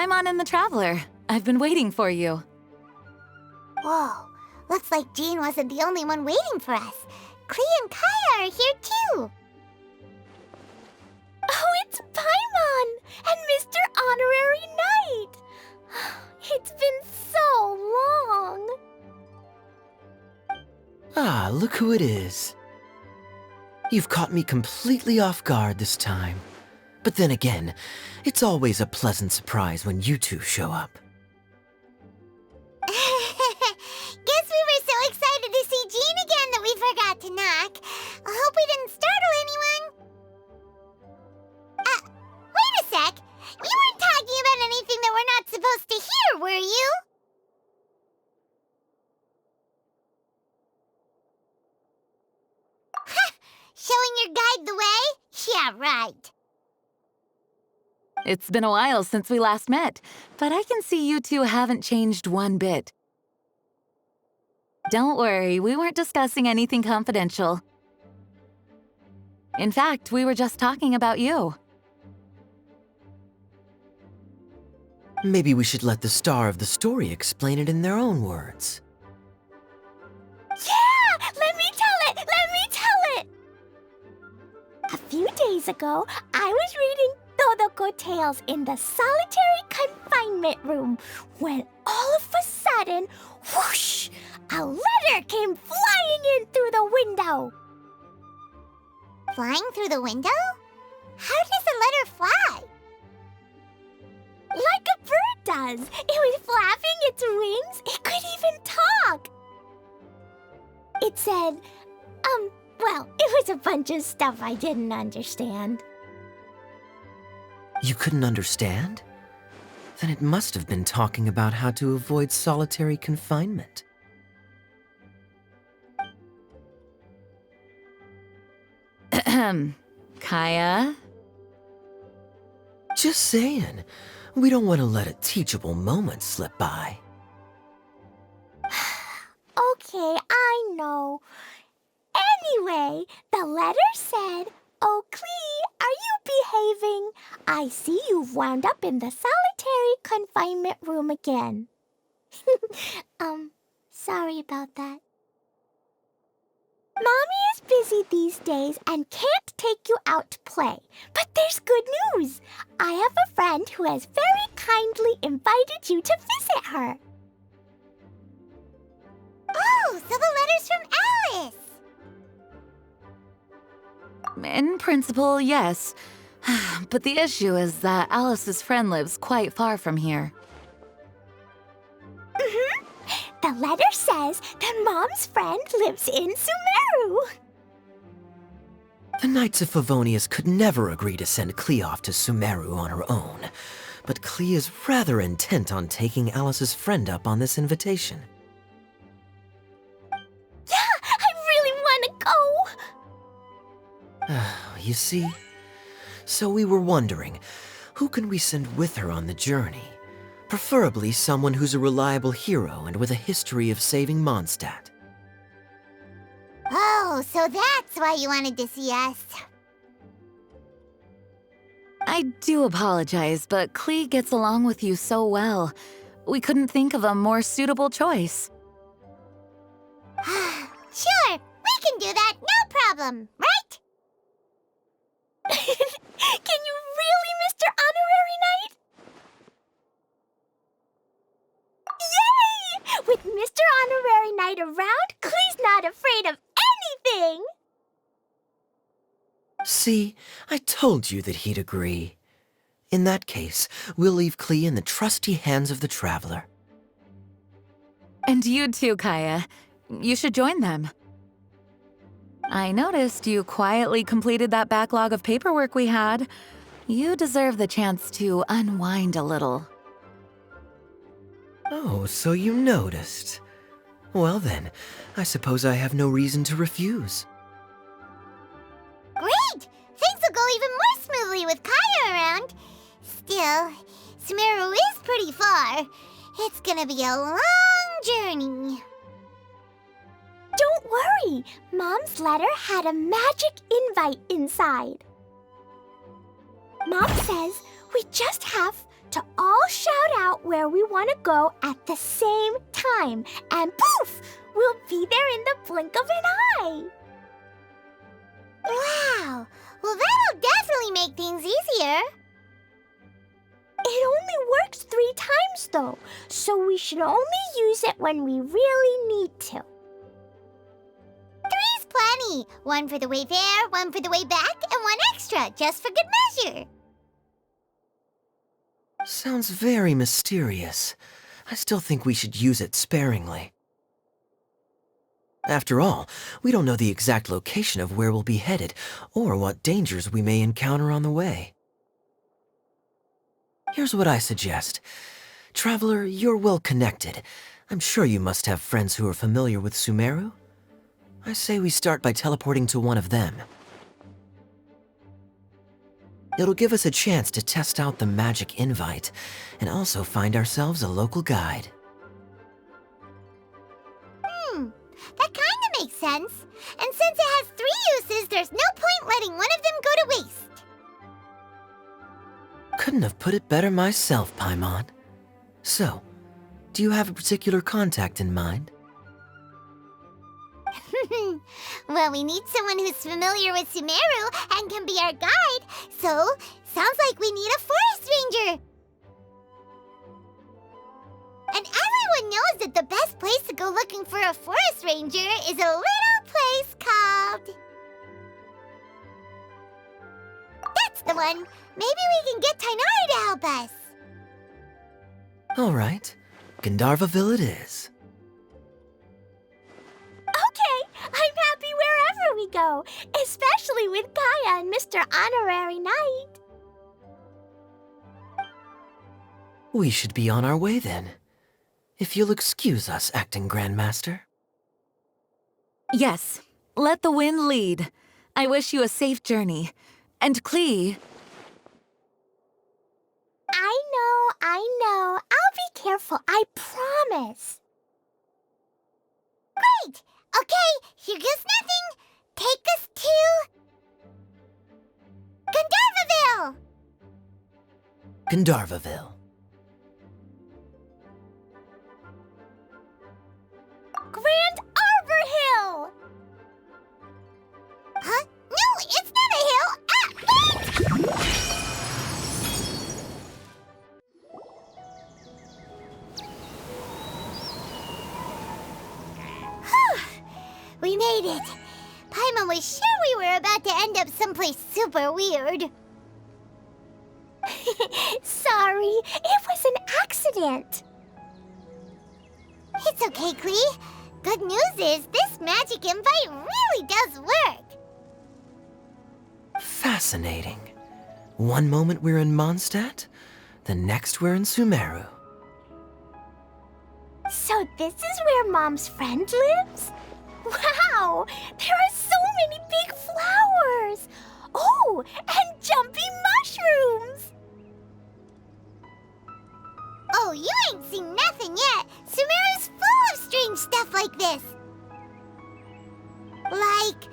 Paimon and the Traveler. I've been waiting for you. Whoa, looks like Jean wasn't the only one waiting for us. Klee and Kaya are here too. Oh, it's Paimon and Mr. Honorary Knight. It's been so long. Ah, look who it is. You've caught me completely off guard this time. But then again, it's always a pleasant surprise when you two show up. Guess we were so excited to see Jean again that we forgot to knock. I hope we didn't startle anyone. Wait a sec. You weren't talking about anything that we're not supposed to hear, were you? Showing your guide the way? Yeah, right. It's been a while since we last met, but I can see you two haven't changed one bit. Don't worry, we weren't discussing anything confidential. In fact, we were just talking about you. Maybe we should let the star of the story explain it in their own words. Yeah! Let me tell it! Let me tell it! A few days ago, I was reading Todoko Tales in the solitary confinement room when all of a sudden, whoosh, a letter came flying in through the window. Flying through the window? How does a letter fly? Like a bird does. It was flapping its wings. It could even talk. It said, well, it was a bunch of stuff I didn't understand. You couldn't understand? Then it must have been talking about how to avoid solitary confinement. Kaya? Just saying. We don't want to let a teachable moment slip by. Okay, I know. Anyway, the letter said, "Oh, Klee, are you behaving? I see you've wound up in the solitary confinement room again." Sorry about that. Mommy is busy these days and can't take you out to play. But there's good news. I have a friend who has very kindly invited you to visit her. Oh, so the letter's from Alice. In principle, yes. But the issue is that Alice's friend lives quite far from here. The letter says that Mom's friend lives in Sumeru. The Knights of Favonius could never agree to send Klee off to Sumeru on her own, but Klee is rather intent on taking Alice's friend up on this invitation. Yeah, I really want to go. You see? So we were wondering, who can we send with her on the journey? Preferably someone who's a reliable hero and with a history of saving Mondstadt. Oh, so that's why you wanted to see us. I do apologize, but Klee gets along with you so well. We couldn't think of a more suitable choice. Sure, we can do that, no problem, right? Can you really, Mr. Honorary Knight? Yay! With Mr. Honorary Knight around, Klee's not afraid of anything! See, I told you that he'd agree. In that case, we'll leave Klee in the trusty hands of the Traveler. And you too, Kaya. You should join them. I noticed you quietly completed that backlog of paperwork we had. You deserve the chance to unwind a little. Oh, so you noticed. Well then, I suppose I have no reason to refuse. Great! Things will go even more smoothly with Kaya around. Still, Sumeru is pretty far. It's gonna be a long journey. Don't worry, Mom's letter had a magic invite inside. Mom says we just have to all shout out where we want to go at the same time. And poof! We'll be there in the blink of an eye. Wow! Well, that'll definitely make things easier. It only works 3 times, though, so we should only use it when we really need to. 3's plenty. 1 for the way there, 1 for the way back, and 1 extra, just for good measure. Sounds very mysterious. I still think we should use it sparingly. After all, we don't know the exact location of where we'll be headed, or what dangers we may encounter on the way. Here's what I suggest. Traveler, you're well connected. I'm sure you must have friends who are familiar with Sumeru. I say we start by teleporting to one of them. It'll give us a chance to test out the magic invite, and also find ourselves a local guide. That kinda makes sense. And since it has 3 uses, there's no point letting one of them go to waste. Couldn't have put it better myself, Paimon. So, do you have a particular contact in mind? Well, we need someone who's familiar with Sumeru and can be our guide, so sounds like we need a forest ranger. And everyone knows that the best place to go looking for a forest ranger is a little place called... That's the one! Maybe we can get Tainari to help us. All right, Gandharvaville it is. Okay, I'm happy wherever we go, especially with Kaya and Mr. Honorary Knight. We should be on our way then. If you'll excuse us, Acting Grandmaster. Yes, let the wind lead. I wish you a safe journey. And Klee... I know. I'll be careful, I promise. Great! Okay, here goes nothing. Take us to... Gandharvaville! Gandharvaville. Grand Arbor Hill! Huh? No, it's not a hill! Ah, wait! We made it. Paimon was sure we were about to end up someplace super weird. Sorry, it was an accident. It's okay, Klee. Good news is this magic invite really does work. Fascinating. One moment we're in Mondstadt, the next we're in Sumeru. So this is where Mom's friend lives? Wow! There are so many big flowers! Oh, and jumpy mushrooms! Oh, you ain't seen nothing yet. Sumeru's full of strange stuff like this. Like,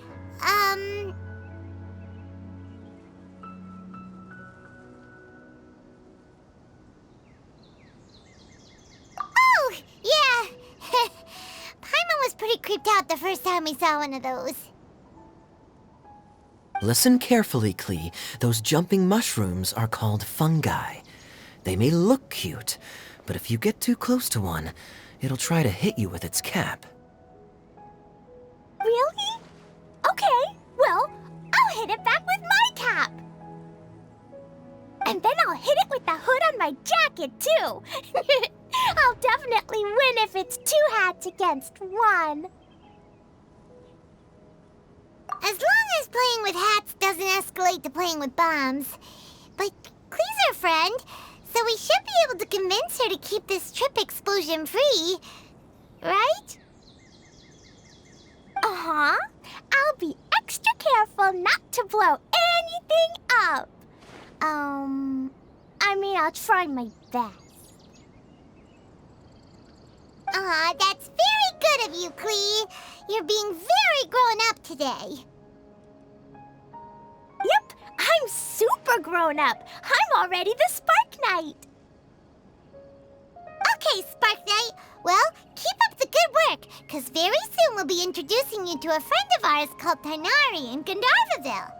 Oh, yeah. Paimon was pretty creeped out the first time we saw one of those. Listen carefully, Klee. Those jumping mushrooms are called fungi. They may look cute, but if you get too close to one, it'll try to hit you with its cap. Really? Okay, well, I'll hit it back with my cap. And then I'll hit it with the hood on my jacket, too. I'll definitely win if it's 2 hats against 1. As long as playing with hats doesn't escalate to playing with bombs. But Klee's our friend, so we should be able to convince her to keep this trip explosion-free, right? Uh-huh. I'll be extra careful not to blow anything up. I mean, I'll try my best. Aw, that's very good of you, Klee. You're being very grown up today. Yep, I'm super grown up. I'm already the Spark Knight. Okay, Spark Knight. Well, keep up the good work, because very soon we'll be introducing you to a friend of ours called Tighnari in Gandharvaville.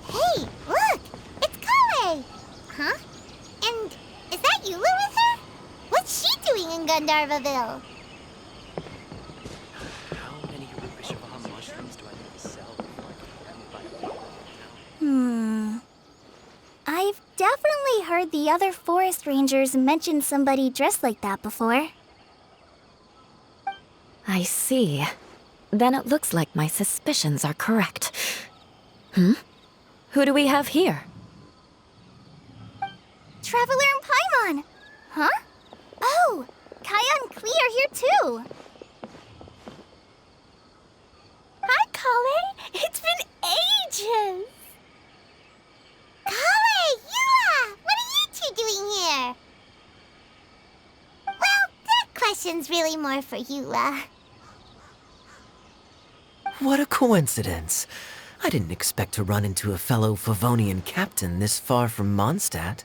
Hey, look! It's Klee! Huh? And is that Eula with her? What's she doing in Gandharvaville? How many Rupashiva mushrooms do I need to sell before I can I've definitely heard the other forest rangers mention somebody dressed like that before. I see. Then it looks like my suspicions are correct. Who do we have here? Traveler and Paimon! Huh? Oh, Kaya and Klee are here too! Hi, Klee! It's been ages! Klee! Eula! What are you two doing here? Well, that question's really more for Eula. What a coincidence. I didn't expect to run into a fellow Favonian captain this far from Mondstadt.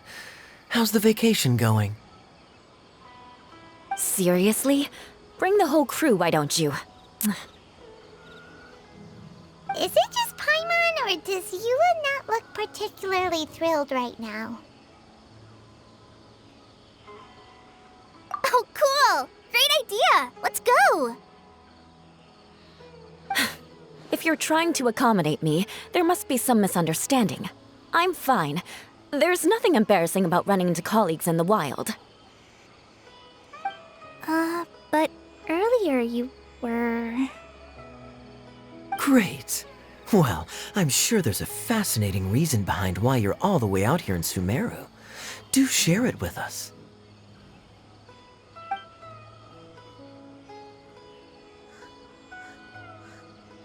How's the vacation going? Seriously? Bring the whole crew, why don't you? Is it just Paimon, or does Eula not look particularly thrilled right now? Oh, cool! Great idea! Let's go! If you're trying to accommodate me, there must be some misunderstanding. I'm fine. There's nothing embarrassing about running into colleagues in the wild. But earlier you were... Great. Well, I'm sure there's a fascinating reason behind why you're all the way out here in Sumeru. Do share it with us.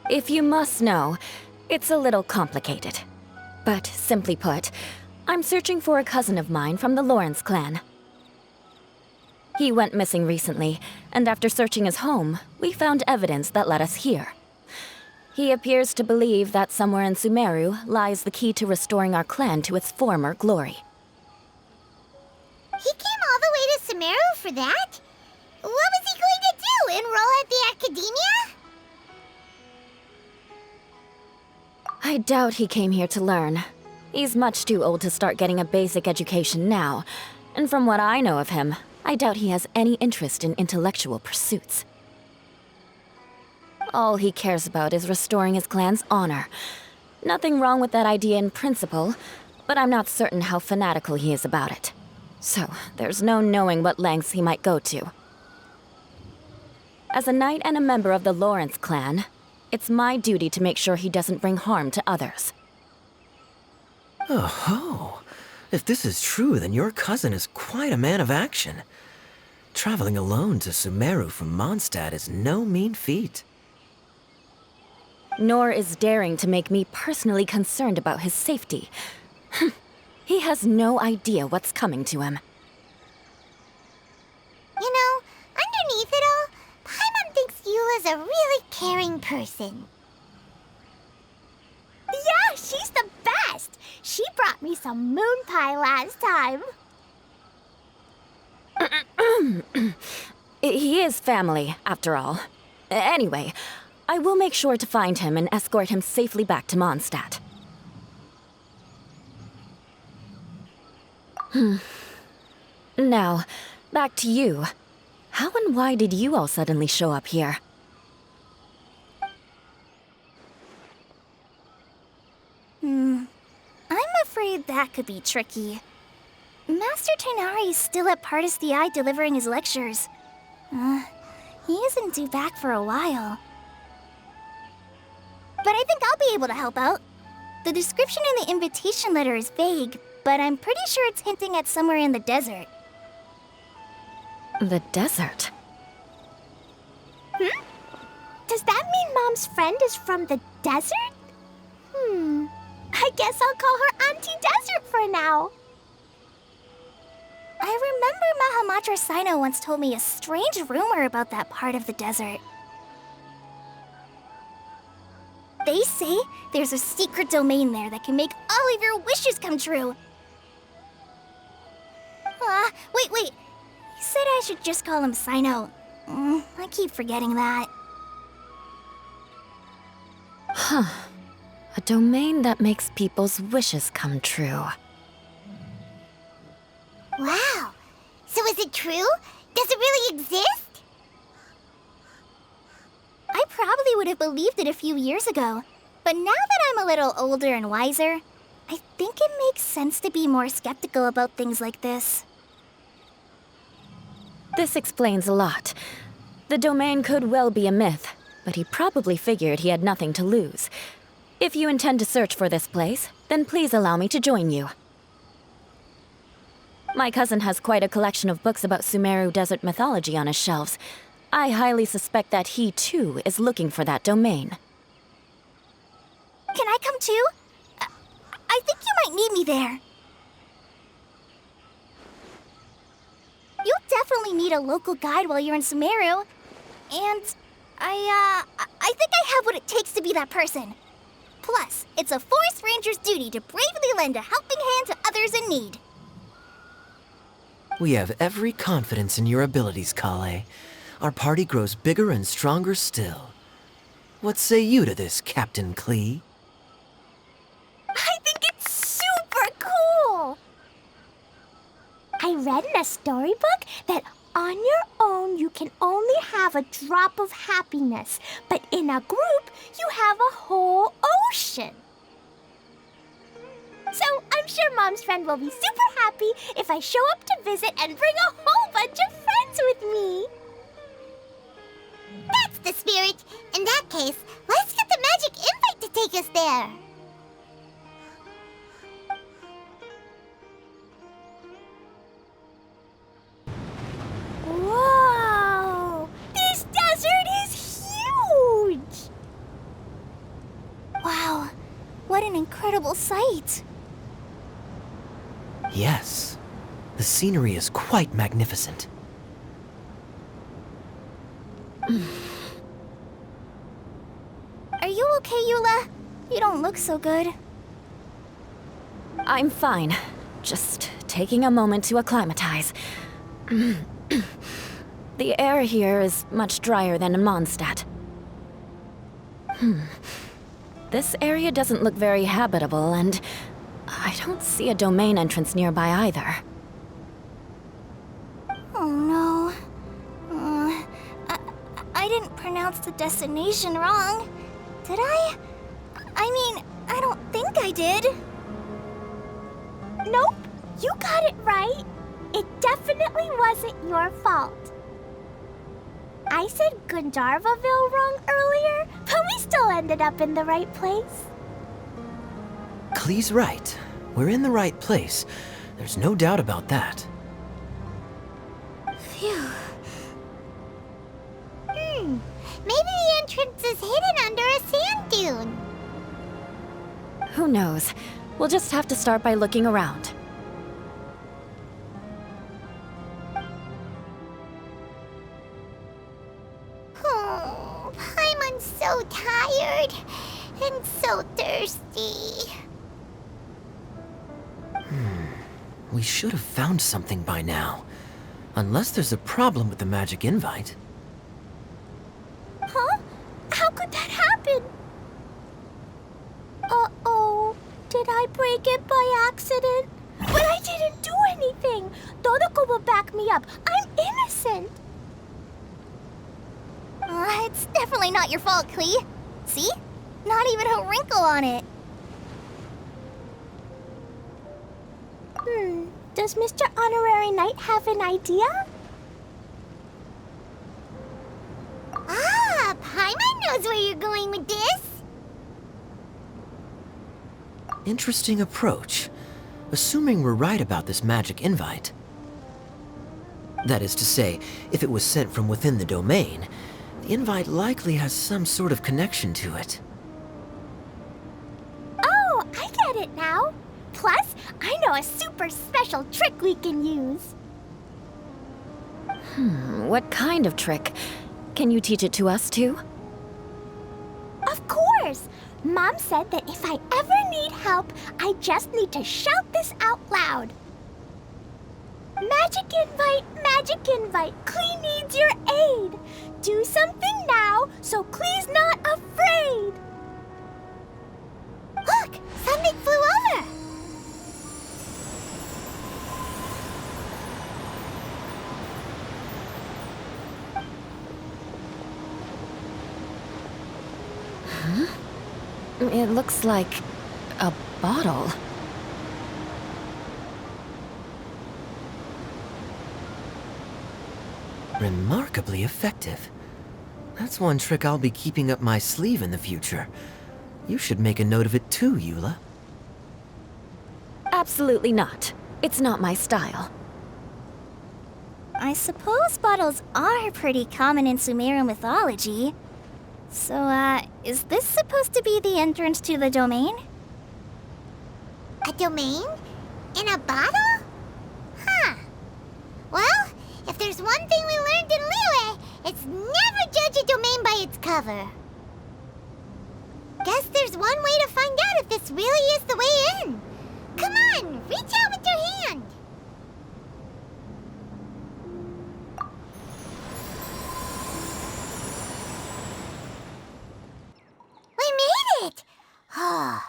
If you must know, it's a little complicated. But simply put, I'm searching for a cousin of mine from the Lawrence clan. He went missing recently, and after searching his home, we found evidence that led us here. He appears to believe that somewhere in Sumeru lies the key to restoring our clan to its former glory. He came all the way to Sumeru for that? What was he going to do, enroll at the academia? I doubt he came here to learn. He's much too old to start getting a basic education now, and from what I know of him, I doubt he has any interest in intellectual pursuits. All he cares about is restoring his clan's honor. Nothing wrong with that idea in principle, but I'm not certain how fanatical he is about it. So, there's no knowing what lengths he might go to. As a knight and a member of the Lawrence clan, it's my duty to make sure he doesn't bring harm to others. Oh-ho! If this is true, then your cousin is quite a man of action. Traveling alone to Sumeru from Mondstadt is no mean feat. Nor is daring to make me personally concerned about his safety. He has no idea what's coming to him. You know, underneath it all, Paimon thinks Eula's a really caring person. Yeah, she's the best! She brought me some moon pie last time. He is family, after all. Anyway, I will make sure to find him and escort him safely back to Mondstadt. Now, back to you. How and why did you all suddenly show up here? I'm afraid that could be tricky. Master Tighnari is still at Pardis the Eye delivering his lectures. He isn't due back for a while. But I think I'll be able to help out. The description in the invitation letter is vague, but I'm pretty sure it's hinting at somewhere in the desert. The desert? Does that mean Mom's friend is from the desert? I guess I'll call her Auntie Desert for now. I remember Mahamatra Sino once told me a strange rumor about that part of the desert. They say there's a secret domain there that can make all of your wishes come true. Wait. He said I should just call him Sino. I keep forgetting that. A domain that makes people's wishes come true. Wow. So is it true? Does it really exist? I probably would have believed it a few years ago. But now that I'm a little older and wiser, I think it makes sense to be more skeptical about things like this. This explains a lot. The domain could well be a myth, but he probably figured he had nothing to lose. If you intend to search for this place, then please allow me to join you. My cousin has quite a collection of books about Sumeru desert mythology on his shelves. I highly suspect that he, too, is looking for that domain. Can I come too? I think you might need me there. You'll definitely need a local guide while you're in Sumeru. And I think I have what it takes to be that person. Plus, it's a forest ranger's duty to bravely lend a helping hand to others in need. We have every confidence in your abilities, Klee. Our party grows bigger and stronger still. What say you to this, Captain Klee? I think it's super cool! I read in a storybook that on your own you can only have a drop of happiness, but in a group you have a whole ocean. So I'm sure Mom's friend will be super happy if I show up to visit and bring a whole bunch of friends with me. That's the spirit. In that case, let's get the magic invite to take us there. Whoa! This desert is huge! Wow, what an incredible sight. Yes. The scenery is quite magnificent. Are you okay, Eula? You don't look so good. I'm fine. Just taking a moment to acclimatize. The air here is much drier than in Mondstadt. This area doesn't look very habitable, and I don't see a domain entrance nearby either. Oh no. I didn't pronounce the destination wrong. Did I? I mean, I don't think I did. Nope, you got it right. It definitely wasn't your fault. I said Gandharvaville wrong earlier, but we still ended up in the right place. Klee's right. We're in the right place. There's no doubt about that. Phew. Maybe the entrance is hidden under a sand dune. Who knows? We'll just have to start by looking around. Oh, Paimon's so tired and so thirsty. We should have found something by now. Unless there's a problem with the magic invite. Huh? How could that happen? Uh-oh. Did I break it by accident? But I didn't do anything. Todoko will back me up. I'm innocent. It's definitely not your fault, Klee. See? Not even a wrinkle on it. Does Mr. Honorary Knight have an idea? Ah, Paimon knows where you're going with this. Interesting approach. Assuming we're right about this magic invite. That is to say, if it was sent from within the domain, the invite likely has some sort of connection to it. Oh, I get it now. Plus, I know a super special trick we can use. What kind of trick? Can you teach it to us too? Of course! Mom said that if I ever need help, I just need to shout this out loud. Magic invite, Klee needs your aid. Do something now so Klee's not afraid. Look! Something flew over! It looks like a bottle. Remarkably effective. That's one trick I'll be keeping up my sleeve in the future. You should make a note of it too, Eula. Absolutely not. It's not my style. I suppose bottles are pretty common in Sumerian mythology. So, is this supposed to be the entrance to the domain? A domain? In a bottle? Huh. Well, if there's one thing we learned in Liyue, it's never judge a domain by its cover. Guess there's one way to find out if this really is the way in. Come on, reach out with your hand. We made it! Oh,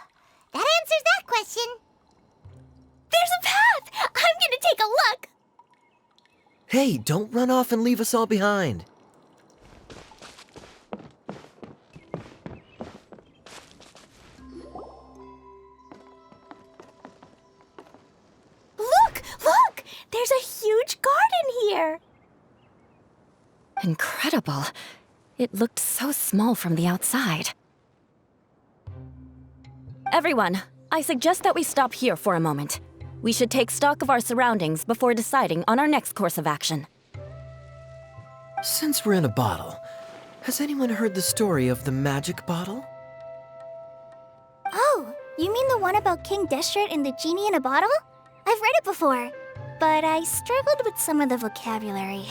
that answers that question. There's a path! I'm gonna take a look! Hey, don't run off and leave us all behind. Look! There's a huge garden here! Incredible. It looked so small from the outside. Everyone, I suggest that we stop here for a moment. We should take stock of our surroundings before deciding on our next course of action. Since we're in a bottle, has anyone heard the story of the magic bottle? Oh, you mean the one about King Deshret and the genie in a bottle? I've read it before, but I struggled with some of the vocabulary.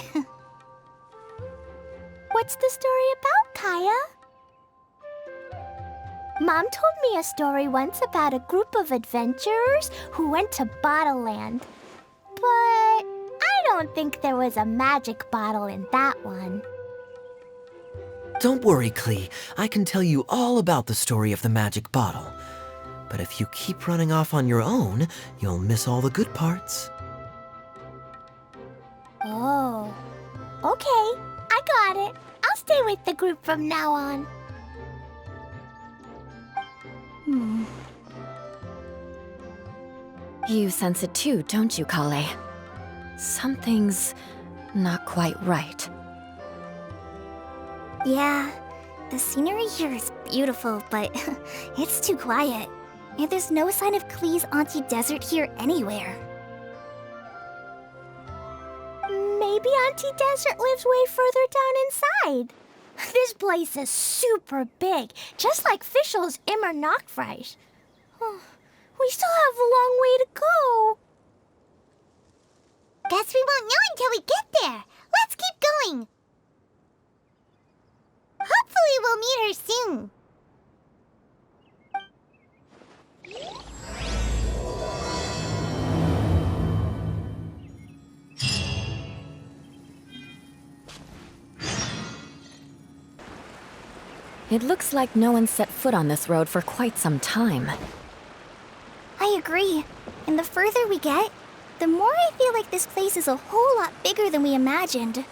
What's the story about, Kaya? Mom told me a story once about a group of adventurers who went to Bottle Land. But I don't think there was a magic bottle in that one. Don't worry, Klee. I can tell you all about the story of the magic bottle. But if you keep running off on your own, you'll miss all the good parts. Oh, okay. I got it. I'll stay with the group from now on. You sense it too, don't you, Klee? Something's not quite right. Yeah, the scenery here is beautiful, but it's too quiet. And there's no sign of Klee's Auntie Desert here anywhere. Maybe Auntie Desert lives way further down inside. This place is super big, just like Fischl's Immer Nachtreich. We still have a long way to go. Guess we won't know until we get there. Let's keep going. Hopefully we'll meet her soon. It looks like no one set foot on this road for quite some time. I agree. And the further we get, the more I feel like this place is a whole lot bigger than we imagined.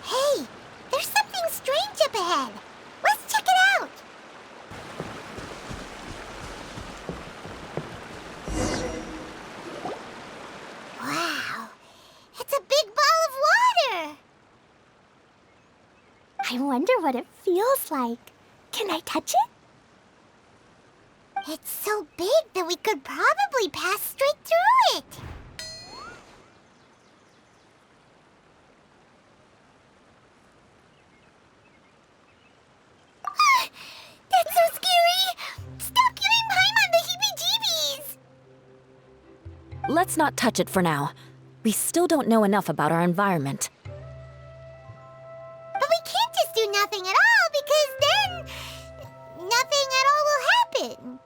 Hey, there's something strange up ahead. Let's check it out. Wow, it's a big ball of water. I wonder what it feels like. Can I touch it? It's so big that we could probably pass straight through it. That's so scary! Stop giving Paimon the heebie-jeebies! Let's not touch it for now. we still don't know enough about our environment. But we can't just do nothing at all, because then nothing at all will happen.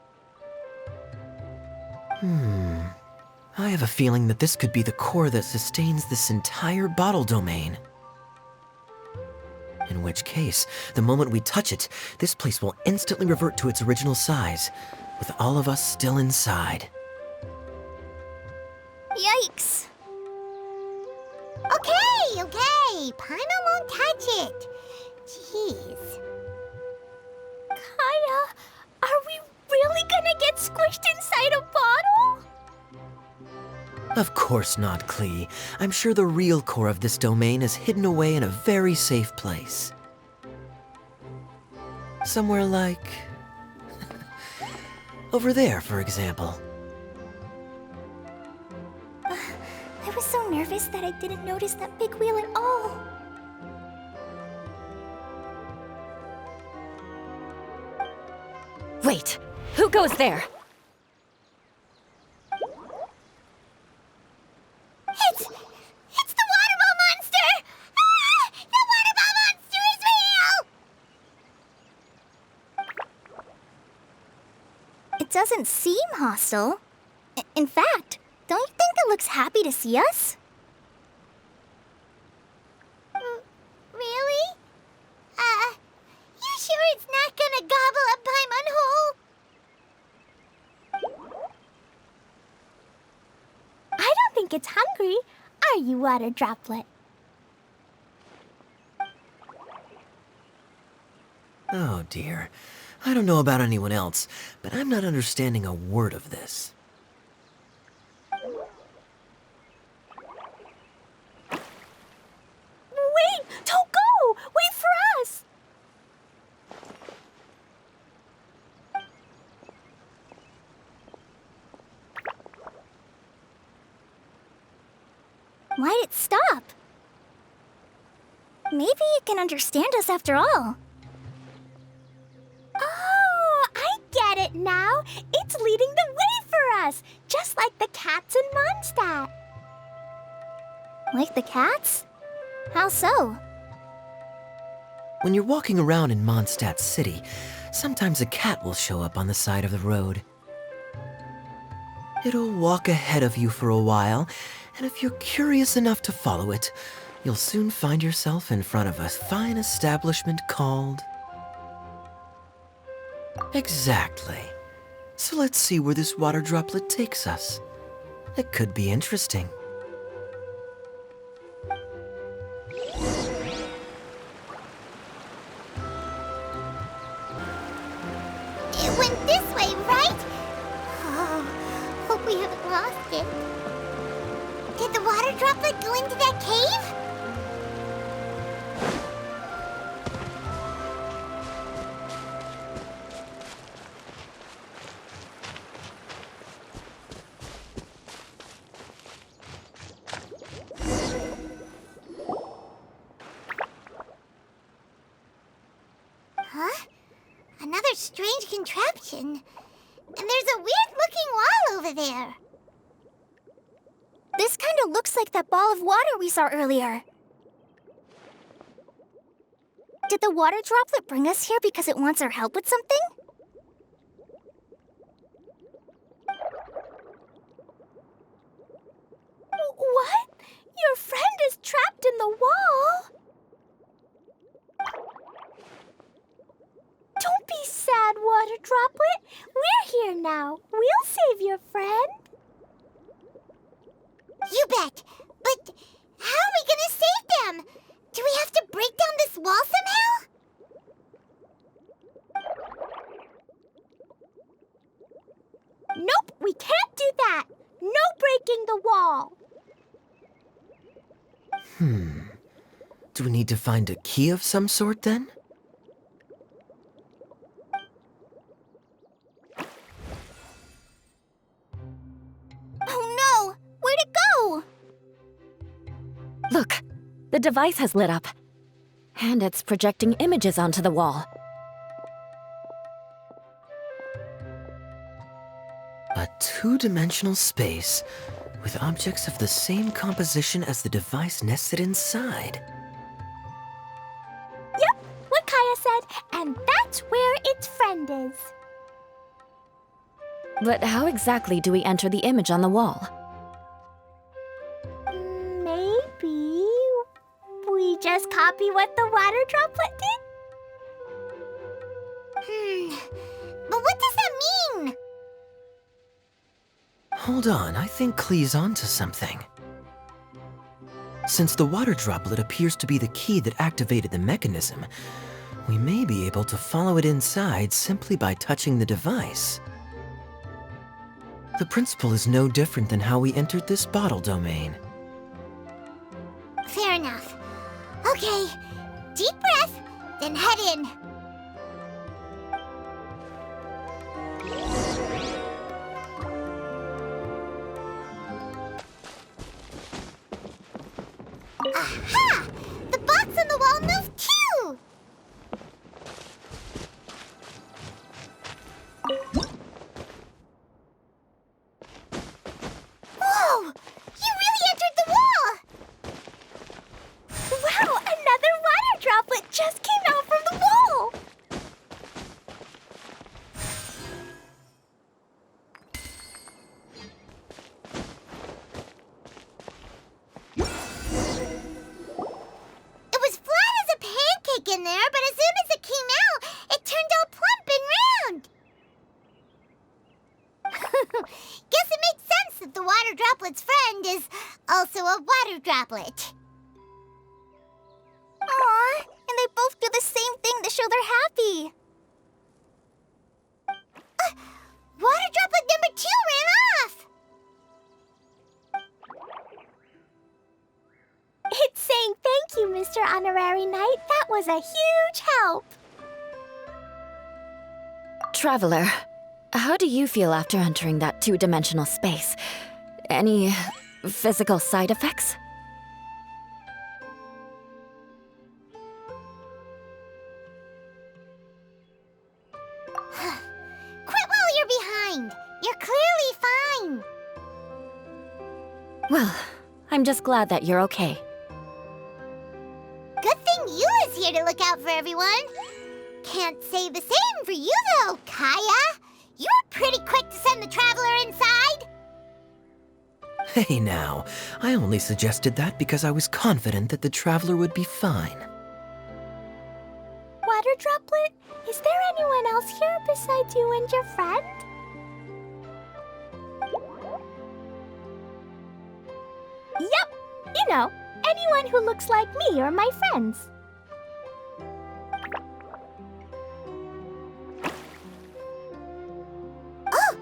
I have a feeling that this could be the core that sustains this entire bottle domain. In which case, the moment we touch it, this place will instantly revert to its original size, with all of us still inside. Yikes! Okay. Paimon won't touch it. Jeez. Kaya, are we really gonna get squished inside a bottle? Of course not, Klee. I'm sure the real core of this domain is hidden away in a very safe place. Somewhere like... over there, for example. I was so nervous that I didn't notice that big wheel at all. Wait, who goes there? It's the water ball monster! Ah! The water ball monster is real! It doesn't seem hostile. In fact, don't you think it looks happy to see us? Really? You sure it's not gonna gobble up Paimon whole? I don't think it's hungry. Are you, water droplet? Oh dear. I don't know about anyone else, but I'm not understanding a word of this. Wait! Don't go! Wait for us! Why'd it stop? Maybe it can understand us after all. Oh, I get it now. It's leading the way for us, just like the cats in Mondstadt. Like the cats? How so? When you're walking around in Mondstadt City, sometimes a cat will show up on the side of the road. It'll walk ahead of you for a while, and if you're curious enough to follow it, you'll soon find yourself in front of a fine establishment called... Exactly. So let's see where this water droplet takes us. It could be interesting. It went this way, right? Oh, hope we haven't lost it. Did the water droplet go into that cave? Huh? Another strange contraption. And there's a weird-looking wall over there. This kind of looks like that ball of water we saw earlier. Did the water droplet bring us here because it wants our help with something? What? Your friend is trapped in the wall? Don't be sad, water droplet. We're here now. We'll save your friend. You bet. But how are we gonna save them? Do we have to break down this wall somehow? Nope, we can't do that. No breaking the wall. Do we need to find a key of some sort then? Oh no! Where'd it go? Look, the device has lit up. And it's projecting images onto the wall. A two-dimensional space with objects of the same composition as the device nested inside. Yep, what Kaya said, and that's where its friend is. But how exactly do we enter the image on the wall? Maybe we just copy what the water droplet did? But what does that mean? Hold on, I think Klee's onto something. Since the water droplet appears to be the key that activated the mechanism, we may be able to follow it inside simply by touching the device. The principle is no different than how we entered this bottle domain. Fair enough. Okay, deep breath, then head in. Aha! The box on the wall moved too! Whoa! You really entered the wall! Wow, another water droplet just came out from the wall! It was flat as a pancake in there, but as soon as it came out, it turned all plump and round. Guess it makes sense that the water droplet's friend is also a water droplet. Aw, and they both do the same thing to show they're happy. Water droplet number 2 ran off. It's saying thank you, Mr. Honorary Knight. That was a huge help. Traveler, how do you feel after entering that two-dimensional space? Any physical side effects? Quit while you're behind. You're clearly fine. Well, I'm just glad that you're okay. Good thing you is here to look out for everyone. Can't say the same for you, though, Kaya. You were pretty quick to send the traveler inside. Hey now, I only suggested that because I was confident that the traveler would be fine. Water droplet, is there anyone else here besides you and your friend? Yep, you know, anyone who looks like me or my friends. Oh,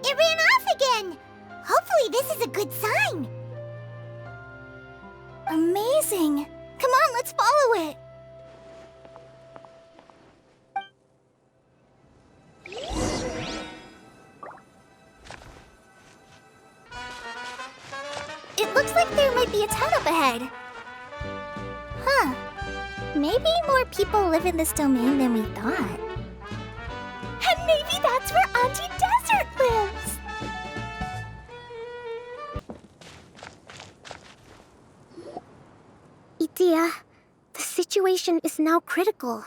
it ran off again. Hopefully this is a good sign. Amazing. Come on, let's follow it. It looks like there might be a town up ahead. Huh. Maybe more people live in this domain than we thought. And maybe that's where Auntie Desert lives. Idyia, the situation is now critical.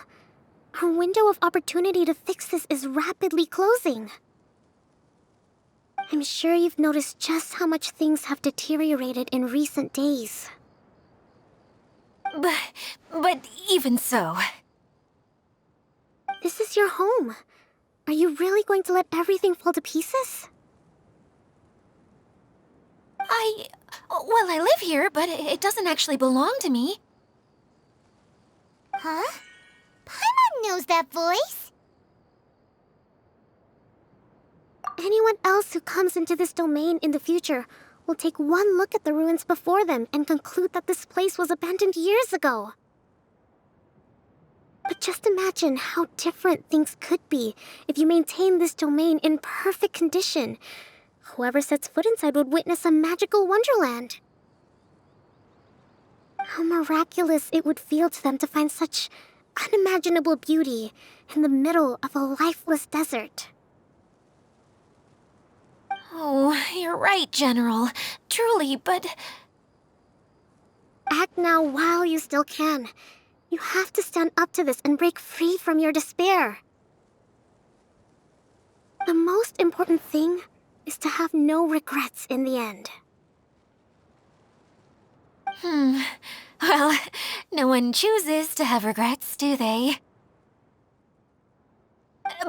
Our window of opportunity to fix this is rapidly closing. I'm sure you've noticed just how much things have deteriorated in recent days. But even so... This is your home. Are you really going to let everything fall to pieces? Well, I live here, but it doesn't actually belong to me. Huh? Paimon knows that voice. Anyone else who comes into this domain in the future will take one look at the ruins before them and conclude that this place was abandoned years ago. But just imagine how different things could be if you maintain this domain in perfect condition. Whoever sets foot inside would witness a magical wonderland. How miraculous it would feel to them to find such unimaginable beauty in the middle of a lifeless desert. Oh, you're right, General. truly, but... Act now while you still can. You have to stand up to this and break free from your despair. The most important thing is to have no regrets in the end. Well, no one chooses to have regrets, do they?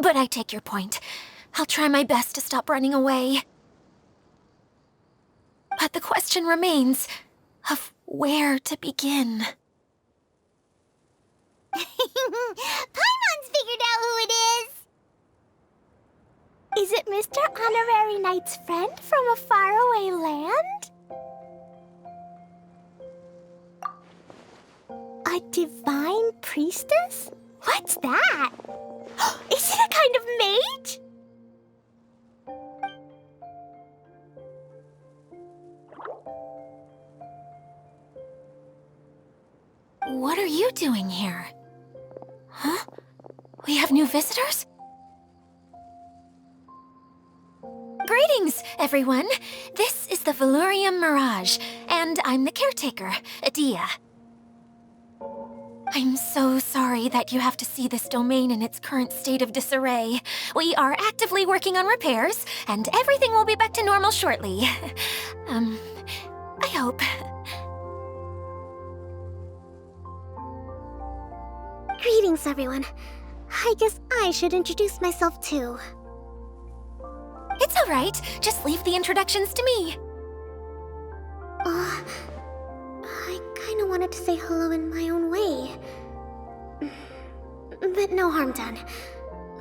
But I take your point. I'll try my best to stop running away. But the question remains of where to begin. Paimon's figured out who it is! Is it Mr. Honorary Knight's friend from a faraway land? A divine priestess? What's that? Is it a kind of mage? What are you doing here? Huh? We have new visitors? Greetings, everyone. This is the Veluriyam Mirage, and I'm the caretaker, Idyia. I'm so sorry that you have to see this domain in its current state of disarray. We are actively working on repairs, and everything will be back to normal shortly. I hope. Greetings, everyone. I guess I should introduce myself too. It's all right. Just leave the introductions to me. I kinda wanted to say hello in my own way. But no harm done.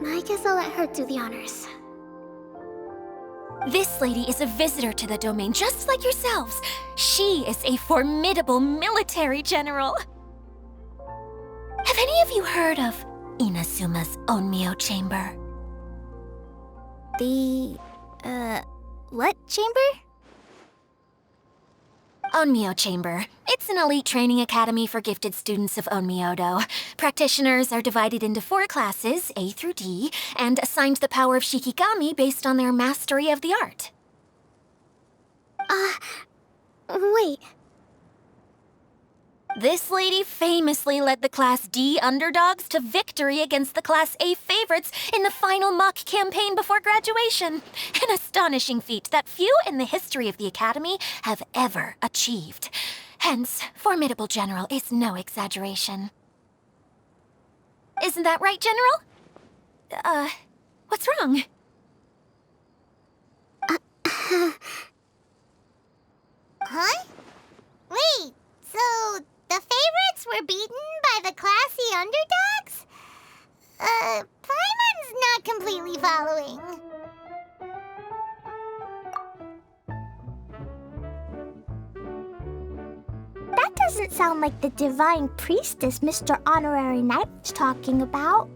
I guess I'll let her do the honors. This lady is a visitor to the domain, just like yourselves. She is a formidable military general. Have any of you heard of Inasuma's Onmyo Chamber? What chamber? Onmyo Chamber. It's an elite training academy for gifted students of Onmyodo. Practitioners are divided into 4 classes, A through D, and assigned the power of Shikigami based on their mastery of the art. Wait. This lady famously led the Class D underdogs to victory against the Class A favorites in the final mock campaign before graduation. An astonishing feat that few in the history of the Academy have ever achieved. Hence, formidable general is no exaggeration. Isn't that right, General? What's wrong? Huh? Wait, so the favorites were beaten by the classy underdogs? Paimon's not completely following. That doesn't sound like the divine priestess Mr. Honorary Knight was talking about.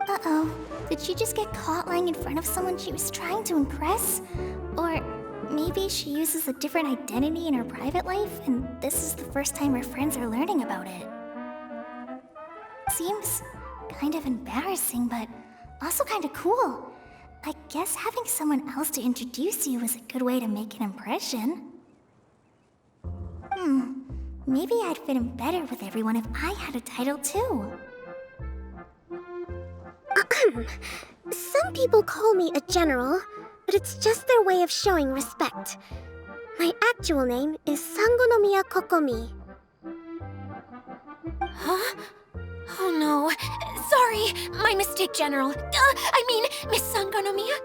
Uh-oh. Did she just get caught lying in front of someone she was trying to impress? Or maybe she uses a different identity in her private life, and this is the first time her friends are learning about it. Seems kind of embarrassing, but also kind of cool. I guess having someone else to introduce you is a good way to make an impression. Maybe I'd fit in better with everyone if I had a title too. Some people call me a general, but it's just their way of showing respect. My actual name is Sangonomiya Kokomi. Huh? Oh no. Sorry, my mistake, General. Miss Sangonomiya.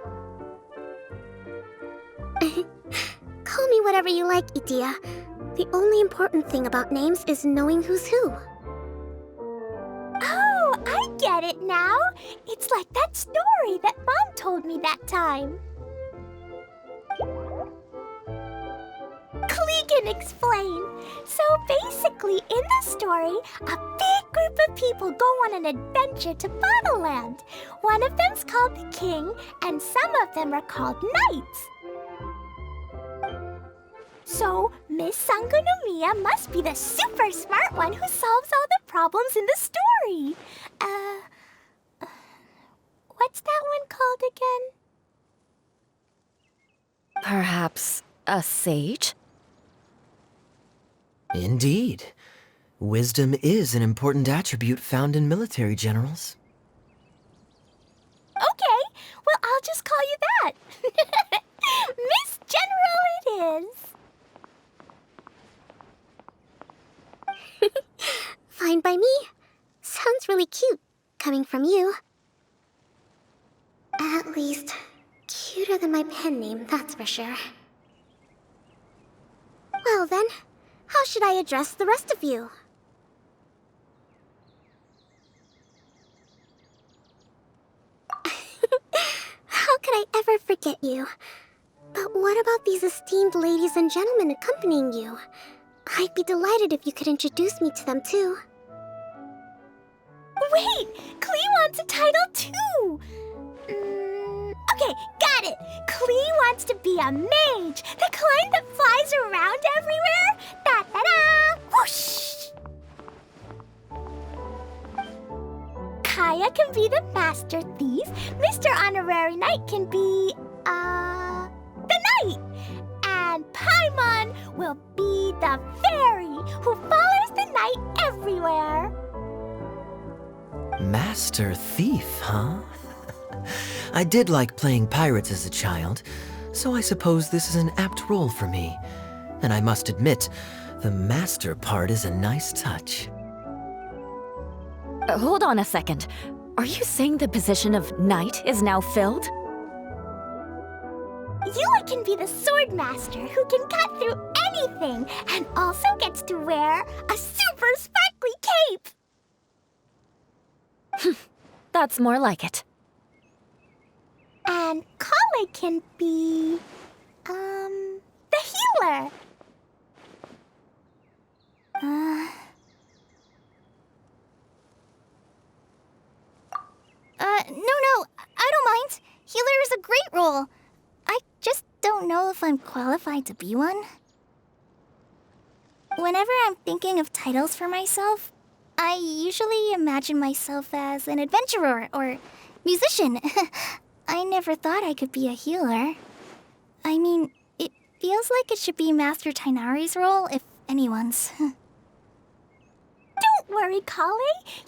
Call me whatever you like, Idyia. The only important thing about names is knowing who's who. Oh, I get it now. It's like that story that Mom told me that time. Klee can explain. So basically, in the story, a big group of people go on an adventure to Bottleland. One of them's called the King, and some of them are called Knights. So, Miss Sangonomiya must be the super smart one who solves all the problems in the story. What's that one called again? Perhaps a sage? Indeed. Wisdom is an important attribute found in military generals. Okay, well, I'll just call you that. Miss General it is. Fine by me. Sounds really cute, coming from you. At least, cuter than my pen name, that's for sure. Well then, how should I address the rest of you? How could I ever forget you? But what about these esteemed ladies and gentlemen accompanying you? I'd be delighted if you could introduce me to them too. Wait, Klee wants a title too. Okay, got it. Klee wants to be a mage, the kind that flies around everywhere. Da-da-da! Whoosh! Kaya can be the master thief. Mr. Honorary Knight can be, the knight. And Paimon will be the fairy who follows the knight everywhere. Master Thief, huh? I did like playing pirates as a child, so I suppose this is an apt role for me. And I must admit, the master part is a nice touch. Hold on a second. Are you saying the position of knight is now filled? Yula can be the sword master who can cut through anything and also gets to wear a super sparkly cape. That's more like it. And Kale can be, the healer. No, I don't mind. Healer is a great role. I just don't know if I'm qualified to be one. Whenever I'm thinking of titles for myself, I usually imagine myself as an adventurer or musician. I never thought I could be a healer. I mean, it feels like it should be Master Tainari's role, if anyone's. Don't worry, Kale.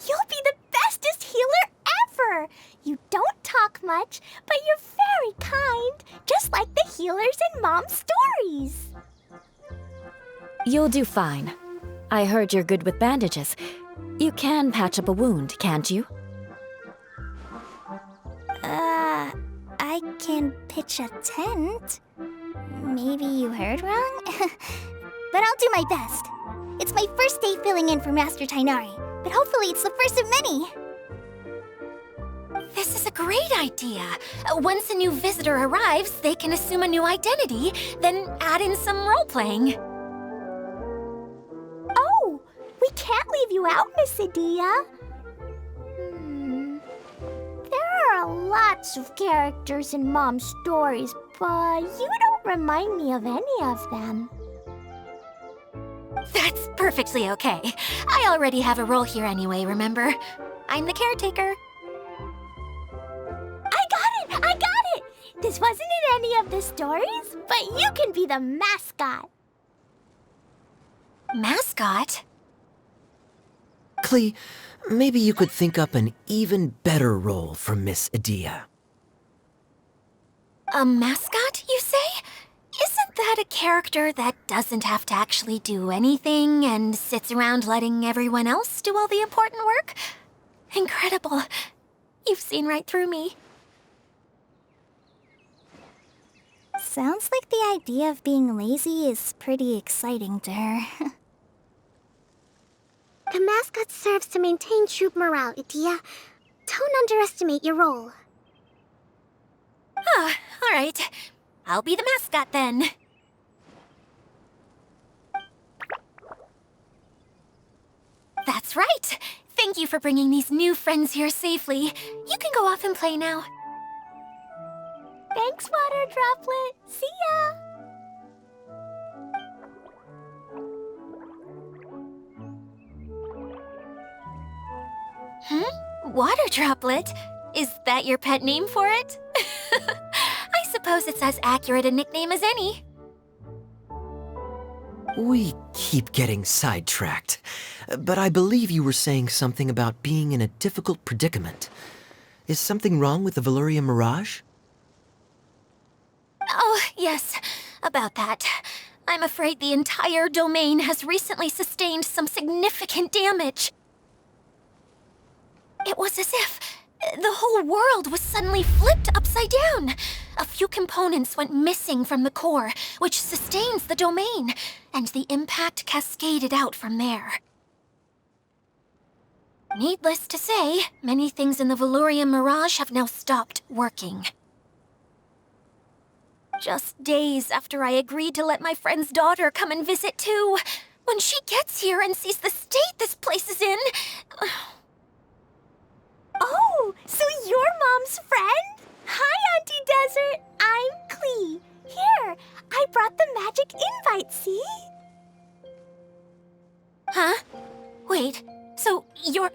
You'll be the bestest healer ever. You don't talk much, but you're very kind, just like the healers in Mom's stories. You'll do fine. I heard you're good with bandages. You can patch up a wound, can't you? I can pitch a tent. Maybe you heard wrong? But I'll do my best. It's my first day filling in for Master Tainari, but hopefully it's the first of many. This is a great idea. Once a new visitor arrives, they can assume a new identity, then add in some role-playing. Oh, we can't leave you out, Miss Idyia. There are lots of characters in Mom's stories, but you don't remind me of any of them. That's perfectly okay. I already have a role here anyway, remember? I'm the caretaker. I got it! This wasn't in any of the stories, but you can be the mascot. Mascot? Klee, maybe you could think up an even better role for Miss Idyia. A mascot, you say? Isn't that a character that doesn't have to actually do anything and sits around letting everyone else do all the important work? Incredible. You've seen right through me. Sounds like the idea of being lazy is pretty exciting to her. The mascot serves to maintain troop morale, Idyia. Don't underestimate your role. Ah, all right. I'll be the mascot then. That's right. Thank you for bringing these new friends here safely. You can go off and play now. Thanks, Water Droplet. See ya! Water Droplet? Is that your pet name for it? I suppose it's as accurate a nickname as any. We keep getting sidetracked, but I believe you were saying something about being in a difficult predicament. Is something wrong with the Veluriyam Mirage? Oh, yes, about that. I'm afraid the entire domain has recently sustained some significant damage. It was as if the whole world was suddenly flipped upside down. A few components went missing from the core, which sustains the domain, and the impact cascaded out from there. Needless to say, many things in the Veluriyam Mirage have now stopped working. Just days after I agreed to let my friend's daughter come and visit too. When she gets here and sees the state this place is in... Oh, so you're Mom's friend? Hi, Auntie Desert. I'm Klee. Here, I brought the magic invite, see? Huh? Wait, so you're...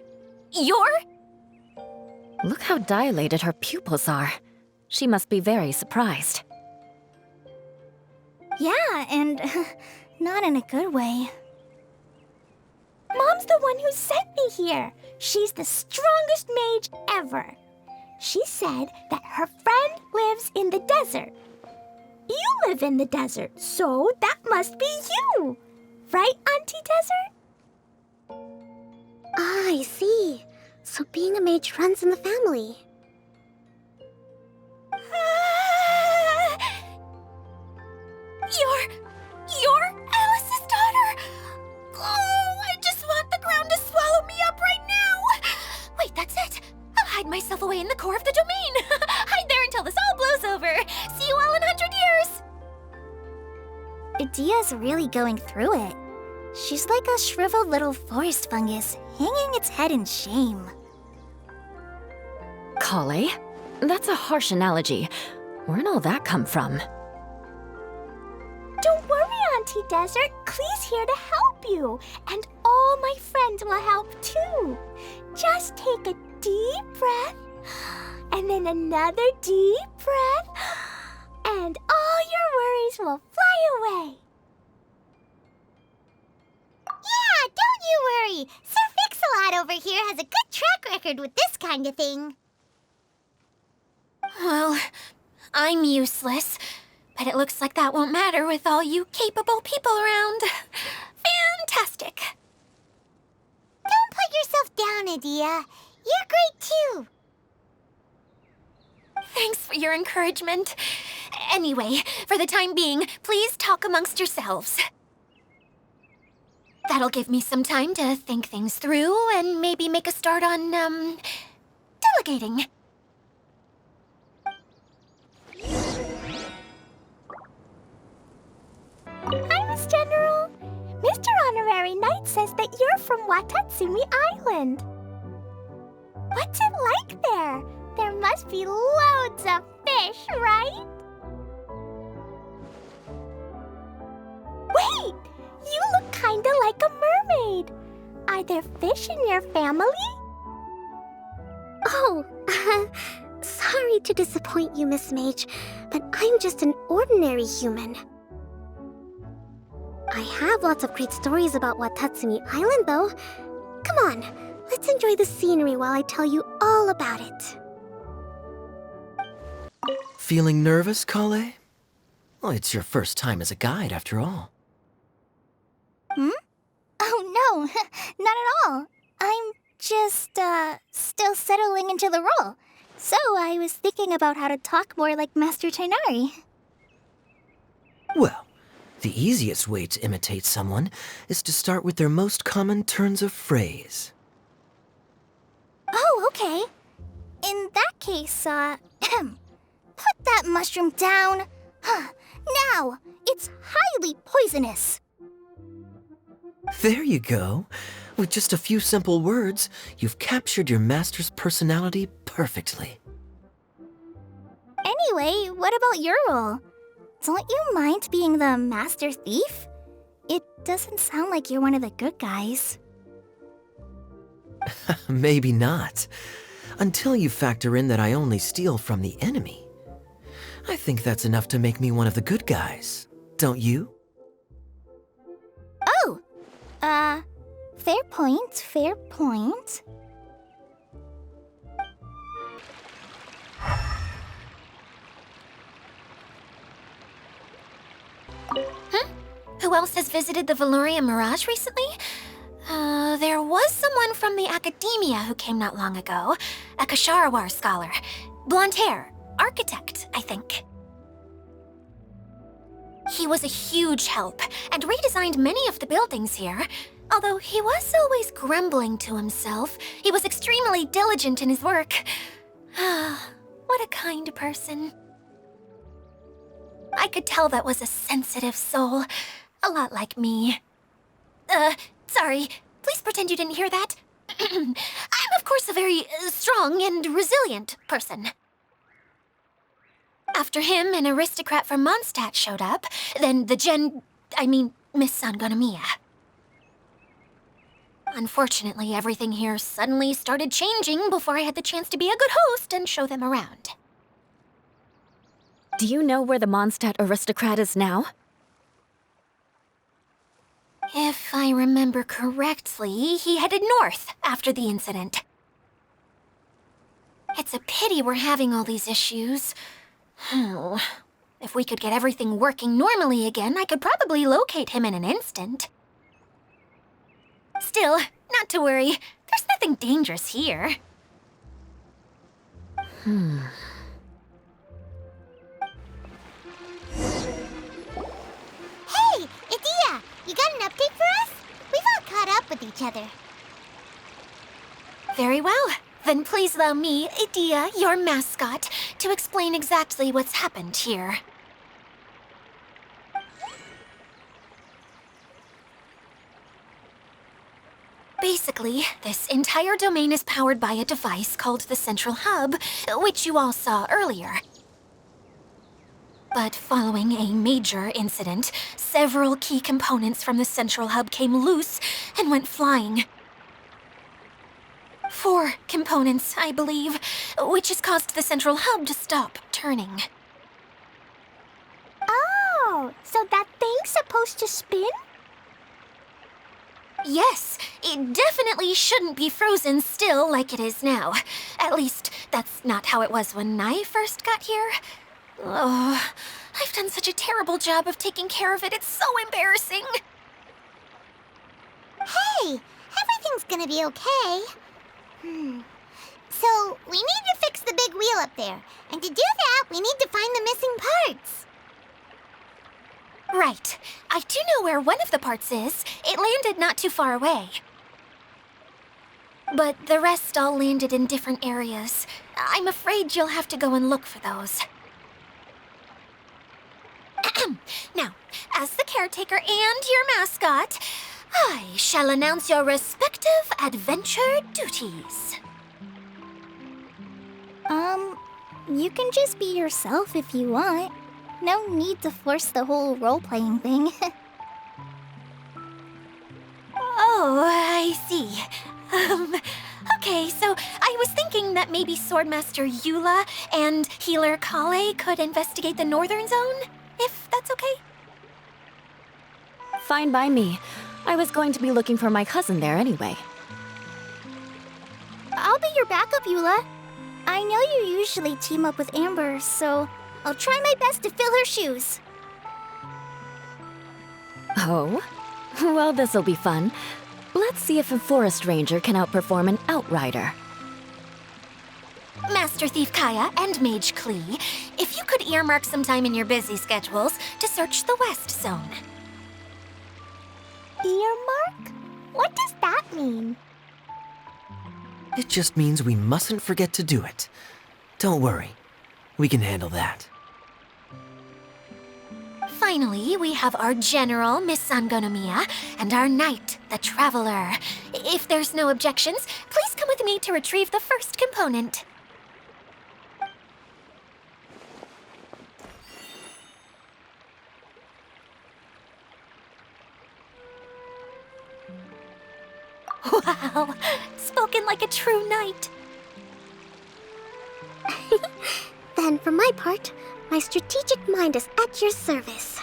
Look how dilated her pupils are. She must be very surprised. Yeah, and not in a good way. Mom's the one who sent me here. She's the strongest mage ever. She said that her friend lives in the desert. You live in the desert, so that must be you. Right, Auntie Desert? Ah, I see. So being a mage runs in the family. You're Alice's daughter? Oh, I just want the ground to swallow me up right now. Wait, that's it. I'll hide myself away in the core of the domain. Hide there until this all blows over. See you all in 100 years. Idyia's really going through it. She's like a shriveled little forest fungus, hanging its head in shame. Klee? That's a harsh analogy. Where'd all that come from? Don't worry, Auntie Desert. Klee's here to help you. And all my friends will help too. Just take a deep breath, and then another deep breath, and all your worries will fly away. Yeah, don't you worry. Sir Fix-a-Lot over here has a good track record with this kind of thing. Well, I'm useless. But it looks like that won't matter with all you capable people around. Fantastic. Don't put yourself down, Idyia. You're great too. Thanks for your encouragement. Anyway, for the time being, please talk amongst yourselves. That'll give me some time to think things through and maybe make a start on, delegating. Hi, Miss General. Mr. Honorary Knight says that you're from Watatsumi Island. What's it like there? There must be loads of fish, right? Wait! You look kinda like a mermaid. Are there fish in your family? Oh, sorry to disappoint you, Miss Mage, but I'm just an ordinary human. I have lots of great stories about Watatsumi Island, though. Come on, let's enjoy the scenery while I tell you all about it. Feeling nervous, Klee? Well, it's your first time as a guide, after all. Oh, no, not at all. I'm just, still settling into the role. So I was thinking about how to talk more like Master Tighnari. Well, the easiest way to imitate someone is to start with their most common turns of phrase. Oh, okay. In that case, put that mushroom down. Now, it's highly poisonous. There you go. With just a few simple words, you've captured your master's personality perfectly. Anyway, what about your role? Don't you mind being the master thief? It doesn't sound like you're one of the good guys. Maybe not. Until you factor in that I only steal from the enemy. I think that's enough to make me one of the good guys. Don't you? Oh! Fair point, fair point. Who else has visited the Veluriyam Mirage recently? There was someone from the academia who came not long ago. A Kasharawar scholar. Blonde hair. Architect, I think. He was a huge help and redesigned many of the buildings here. Although he was always grumbling to himself, he was extremely diligent in his work. What a kind person. I could tell that was a sensitive soul. A lot like me. Sorry. Please pretend you didn't hear that. I'm, of course, a very strong and resilient person. After him, an aristocrat from Mondstadt showed up. Then Miss Sangonomiya. Unfortunately, everything here suddenly started changing before I had the chance to be a good host and show them around. Do you know where the Mondstadt aristocrat is now? If I remember correctly, he headed north after the incident. It's a pity we're having all these issues. If we could get everything working normally again, I could probably locate him in an instant. Still, not to worry. There's nothing dangerous here. Hey, Idyia! You got an update for us? We've all caught up with each other. Very well. Then please allow me, Idyia, your mascot, to explain exactly what's happened here. Basically, this entire domain is powered by a device called the Central Hub, which you all saw earlier. But following a major incident, several key components from the Central Hub came loose and went flying. 4 components, I believe, which has caused the Central Hub to stop turning. Oh, so that thing's supposed to spin? Yes, it definitely shouldn't be frozen still like it is now. At least, that's not how it was when I first got here. Oh, I've done such a terrible job of taking care of it. It's so embarrassing. Hey, everything's gonna be okay. So, we need to fix the big wheel up there. And to do that, we need to find the missing parts. Right. I do know where one of the parts is. It landed not too far away. But the rest all landed in different areas. I'm afraid you'll have to go and look for those. Now, as the caretaker and your mascot, I shall announce your respective adventure duties. You can just be yourself if you want. No need to force the whole role-playing thing. Oh, I see. Okay, so I was thinking that maybe Swordmaster Eula and Healer Klee could investigate the northern zone, if that's okay? Fine by me. I was going to be looking for my cousin there anyway. I'll be your backup, Eula. I know you usually team up with Amber, so I'll try my best to fill her shoes. Oh? Well, this'll be fun. Let's see if a forest ranger can outperform an outrider. Master Thief Kaya and Mage Klee, if you could earmark some time in your busy schedules to search the West Zone. Earmark? What does that mean? It just means we mustn't forget to do it. Don't worry. We can handle that. Finally, we have our General, Miss Sangonomiya, and our Knight, the Traveler. If there's no objections, please come with me to retrieve the first component. Wow, spoken like a true knight. Then, for my part, My strategic mind is at your service.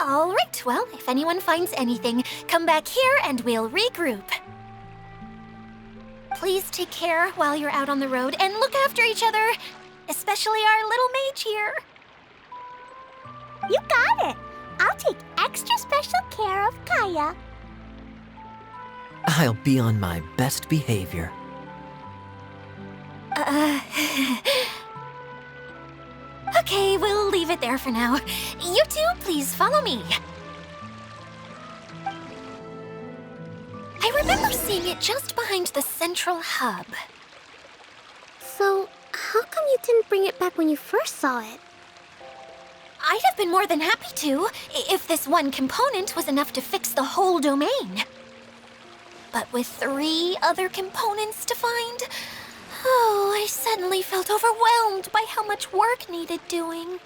All right, well, if anyone finds anything, come back here and we'll regroup. Please take care while you're out on the road and look after each other, especially our little mage here. You got it. I'll take extra special care of Kaya. I'll be on my best behavior. Okay, we'll leave it there for now. You two, please follow me. I remember seeing it just behind the central hub. So, how come you didn't bring it back when you first saw it? I'd have been more than happy to, if this one component was enough to fix the whole domain. But with 3 other components to find, I suddenly felt overwhelmed by how much work needed doing.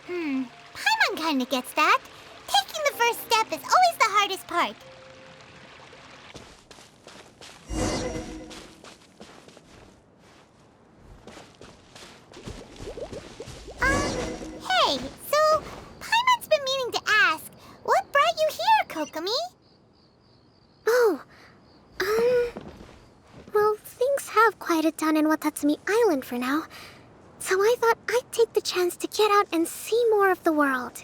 Paimon kinda gets that. Taking the first step is always the hardest part. Hey, so Paimon's been meaning to ask, what brought you here, Kokomi? Oh, well, things have quieted down in Watatsumi Island for now. So I thought I'd take the chance to get out and see more of the world.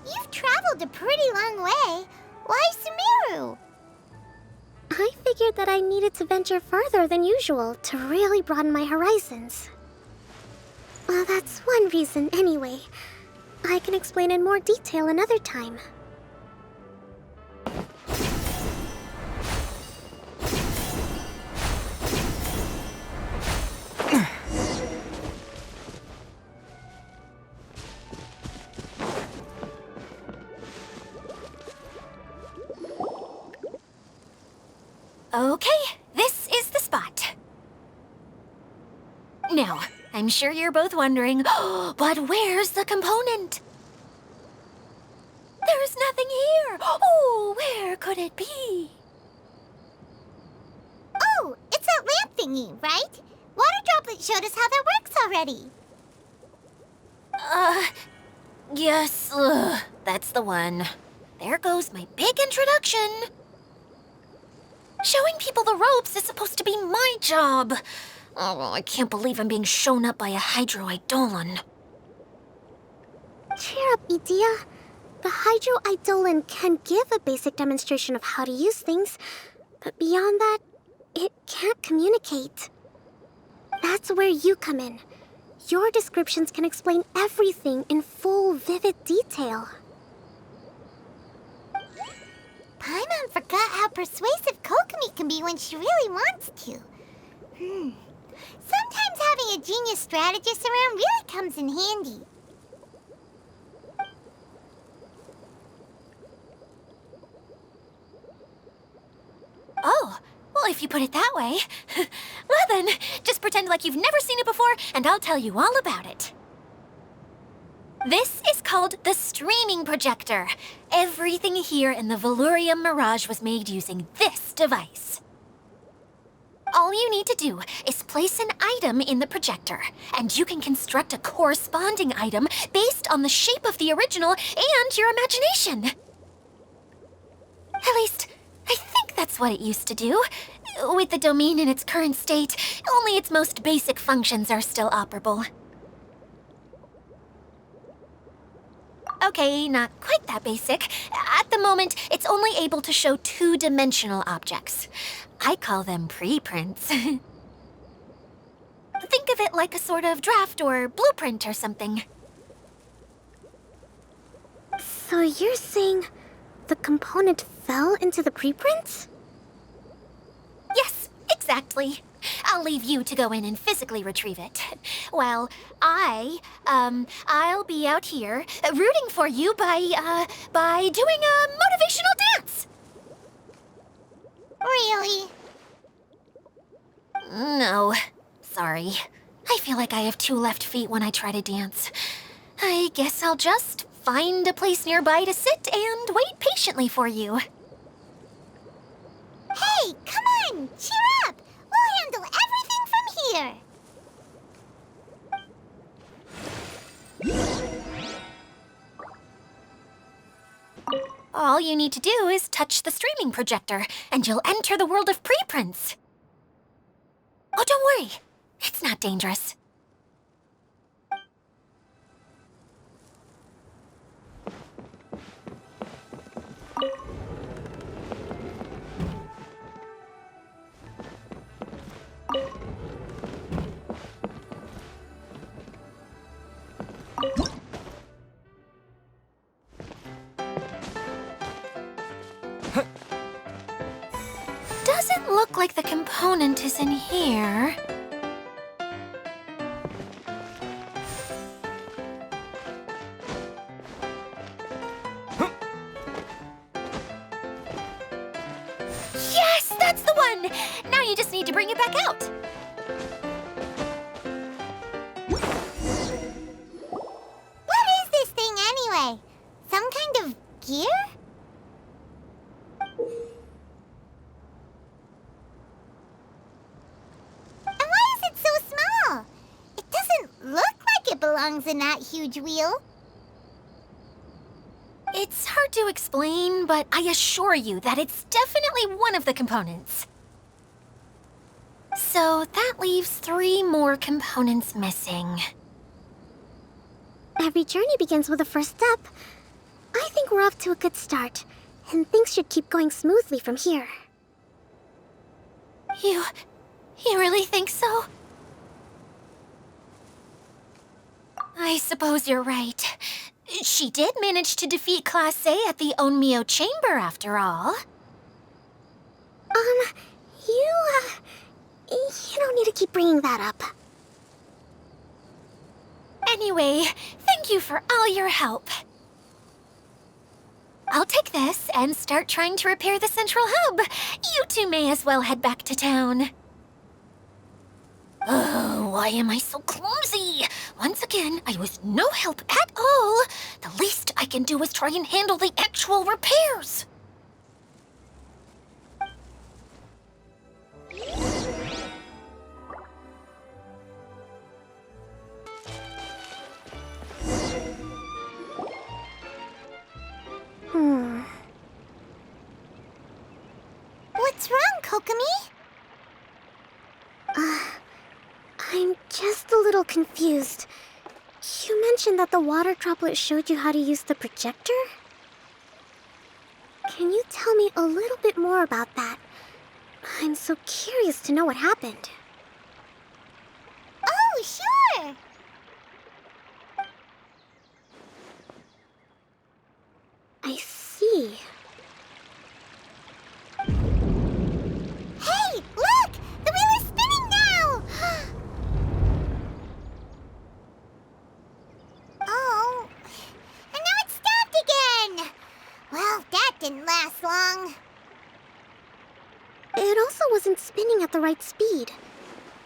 You've traveled a pretty long way. Why Sumeru? I figured that I needed to venture further than usual to really broaden my horizons. Well, that's one reason anyway. I can explain in more detail another time. Okay, this is the spot. Now, I'm sure you're both wondering, but where's the component? There's nothing here. Oh, where could it be? Oh, it's that lamp thingy, right? Water Droplet showed us how that works already. Yes, that's the one. There goes my big introduction. Showing people the ropes is supposed to be my job. Oh, I can't believe I'm being shown up by a Hydro Eidolon. Cheer up, Idyia. The Hydro Eidolon can give a basic demonstration of how to use things, but beyond that, it can't communicate. That's where you come in. Your descriptions can explain everything in full, vivid detail. Paimon forgot how persuasive Kokomi can be when she really wants to. Sometimes having a genius strategist around really comes in handy. Oh, well, if you put it that way. Well then, just pretend like you've never seen it before, and I'll tell you all about it. This is called the streaming projector. Everything here in the Veluriyam Mirage was made using this device. All you need to do is place an item in the projector, and you can construct a corresponding item based on the shape of the original and your imagination. At least, I think that's what it used to do. With the domain in its current state, only its most basic functions are still operable. Okay, not quite that basic. At the moment, it's only able to show 2-dimensional objects. I call them preprints. Think of it like a sort of draft or blueprint or something. So you're saying the component fell into the preprints? Yes, exactly. I'll leave you to go in and physically retrieve it. Well, I'll be out here rooting for you by doing a motivational dance. Really? No, sorry. I feel like I have 2 left feet when I try to dance. I guess I'll just find a place nearby to sit and wait patiently for you. Hey, come on! Cheer up! We'll handle everything from here! All you need to do is touch the streaming projector, and you'll enter the world of preprints. Oh, don't worry. It's not dangerous. Doesn't look like the component is in here. Yes, that's the one! Now you just need to bring it back out. What is this thing anyway? Some kind of gear? And why is it so small? It doesn't look like it belongs in that huge wheel. It's hard to explain, but I assure you that it's definitely one of the components. So that leaves 3 more components missing. Every journey begins with a first step. I think we're off to a good start, and things should keep going smoothly from here. You really think so? I suppose you're right. She did manage to defeat Class A at the Onmyo Chamber, after all. You don't need to keep bringing that up. Anyway, thank you for all your help. I'll take this and start trying to repair the central hub. You two may as well head back to town. Oh, why am I so clumsy? Once again, I was no help at all. The least I can do is try and handle the actual repairs. What's wrong, Kokomi? I'm just a little confused. You mentioned that the water droplet showed you how to use the projector? Can you tell me a little bit more about that? I'm so curious to know what happened. Oh, sure! I see. Hey, look! The wheel is spinning now! Oh, and now it's stopped again! Well, that didn't last long. It also wasn't spinning at the right speed.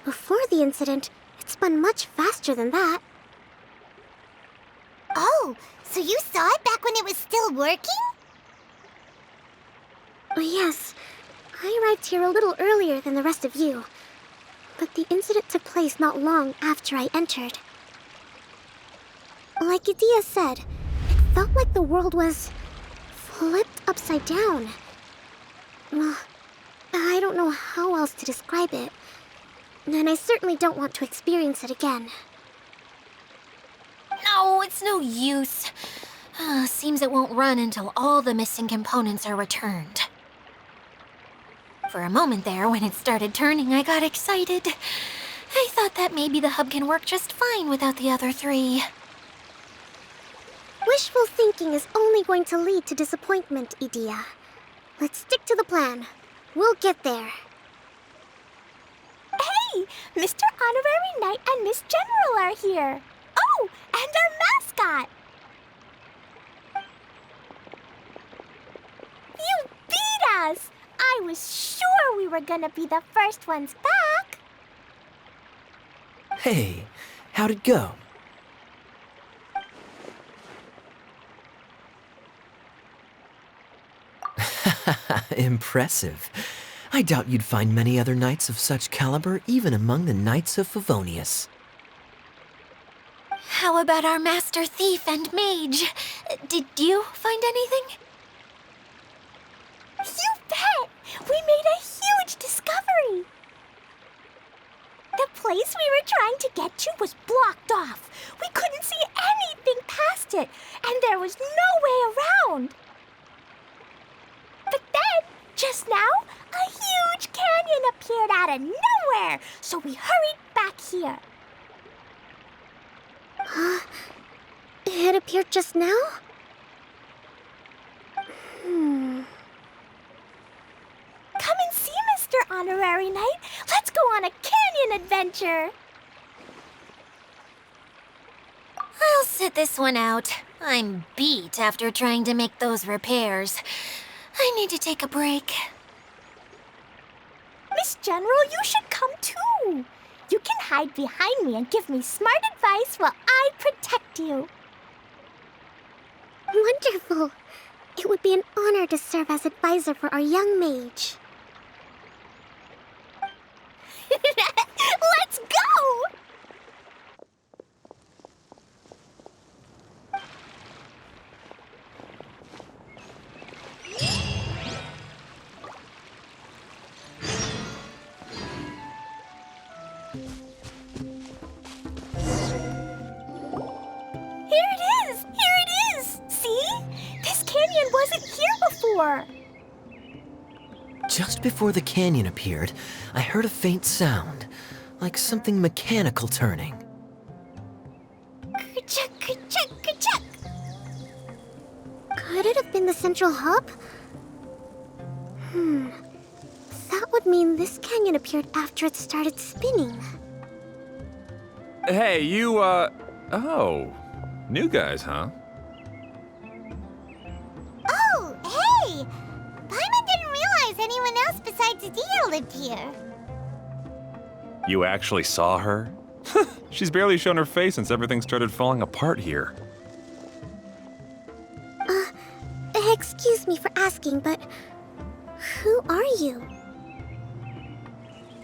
Before the incident, it spun much faster than that. Oh, so you saw it back when it was still working? Yes, I arrived here a little earlier than the rest of you. But the incident took place not long after I entered. Like Idyia said, it felt like the world was flipped upside down. Well, I don't know how else to describe it. And I certainly don't want to experience it again. No, it's no use. Seems it won't run until all the missing components are returned. For a moment there, when it started turning, I got excited. I thought that maybe the hub can work just fine without the other 3. Wishful thinking is only going to lead to disappointment, Idyia. Let's stick to the plan. We'll get there. Hey, Mr. Honorary Knight and Miss General are here. Oh, and our mascot. You beat us! I was sure we were gonna be the first ones back. Hey, how'd it go? Impressive. I doubt you'd find many other knights of such caliber even among the Knights of Favonius. How about our master thief and mage? Did you find anything? You bet! We made a huge discovery! The place we were trying to get to was blocked off. We couldn't see anything past it, and there was no way around. But then, just now, a huge canyon appeared out of nowhere, so we hurried back here. It appeared just now? Come and see, Mr. Honorary Knight. Let's go on a canyon adventure. I'll sit this one out. I'm beat after trying to make those repairs. I need to take a break. Miss General, you should come too. You can hide behind me and give me smart advice while I protect you. Wonderful. It would be an honor to serve as advisor for our young mage. Let's go! Here it is! Here it is! See? This canyon wasn't here before. Just before the canyon appeared, I heard a faint sound, like something mechanical turning. Ka-chuck, ka-chuck, ka-chuck. Could it have been the central hub? That would mean this canyon appeared after it started spinning. Hey, you, oh. New guys, huh? Oh, hey! Paimon didn't realize anyone else besides Idyia lived here. You actually saw her? She's barely shown her face since everything started falling apart here. Excuse me for asking, but who are you?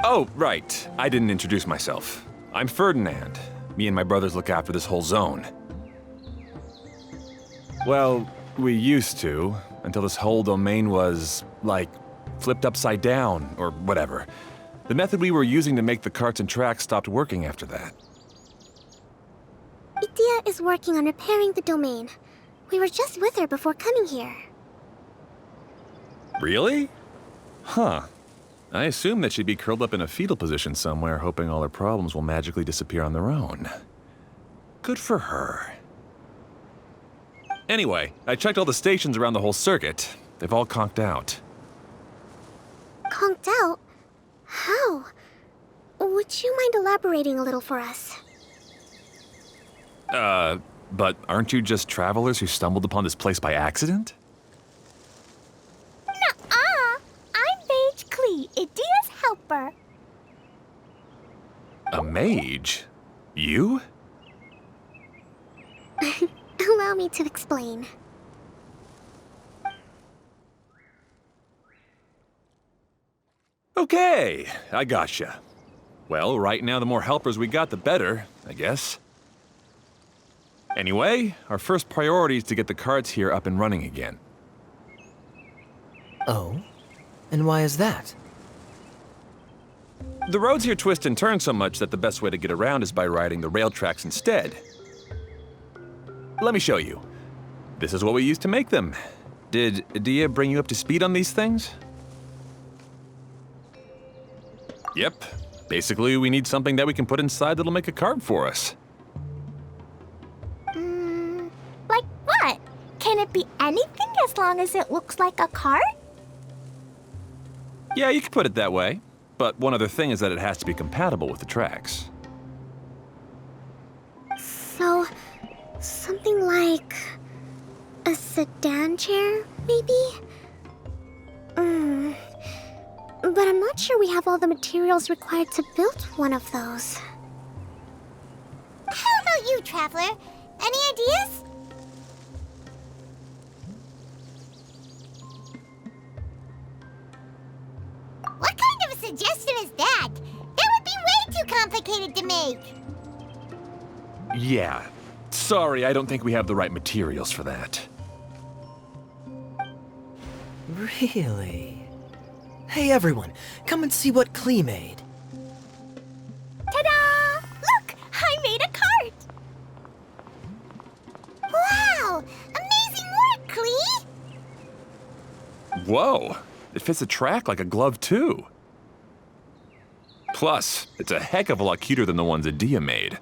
Oh, right. I didn't introduce myself. I'm Ferdinand. Me and my brothers look after this whole zone. Well, we used to, until this whole domain was, like, flipped upside down, or whatever. The method we were using to make the carts and tracks stopped working after that. Idyia is working on repairing the domain. We were just with her before coming here. Really? Huh. I assume that she'd be curled up in a fetal position somewhere, hoping all her problems will magically disappear on their own. Good for her. Anyway, I checked all the stations around the whole circuit. They've all conked out. Conked out? How? Would you mind elaborating a little for us? But aren't you just travelers who stumbled upon this place by accident? Nuh-uh! I'm Mage Klee, Idyia's helper. A mage? You? Allow me to explain. Okay, I gotcha. Well, right now the more helpers we got, the better, I guess. Anyway, our first priority is to get the carts here up and running again. Oh? And why is that? The roads here twist and turn so much that the best way to get around is by riding the rail tracks instead. Let me show you. This is what we used to make them. Did Idyia bring you up to speed on these things? Yep. Basically, we need something that we can put inside that'll make a cart for us. Like what? Can it be anything as long as it looks like a cart? Yeah, you could put it that way. But one other thing is that it has to be compatible with the tracks. So, something like a sedan chair, maybe? But I'm not sure we have all the materials required to build one of those. How about you, Traveler? Any ideas? What kind of a suggestion is that? That would be way too complicated to make. Yeah. Sorry, I don't think we have the right materials for that. Really? Hey everyone, come and see what Klee made. Ta-da! Look, I made a cart. Wow! Amazing work, Klee! Whoa! It fits the track like a glove, too. Plus, it's a heck of a lot cuter than the ones Idyia made.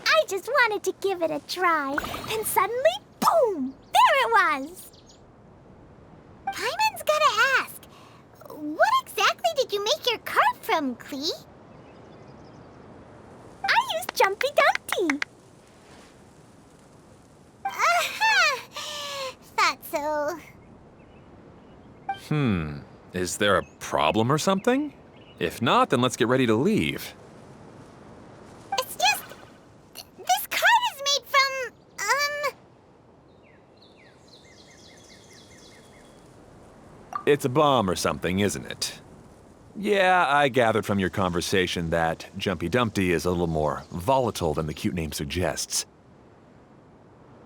I just wanted to give it a try. Then suddenly, boom! There it was! Paimon's gotta ask, what exactly did you make your cart from, Klee? I used Jumpy Dumpty. Thought so. Is there a problem or something? If not, then let's get ready to leave. It's just... this cart is made from, It's a bomb or something, isn't it? Yeah, I gathered from your conversation that Jumpy Dumpty is a little more volatile than the cute name suggests.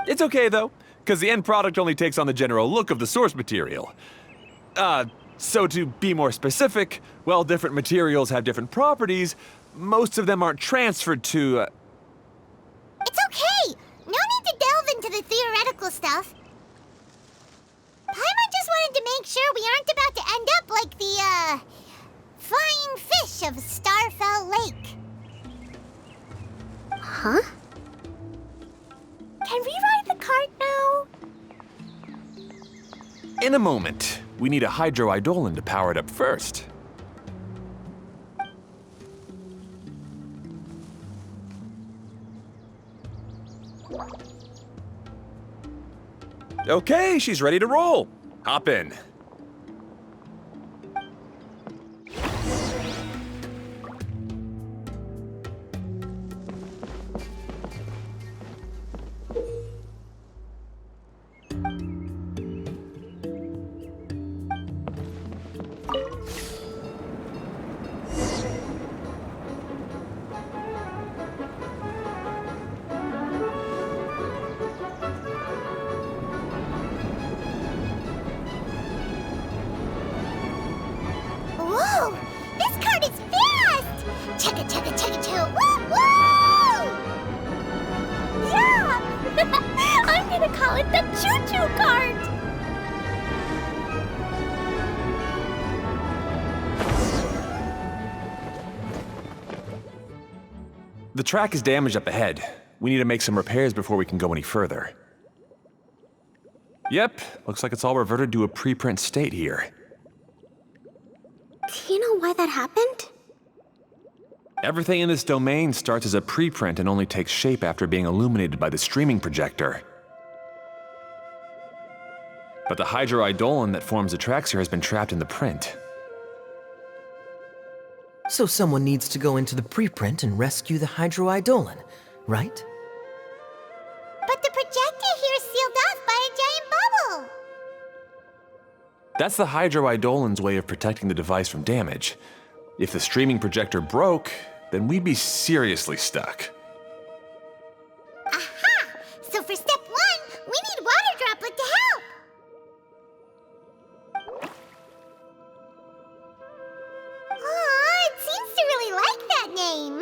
It's okay, though, because the end product only takes on the general look of the source material. So to be more specific, while different materials have different properties, most of them aren't transferred to, It's okay! No need to delve into the theoretical stuff. Paimon just wanted to make sure we aren't about to end up like the, flying fish of Starfell Lake. Huh? Can we ride the cart now? In a moment. We need a hydroidolin to power it up first. Okay, she's ready to roll. Hop in. Whoa! This cart is fast! Chugga chugga chugga chugga woo woo! Yeah! I'm gonna call it the choo-choo cart! The track is damaged up ahead. We need to make some repairs before we can go any further. Yep, looks like it's all reverted to a preprint state here. Do you know why that happened? Everything in this domain starts as a preprint and only takes shape after being illuminated by the streaming projector. But the hydroidolin that forms the tracks here has been trapped in the print. So someone needs to go into the preprint and rescue the hydroidolin, right? But the projector here is sealed off by a giant bubble! That's the hydroidolin's way of protecting the device from damage. If the streaming projector broke, then we'd be seriously stuck. Aha! So for step one, we need Water Droplet to help! Aw, it seems to really like that name!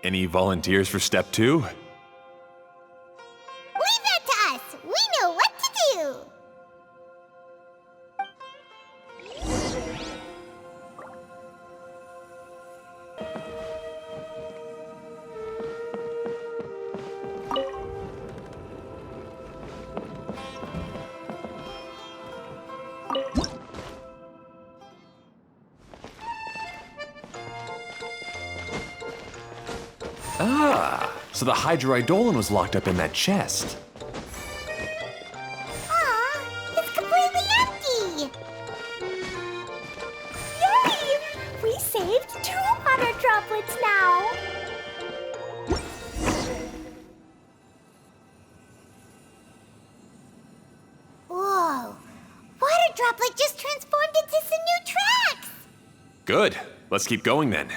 Any volunteers for step two? Leave that to us! We know what to do! Ah, so the hydroidolin was locked up in that chest. Aw, it's completely empty! Yay! We saved 2 water droplets now! Whoa! Water Droplet just transformed into some new tracks! Good. Let's keep going then.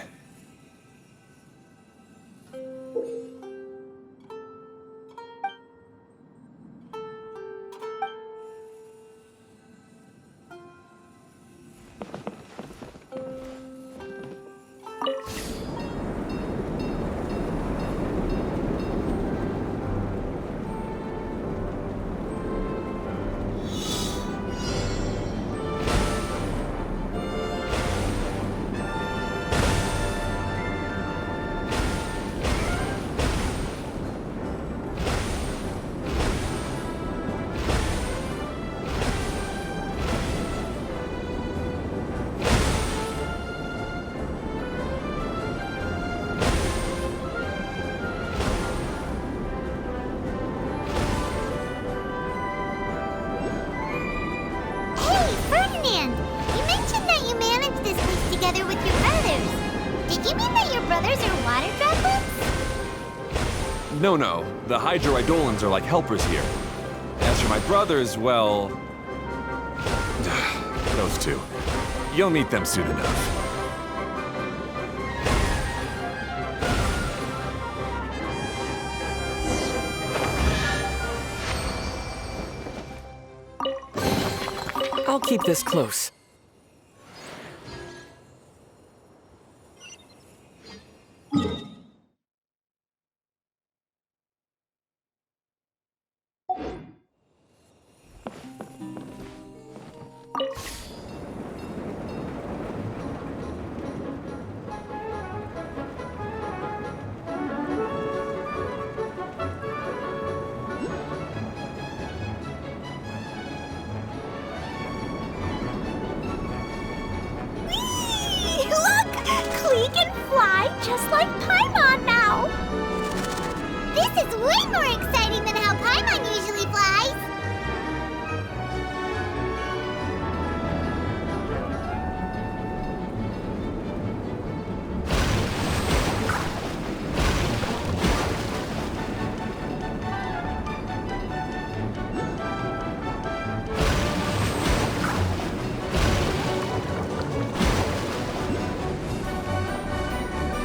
Hey, Ferdinand! You mentioned that you managed this place together with your brothers. Did you mean that your brothers are water droplets? No. The Hydroidolans are like helpers here. As for my brothers, well... those two. You'll meet them soon enough. I'll keep this close. Look! Klee can fly just like Paimon now! This is way more exciting than how Paimon usually flies.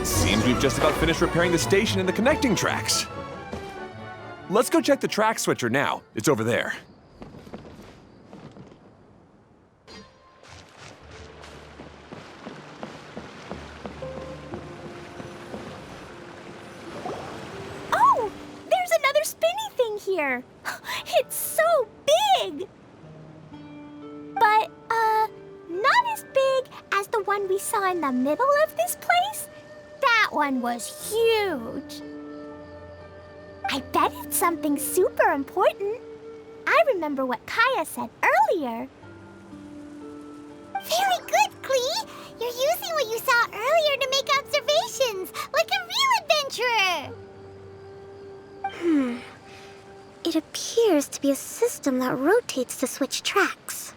Seems we've just about finished repairing the station and the connecting tracks. Let's go check the track switcher now. It's over there. Oh! There's another spinny thing here! It's so big! But, not as big as the one we saw in the middle of this place. That one was huge. I bet it's something super important. I remember what Kaya said earlier. Very good, Klee. You're using what you saw earlier to make observations, like a real adventurer. It appears to be a system that rotates to switch tracks.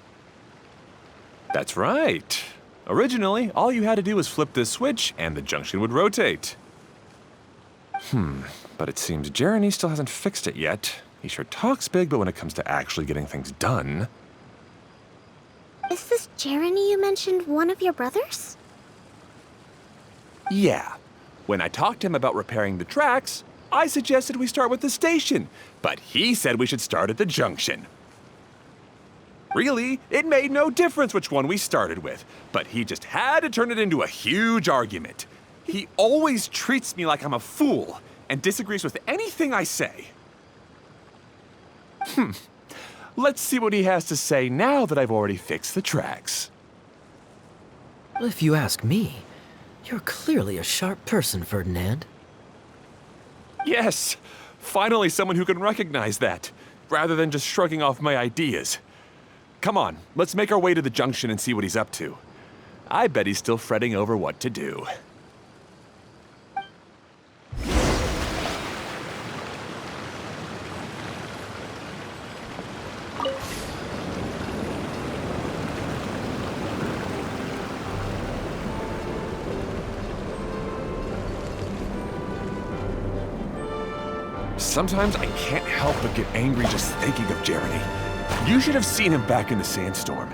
That's right. Originally, all you had to do was flip this switch and the junction would rotate. But it seems Jeremy still hasn't fixed it yet. He sure talks big, but when it comes to actually getting things done... Is this Jeremy you mentioned one of your brothers? Yeah. When I talked to him about repairing the tracks, I suggested we start with the station, but he said we should start at the junction. Really, it made no difference which one we started with, but he just had to turn it into a huge argument. He always treats me like I'm a fool and disagrees with anything I say. Let's see what he has to say now that I've already fixed the tracks. If you ask me, you're clearly a sharp person, Ferdinand. Yes, finally someone who can recognize that, rather than just shrugging off my ideas. Come on, let's make our way to the junction and see what he's up to. I bet he's still fretting over what to do. Sometimes I can't help but get angry just thinking of Jeremy. You should have seen him back in the sandstorm.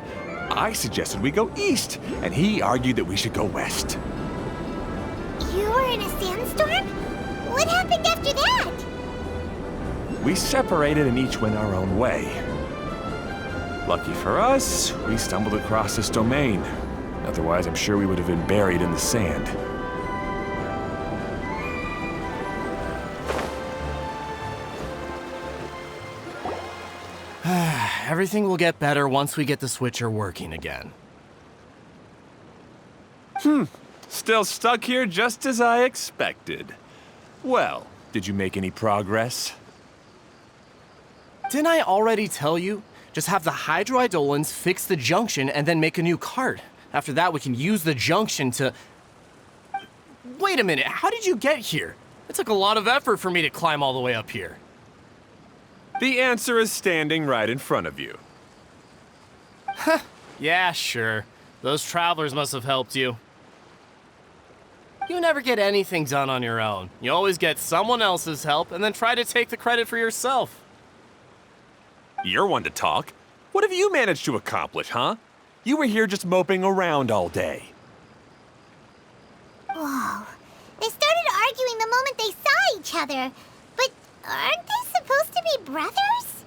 I suggested we go east, and he argued that we should go west. You were in a sandstorm? What happened after that? We separated and each went our own way. Lucky for us, we stumbled across this domain. Otherwise, I'm sure we would have been buried in the sand. Everything will get better once we get the switcher working again. Still stuck here just as I expected. Well, did you make any progress? Didn't I already tell you? Just have the hydroidolins fix the junction and then make a new cart. After that, we can use the junction to... Wait a minute, how did you get here? It took a lot of effort for me to climb all the way up here. The answer is standing right in front of you. Yeah, sure. Those travelers must have helped you. You never get anything done on your own. You always get someone else's help and then try to take the credit for yourself. You're one to talk. What have you managed to accomplish, huh? You were here just moping around all day. Whoa. They started arguing the moment they saw each other. But aren't they supposed to be brothers?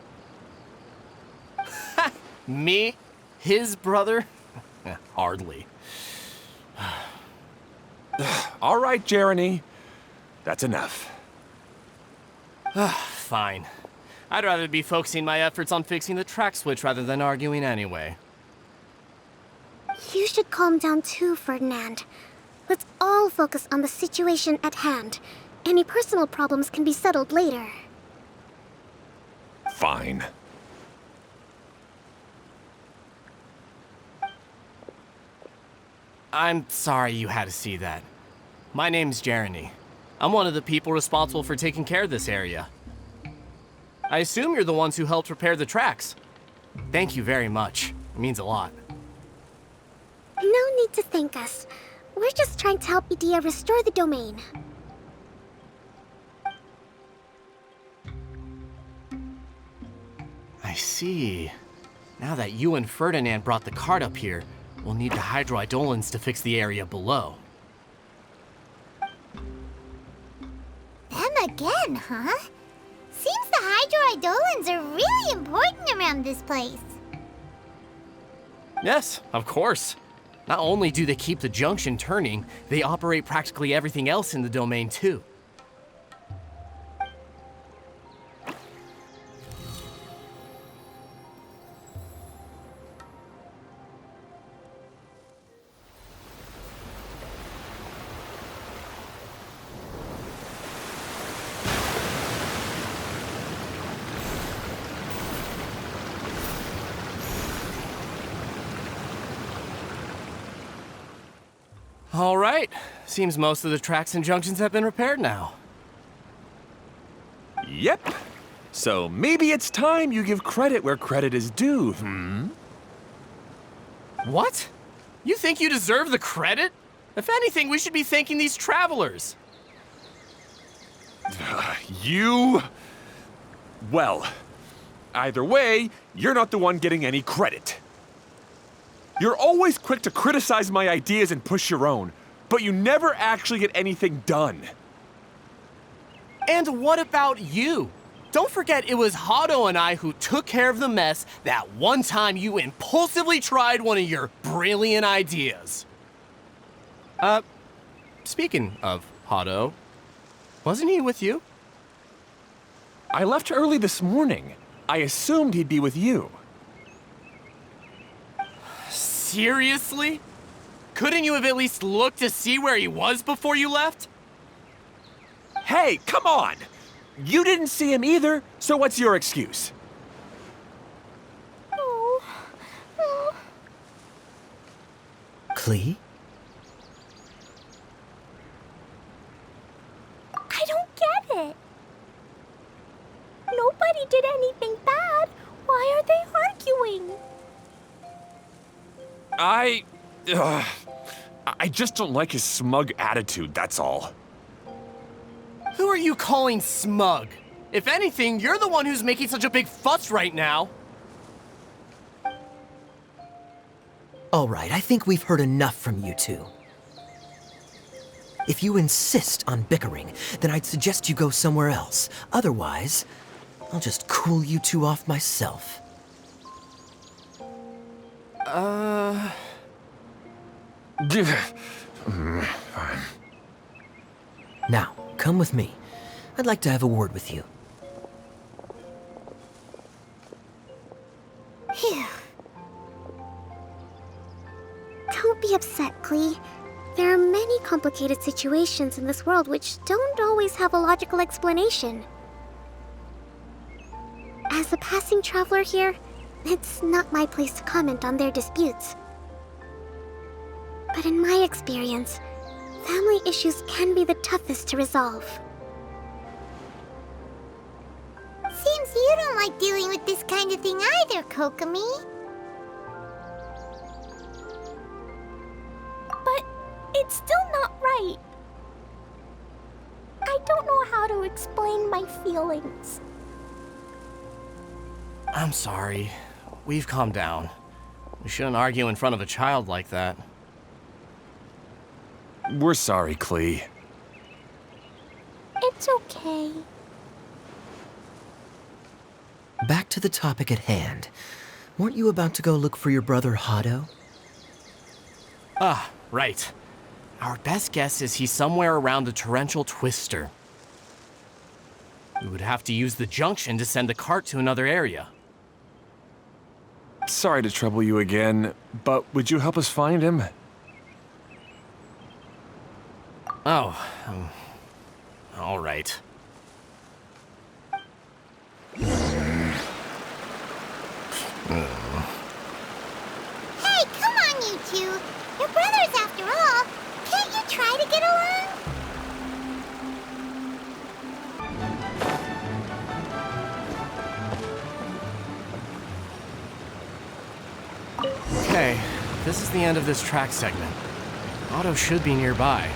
Me? His brother? Hardly. All right, Jeremy. That's enough. Fine. I'd rather be focusing my efforts on fixing the track switch rather than arguing anyway. You should calm down too, Ferdinand. Let's all focus on the situation at hand. Any personal problems can be settled later. Fine. I'm sorry you had to see that. My name's Jeremy. I'm one of the people responsible for taking care of this area. I assume you're the ones who helped repair the tracks. Thank you very much. It means a lot. No need to thank us. We're just trying to help Idyia restore the domain. I see. Now that you and Ferdinand brought the cart up here, we'll need the hydroidolins to fix the area below. Them again, huh? Seems the hydroidolins are really important around this place. Yes, of course. Not only do they keep the junction turning, they operate practically everything else in the domain too. All right. Seems most of the tracks and junctions have been repaired now. Yep. So maybe it's time you give credit where credit is due, What? You think you deserve the credit? If anything, we should be thanking these travelers. You... Well, either way, you're not the one getting any credit. You're always quick to criticize my ideas and push your own, but you never actually get anything done. And what about you? Don't forget it was Hado and I who took care of the mess that one time you impulsively tried one of your brilliant ideas. Speaking of Hado, wasn't he with you? I left early this morning. I assumed he'd be with you. Seriously? Couldn't you have at least looked to see where he was before you left? Hey, come on! You didn't see him either, so what's your excuse? Klee? I don't get it. Nobody did anything bad. Why are they arguing? I just don't like his smug attitude, that's all. Who are you calling smug? If anything, you're the one who's making such a big fuss right now. All right, I think we've heard enough from you two. If you insist on bickering, then I'd suggest you go somewhere else. Otherwise, I'll just cool you two off myself. Fine. Now, come with me. I'd like to have a word with you. Phew. Don't be upset, Klee. There are many complicated situations in this world which don't always have a logical explanation. As a passing traveler here, it's not my place to comment on their disputes. But in my experience, family issues can be the toughest to resolve. Seems you don't like dealing with this kind of thing either, Kokomi. But it's still not right. I don't know how to explain my feelings. I'm sorry. We've calmed down. We shouldn't argue in front of a child like that. We're sorry, Klee. It's okay. Back to the topic at hand. Weren't you about to go look for your brother Hado? Ah, right. Our best guess is he's somewhere around the torrential twister. We would have to use the junction to send the cart to another area. Sorry to trouble you again, but would you help us find him? Oh, all right. Hey, come on, you two. You're brothers after all. Can't you try to get along? Okay, this is the end of this track segment. Otto should be nearby.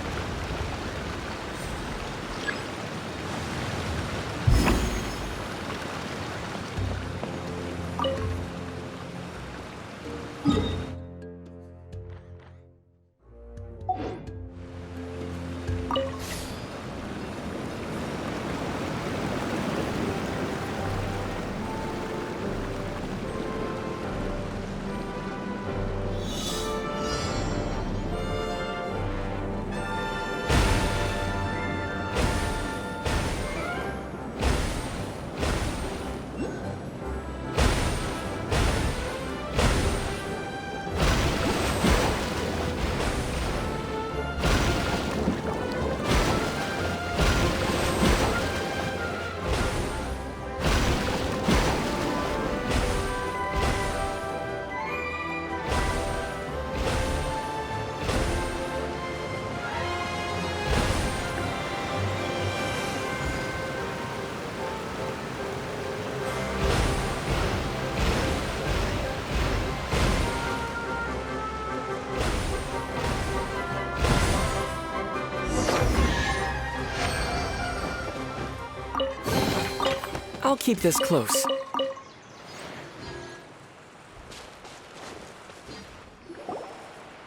I'll keep this close.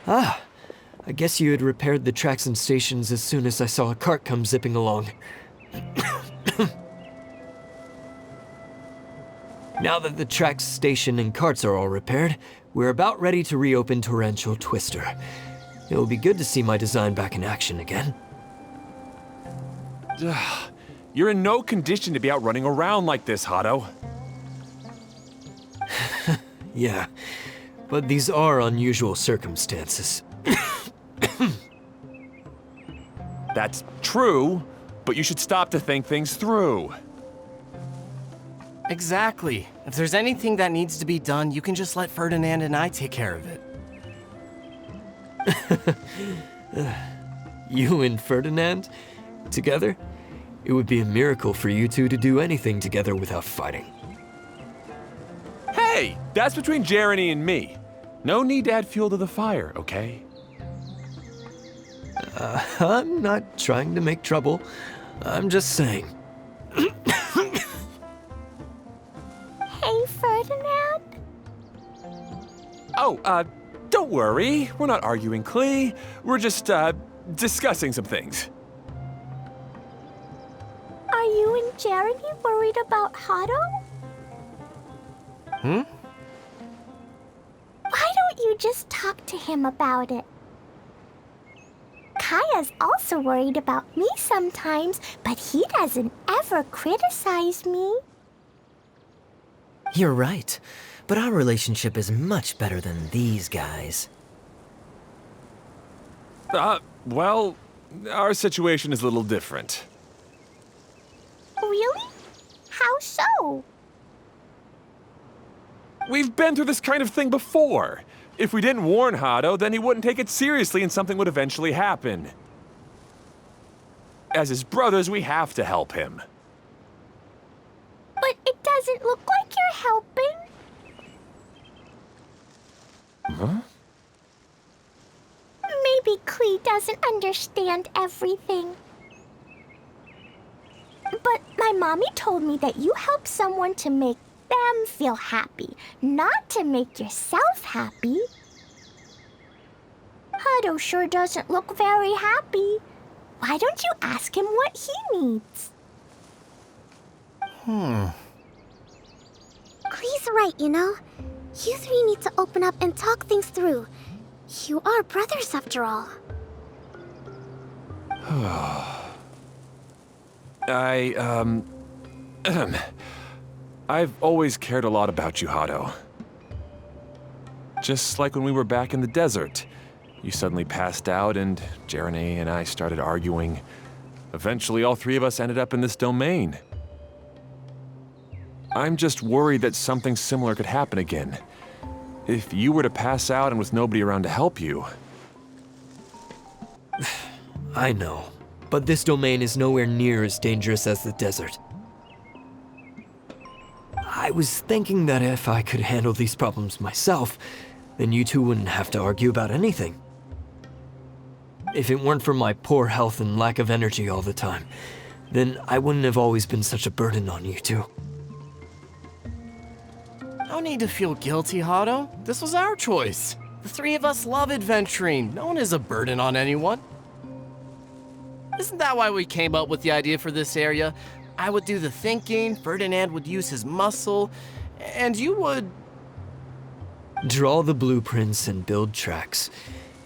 Ah, I guess you had repaired the tracks and stations as soon as I saw a cart come zipping along. Now that the tracks, station, and carts are all repaired, we're about ready to reopen Torrential Twister. It'll be good to see my design back in action again. You're in no condition to be out running around like this, Hado. Yeah, but these are unusual circumstances. That's true, but you should stop to think things through. Exactly. If there's anything that needs to be done, you can just let Ferdinand and I take care of it. You and Ferdinand? Together? It would be a miracle for you two to do anything together without fighting. Hey, that's between Jeremy and me. No need to add fuel to the fire, okay? I'm not trying to make trouble. I'm just saying. Hey, Ferdinand? Oh, Don't worry, we're not arguing, Klee. We're just, discussing some things. Are you and Jeremy worried about Hado? Hmm? Why don't you just talk to him about it? Kaya's also worried about me sometimes, but he doesn't ever criticize me. You're right, but our relationship is much better than these guys. Well, our situation is a little different. Really? How so? We've been through this kind of thing before. If we didn't warn Hado, then he wouldn't take it seriously and something would eventually happen. As his brothers, we have to help him. But it doesn't look like you're helping. Huh? Maybe Klee doesn't understand everything. But my mommy told me that you help someone to make them feel happy, not to make yourself happy. Hado sure doesn't look very happy. Why don't you ask him what he needs? Klee's right, you know? You three need to open up and talk things through. You are brothers after all. I've always cared a lot about you, Hado. Just like when we were back in the desert. You suddenly passed out and Jeremy and I started arguing. Eventually, all three of us ended up in this domain. I'm just worried that something similar could happen again. If you were to pass out and with nobody around to help you. I know, but this domain is nowhere near as dangerous as the desert. I was thinking that if I could handle these problems myself, then you two wouldn't have to argue about anything. If it weren't for my poor health and lack of energy all the time, then I wouldn't have always been such a burden on you two. No need to feel guilty, Hado. This was our choice. The three of us love adventuring. No one is a burden on anyone. Isn't that why we came up with the idea for this area? I would do the thinking, Ferdinand would use his muscle, and you would... Draw the blueprints and build tracks.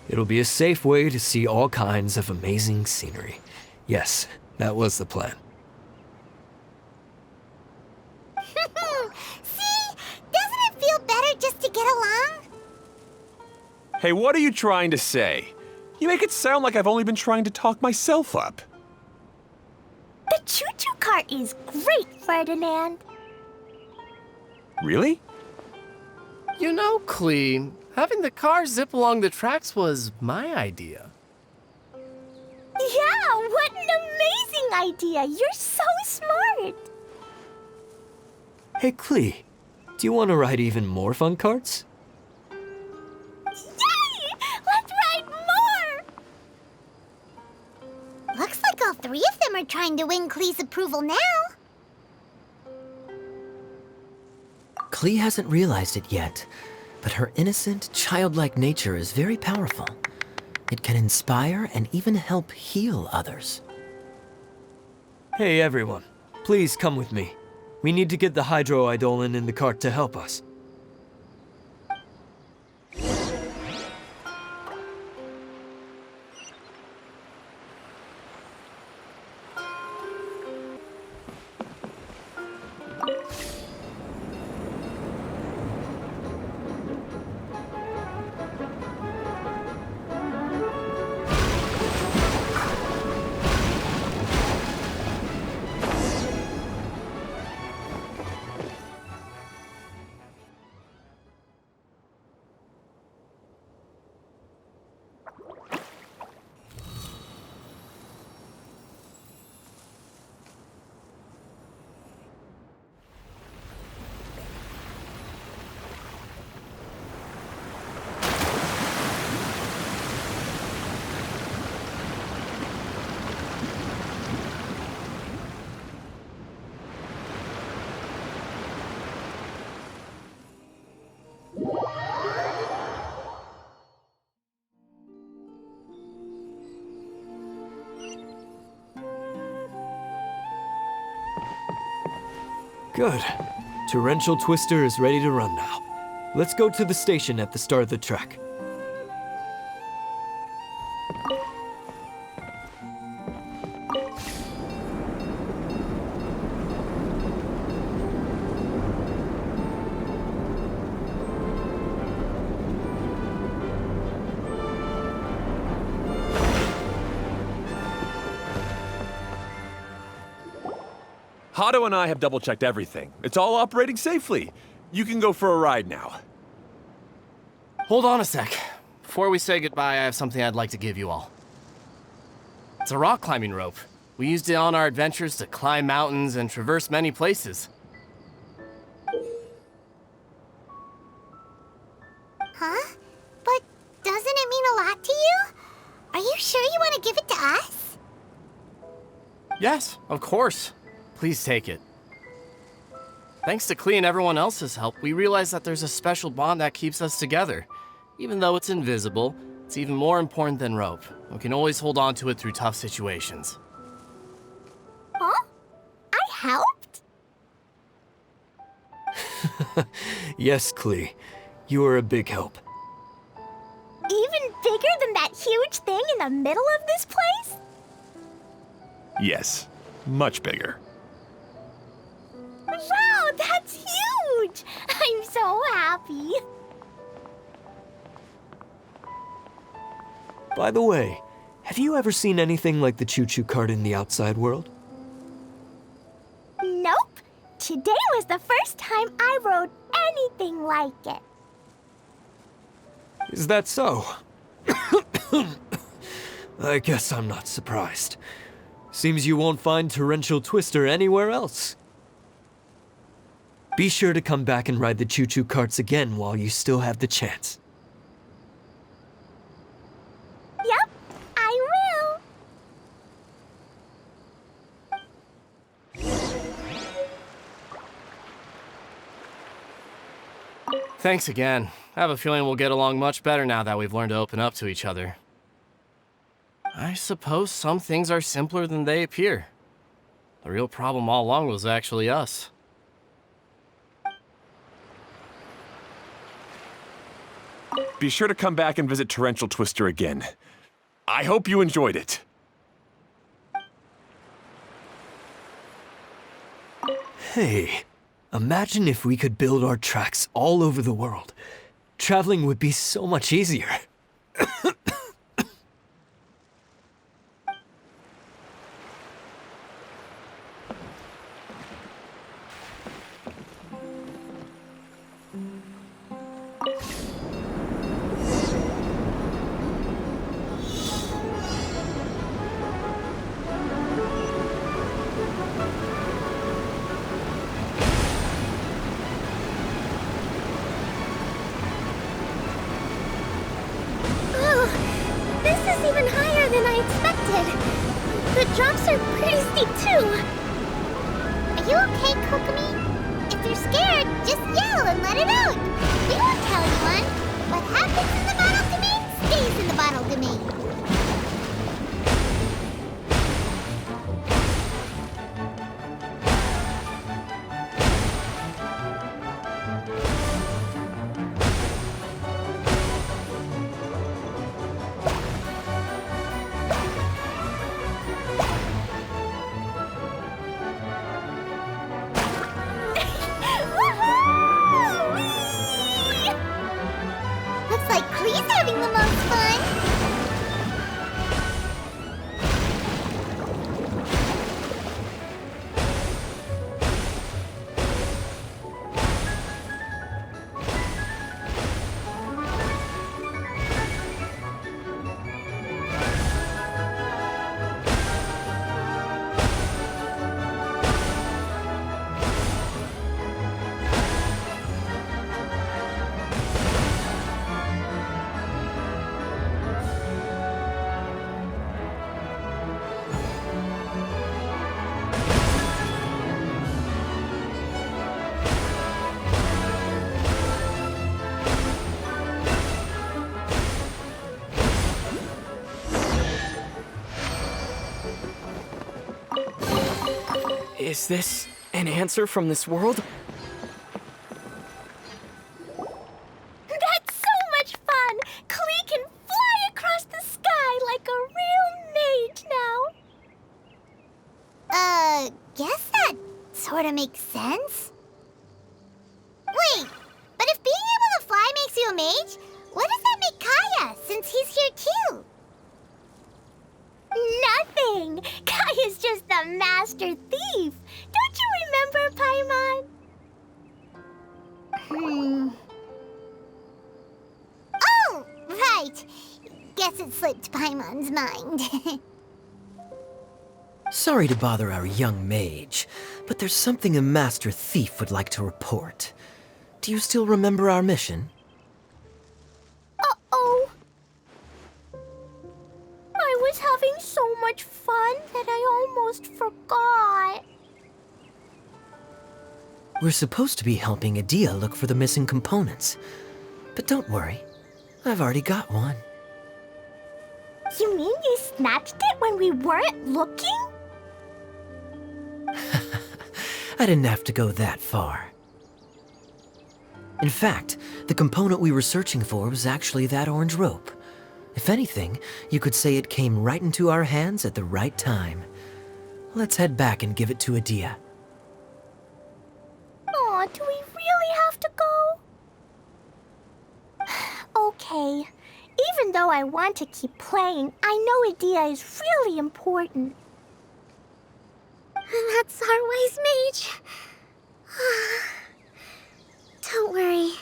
It'll be a safe way to see all kinds of amazing scenery. Yes, that was the plan. See? Doesn't it feel better just to get along? Hey, what are you trying to say? You make it sound like I've only been trying to talk myself up. The choo-choo cart is great, Ferdinand. Really? You know, Klee, having the car zip along the tracks was my idea. Yeah, what an amazing idea! You're so smart! Hey, Klee, do you want to ride even more fun carts? Yay! Let's ride more! Looks like all three of them are trying to win Klee's approval now. Klee hasn't realized it yet, but her innocent, childlike nature is very powerful. It can inspire and even help heal others. Hey, everyone. Please come with me. We need to get the hydroidolin in the cart to help us. Good. Torrential Twister is ready to run now. Let's go to the station at the start of the trek. Hato and I have double-checked everything. It's all operating safely. You can go for a ride now. Hold on a sec. Before we say goodbye, I have something I'd like to give you all. It's a rock climbing rope. We used it on our adventures to climb mountains and traverse many places. Huh? But doesn't it mean a lot to you? Are you sure you want to give it to us? Yes, of course. Please take it. Thanks to Klee and everyone else's help, we realized that there's a special bond that keeps us together. Even though it's invisible, it's even more important than rope. We can always hold on to it through tough situations. Huh? I helped? Yes, Klee. You are a big help. Even bigger than that huge thing in the middle of this place? Yes, much bigger. Wow, that's huge! I'm so happy. By the way, have you ever seen anything like the choo-choo cart in the outside world? Nope. Today was the first time I rode anything like it. Is that so? I guess I'm not surprised. Seems you won't find Torrential Twister anywhere else. Be sure to come back and ride the choo-choo carts again while you still have the chance. Yep, I will. Thanks again. I have a feeling we'll get along much better now that we've learned to open up to each other. I suppose some things are simpler than they appear. The real problem all along was actually us. Be sure to come back and visit Torrential Twister again. I hope you enjoyed it. Hey, imagine if we could build our tracks all over the world. Traveling would be so much easier. The drops are pretty steep, too. Are you okay, Kokomi? If you're scared, just yell and let it out. We won't tell anyone. What happens in the bottle domain stays in the bottle domain. Looks like Klee's having the most fun. Is this An answer from this world? That's so much fun! Klee can fly across the sky like a real mage now. Guess that sorta makes sense. Wait, but if being able to fly makes you a mage, what does that make Kaya, since he's here too? Nothing! Kaya's just a master thief! Don't you remember, Paimon? Oh, right. Guess it slipped Paimon's mind. Sorry to bother our young mage, but there's something a master thief would like to report. Do you still remember our mission? Uh-oh. I was having so much fun that I almost forgot. We're supposed to be helping Idyia look for the missing components. But don't worry, I've already got one. You mean you snatched it when we weren't looking? I didn't have to go that far. In fact, the component we were searching for was actually that orange rope. If anything, you could say it came right into our hands at the right time. Let's head back and give it to Idyia. Aw, do we really have to go? Okay. Even though I want to keep playing, I know Idyia is really important. That's our wise mage. Don't worry.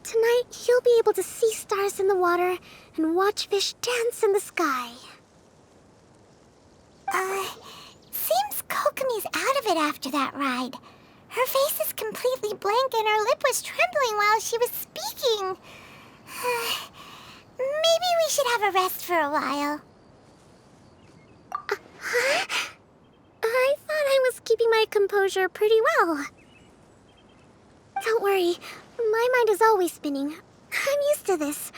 Tonight, you'll be able to see stars in the water and watch fish dance in the sky. Seems Kokomi's out of it after that ride. Her face is completely blank and her lip was trembling while she was speaking. Maybe we should have a rest for a while. I thought I was keeping my composure pretty well. Don't worry, my mind is always spinning. I'm used to this.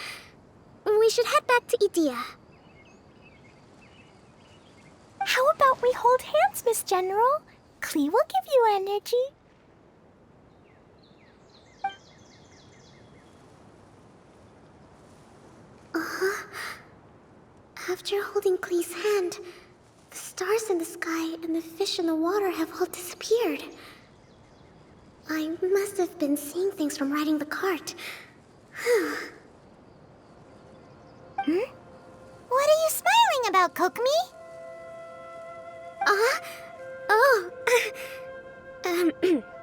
We should head back to Idyia. How about we hold hands, Miss General? Klee will give you energy. After holding Klee's hand, the stars in the sky and the fish in the water have all disappeared. I must have been seeing things from riding the cart. What are you smiling about, Kokomi? Oh.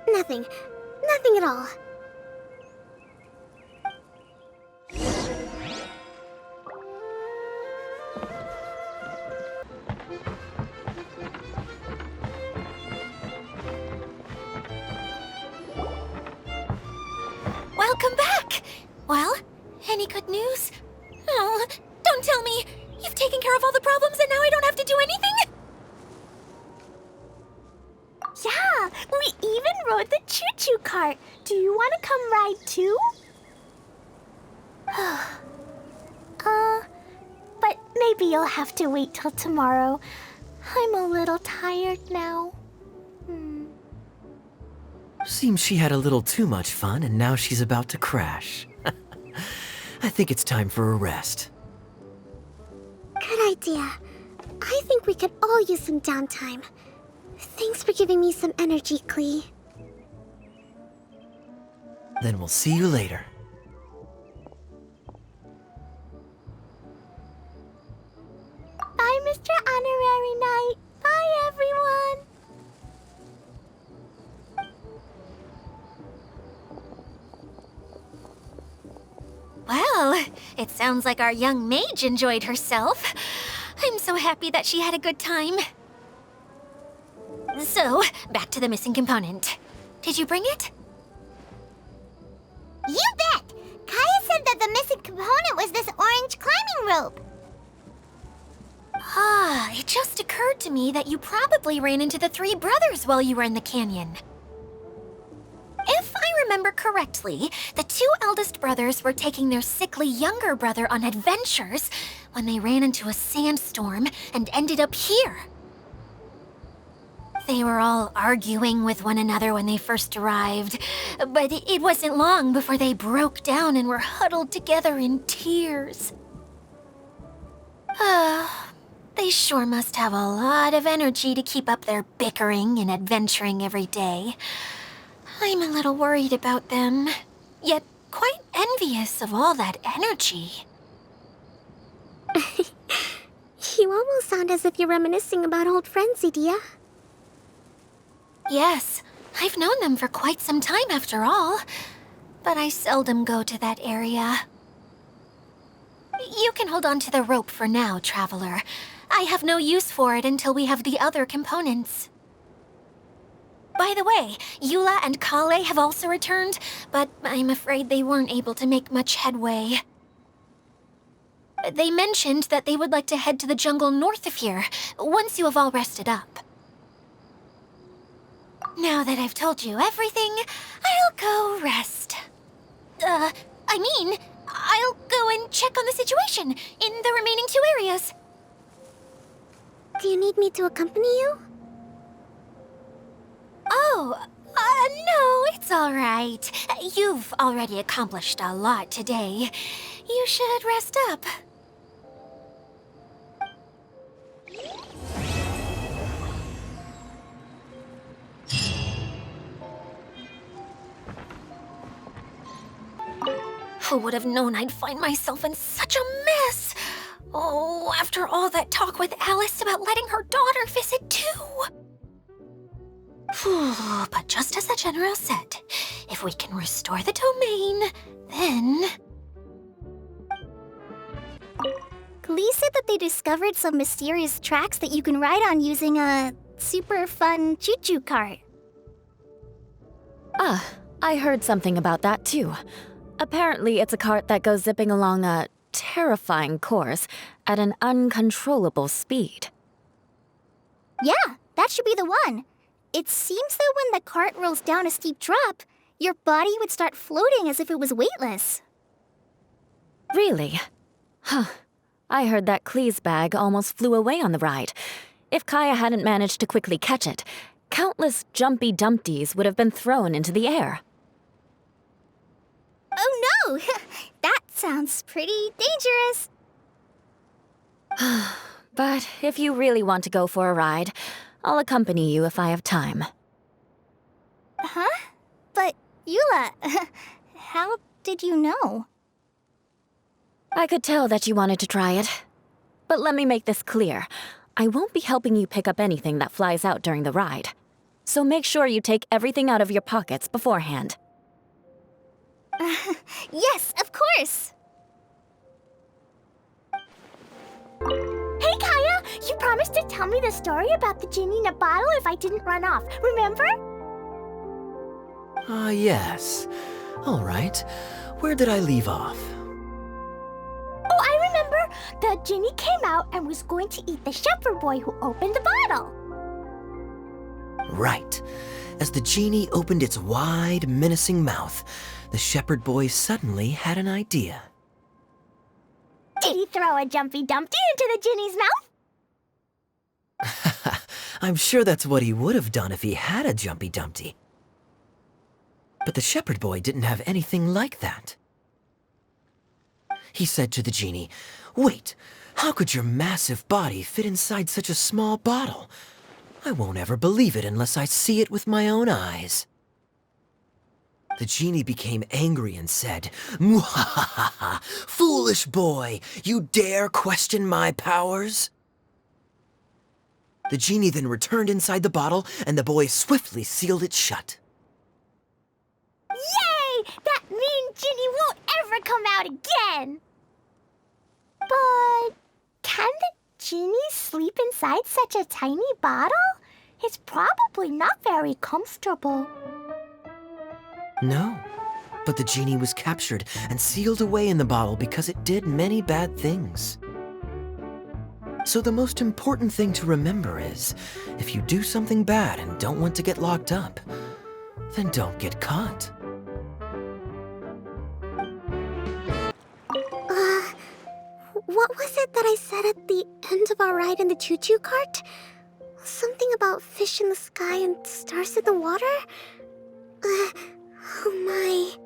Nothing. Nothing at all. Welcome back! Well, any good news? Oh, don't tell me! You've taken care of all the problems and now I don't have to do anything? Yeah, we even rode the choo-choo cart. Do you want to come ride too? But maybe you'll have to wait till tomorrow. I'm a little tired now. Seems she had a little too much fun and now she's about to crash. I think it's time for a rest. Good idea. I think we could all use some downtime. Thanks for giving me some energy, Klee. Then we'll see you later. Bye, Mr. Honorary Knight. Bye, everyone. Well, it sounds like our young mage enjoyed herself. I'm so happy that she had a good time. So, back to the missing component. Did you bring it? You bet! Kaya said that the missing component was this orange climbing rope. It just occurred to me that you probably ran into the three brothers while you were in the canyon. If I remember correctly, the two eldest brothers were taking their sickly younger brother on adventures when they ran into a sandstorm and ended up here. They were all arguing with one another when they first arrived, but it wasn't long before they broke down and were huddled together in tears. They sure must have a lot of energy to keep up their bickering and adventuring every day. I'm a little worried about them, yet quite envious of all that energy. You almost sound as if you're reminiscing about old friends, Idyia. Yes, I've known them for quite some time after all, but I seldom go to that area. You can hold on to the rope for now, Traveler. I have no use for it until we have the other components. By the way, Eula and Klee have also returned, but I'm afraid they weren't able to make much headway. They mentioned that they would like to head to the jungle north of here, once you have all rested up. Now that I've told you everything, I'll go rest. I'll go and check on the situation in the remaining 2 areas. Do you need me to accompany you? Oh, no, it's all right. You've already accomplished a lot today. You should rest up. Who would have known I'd find myself in such a mess? Oh, after all that talk with Alice about letting her daughter visit too. But just as the General said, if we can restore the domain, then... Klee said that they discovered some mysterious tracks that you can ride on using a super fun choo-choo cart. Ah, I heard something about that too. Apparently, it's a cart that goes zipping along a terrifying course at an uncontrollable speed. Yeah, that should be the one. It seems that when the cart rolls down a steep drop, your body would start floating as if it was weightless. Really? Huh. I heard that Klee's bag almost flew away on the ride. If Kaya hadn't managed to quickly catch it, countless jumpy dumpties would have been thrown into the air. Oh no! That sounds pretty dangerous. But if you really want to go for a ride, I'll accompany you if I have time. Huh? But, Eula, how did you know? I could tell that you wanted to try it. But let me make this clear. I won't be helping you pick up anything that flies out during the ride. So make sure you take everything out of your pockets beforehand. Yes, of course! Hey, Kaya! You promised to tell me the story about the genie in a bottle if I didn't run off, remember? Ah, yes. All right. Where did I leave off? Oh, I remember! The genie came out and was going to eat the shepherd boy who opened the bottle. Right. As the genie opened its wide, menacing mouth, the shepherd boy suddenly had an idea. Did he throw a Jumpy Dumpty into the genie's mouth? I'm sure that's what he would have done if he had a Jumpy Dumpty. But the shepherd boy didn't have anything like that. He said to the genie, "Wait, how could your massive body fit inside such a small bottle? I won't ever believe it unless I see it with my own eyes." The genie became angry and said, "Mwahaha! Foolish boy, you dare question my powers?" The genie then returned inside the bottle, and the boy swiftly sealed it shut. Yay! That mean genie won't ever come out again! But can the genie sleep inside such a tiny bottle? It's probably not very comfortable. No, but the genie was captured and sealed away in the bottle because it did many bad things. So the most important thing to remember is, if you do something bad and don't want to get locked up, then don't get caught. What was it that I said at the end of our ride in the choo-choo cart? Something about fish in the sky and stars in the water? Oh my.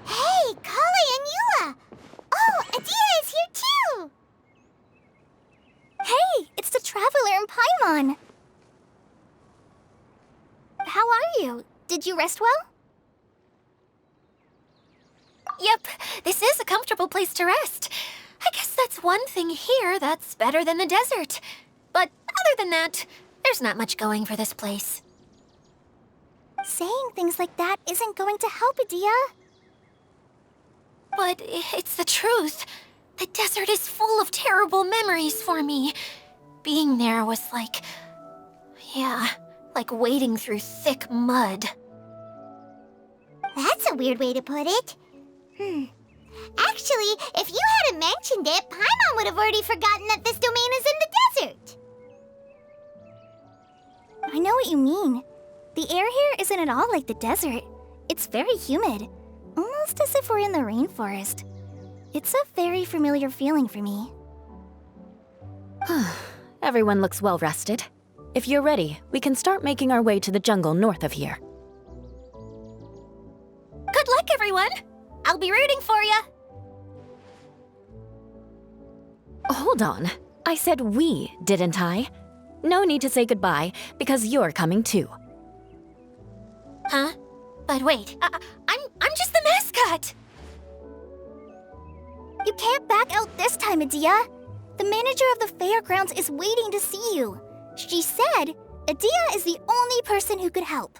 Hey, Klee and Eula! Oh, Idyia is here too! Hey, it's the Traveler and Paimon. How are you? Did you rest well? Yep, this is a comfortable place to rest. I guess that's one thing here that's better than the desert. But other than that, there's not much going for this place. Saying things like that isn't going to help, Idyia. But it's the truth. The desert is full of terrible memories for me. Being there was like... yeah, like wading through thick mud. That's a weird way to put it. Actually, if you hadn't mentioned it, Paimon would have already forgotten that this domain is in the desert. I know what you mean. The air here isn't at all like the desert. It's very humid, almost as if we're in the rainforest. It's a very familiar feeling for me. Everyone looks well rested. If you're ready, we can start making our way to the jungle north of here. Good luck, everyone! I'll be rooting for you! Hold on. I said we, didn't I? No need to say goodbye, because you're coming too. Huh? But wait, I'm just the mascot! You can't back out this time, Idyia. The manager of the fairgrounds is waiting to see you. She said Idyia is the only person who could help.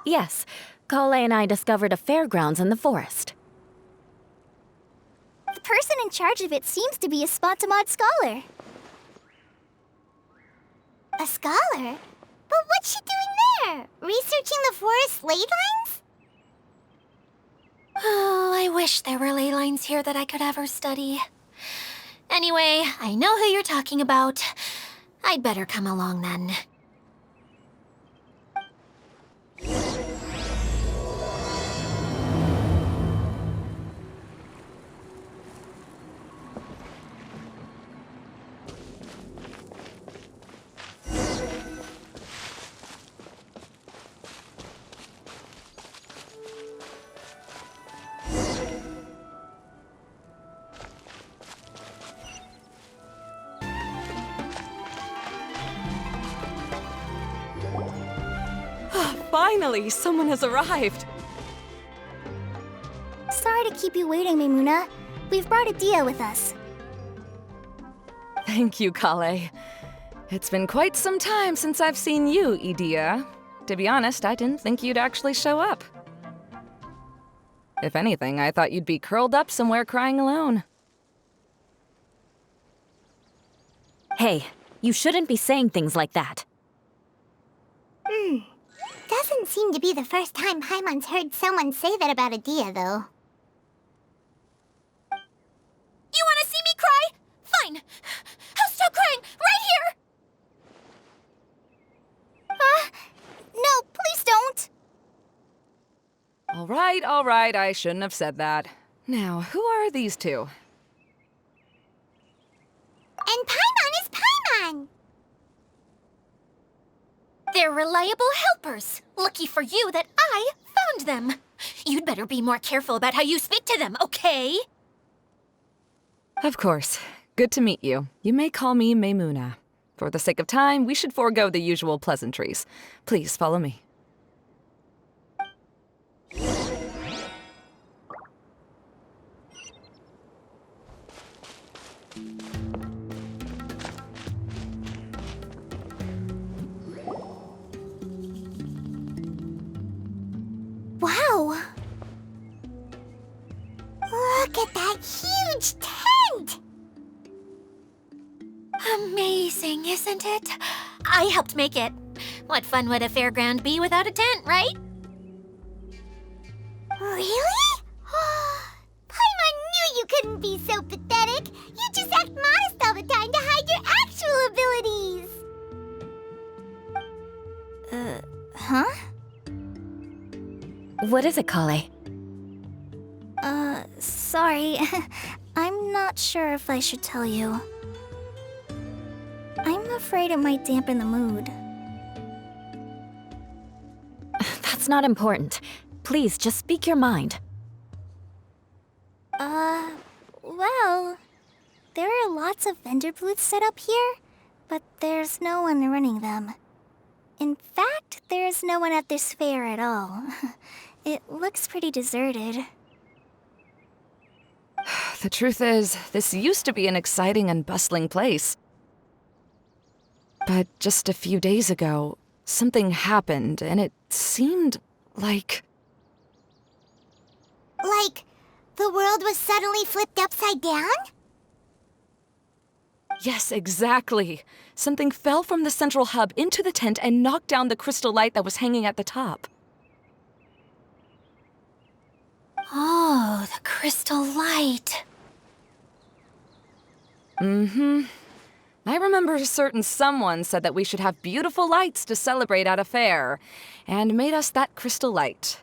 Yes, Klee and I discovered a fairgrounds in the forest. The person in charge of it seems to be a Spontamod scholar. A scholar? But what's she doing there? Researching the forest ley lines? Oh, I wish there were ley lines here that I could ever study. Anyway, I know who you're talking about. I'd better come along then. Finally, someone has arrived. Sorry to keep you waiting, Maimuna. We've brought Idyia with us. Thank you, Klee. It's been quite some time since I've seen you, Idyia. To be honest, I didn't think you'd actually show up. If anything, I thought you'd be curled up somewhere crying alone. Hey, you shouldn't be saying things like that. Doesn't seem to be the first time Paimon's heard someone say that about Idyia, though. You want to see me cry? Fine. I'll stop crying right here! No, please don't! All right, I shouldn't have said that. Now, who are these two? And Paimon is Paimon! They're reliable helpers. Lucky for you that I found them. You'd better be more careful about how you speak to them, okay? Of course. Good to meet you. You may call me Maimuna. For the sake of time, we should forego the usual pleasantries. Please follow me. Wow! Look at that huge tent! Amazing, isn't it? I helped make it. What fun would a fairground be without a tent, right? Really? Paimon knew you couldn't be so pathetic. You just act modest all the time to hide your actual abilities. Huh? What is it, Klee? Sorry. I'm not sure if I should tell you. I'm afraid it might dampen the mood. That's not important. Please, just speak your mind. Well, there are lots of vendor booths set up here, but there's no one running them. In fact, there's no one at this fair at all. It looks pretty deserted. The truth is, this used to be an exciting and bustling place. But just a few days ago, something happened, and it seemed like... Like, the world was suddenly flipped upside down? Yes, exactly. Something fell from the central hub into the tent and knocked down the crystal light that was hanging at the top. Oh, the crystal light. I remember a certain someone said that we should have beautiful lights to celebrate at a fair, and made us that crystal light.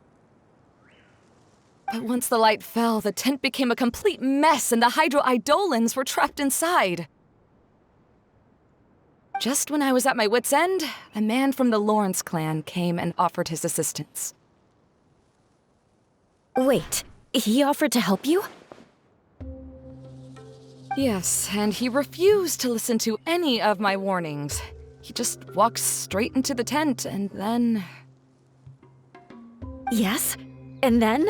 But once the light fell, the tent became a complete mess and the hydro-eidolons were trapped inside. Just when I was at my wit's end, a man from the Lawrence clan came and offered his assistance. Wait, he offered to help you? Yes, and he refused to listen to any of my warnings. He just walked straight into the tent, and then... Yes? And then?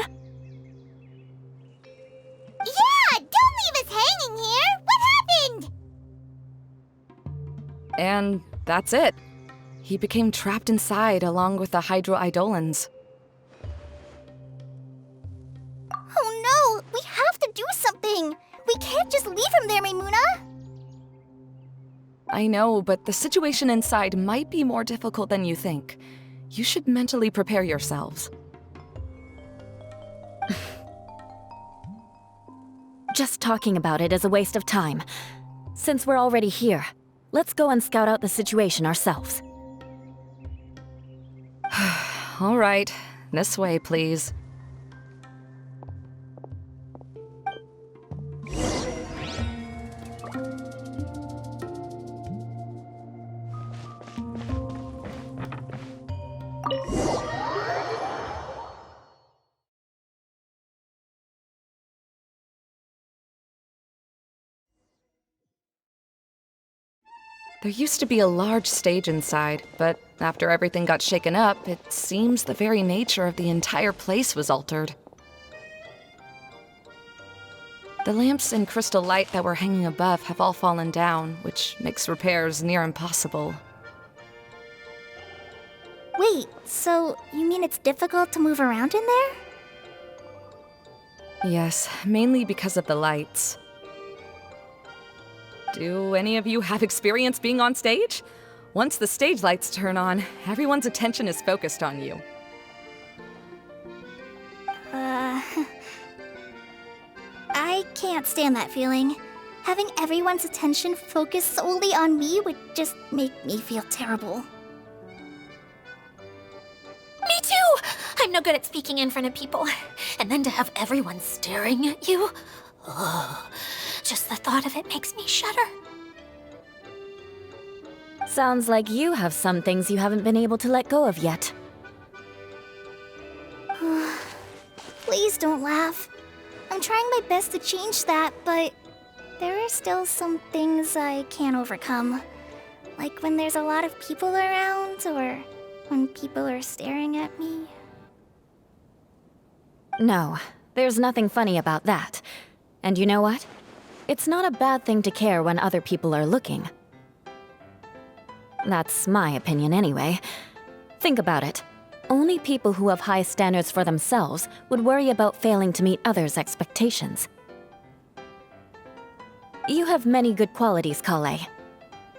Yeah! Don't leave us hanging here! What happened? And that's it. He became trapped inside along with the hydro-eidolons. Oh no! We have to do something! We can't just leave him there, Maimuna! I know, but the situation inside might be more difficult than you think. You should mentally prepare yourselves. Just talking about it is a waste of time. Since we're already here, let's go and scout out the situation ourselves. All right, this way, please. There used to be a large stage inside, but after everything got shaken up, it seems the very nature of the entire place was altered. The lamps and crystal light that were hanging above have all fallen down, which makes repairs near impossible. Wait, so you mean it's difficult to move around in there? Yes, mainly because of the lights. Do any of you have experience being on stage? Once the stage lights turn on, everyone's attention is focused on you. I can't stand that feeling. Having everyone's attention focused solely on me would just make me feel terrible. Me too! I'm no good at speaking in front of people. And then to have everyone staring at you. Oh, just the thought of it makes me shudder. Sounds like you have some things you haven't been able to let go of yet. Please don't laugh. I'm trying my best to change that, but there are still some things I can't overcome. Like when there's a lot of people around, or when people are staring at me. No, there's nothing funny about that. And you know what? It's not a bad thing to care when other people are looking. That's my opinion anyway. Think about it. Only people who have high standards for themselves would worry about failing to meet others' expectations. You have many good qualities, Klee.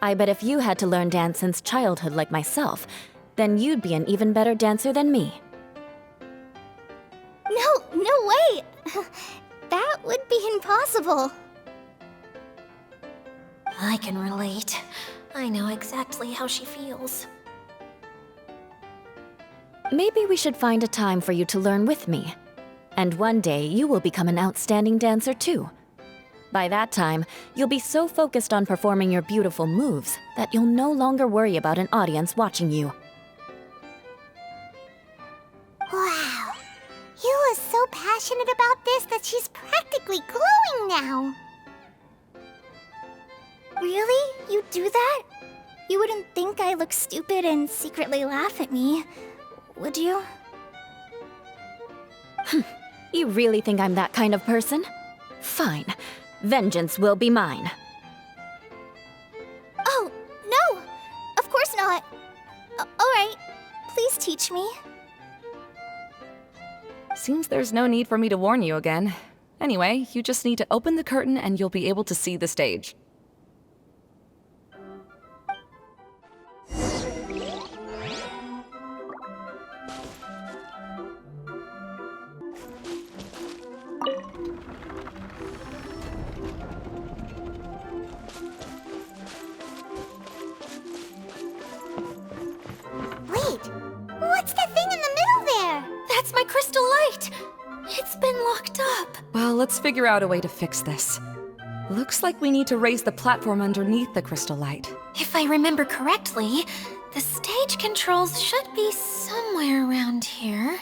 I bet if you had to learn dance since childhood like myself, then you'd be an even better dancer than me. No way! That would be impossible. I can relate. I know exactly how she feels. Maybe we should find a time for you to learn with me. And one day you will become an outstanding dancer too. By that time, you'll be so focused on performing your beautiful moves that you'll no longer worry about an audience watching you. Wow. Eula's so passionate about this that she's practically glowing now. Really? You do that? You wouldn't think I look stupid and secretly laugh at me, would you? You really think I'm that kind of person? Fine. Vengeance will be mine. Oh, no! Of course not. Alright, please teach me. Seems there's no need for me to warn you again. Anyway, you just need to open the curtain and you'll be able to see the stage. Wait, what's that thing in the middle there? That's my crystal light! It's been locked up. Well, let's figure out a way to fix this. Looks like we need to raise the platform underneath the crystal light. If I remember correctly, the stage controls should be somewhere around here.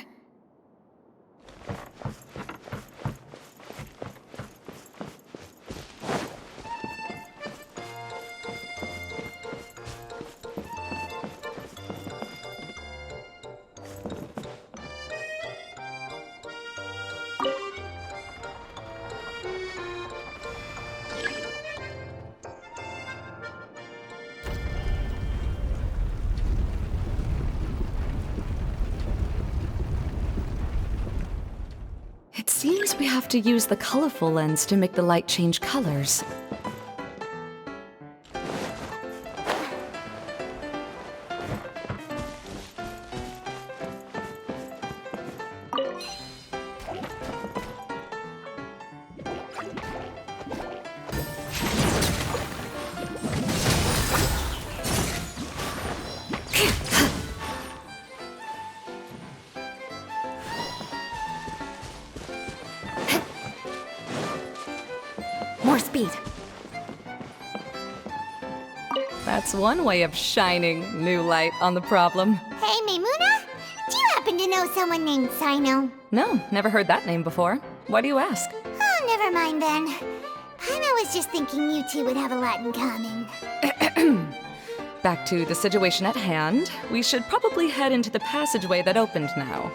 It seems we have to use the colorful lens to make the light change colors. More speed. That's one way of shining new light on the problem. Hey, Maimuna? Do you happen to know someone named Sino? No, never heard that name before. Why do you ask? Oh, never mind then. Paimon was just thinking you two would have a lot in common. Back to the situation at hand. We should probably head into the passageway that opened now.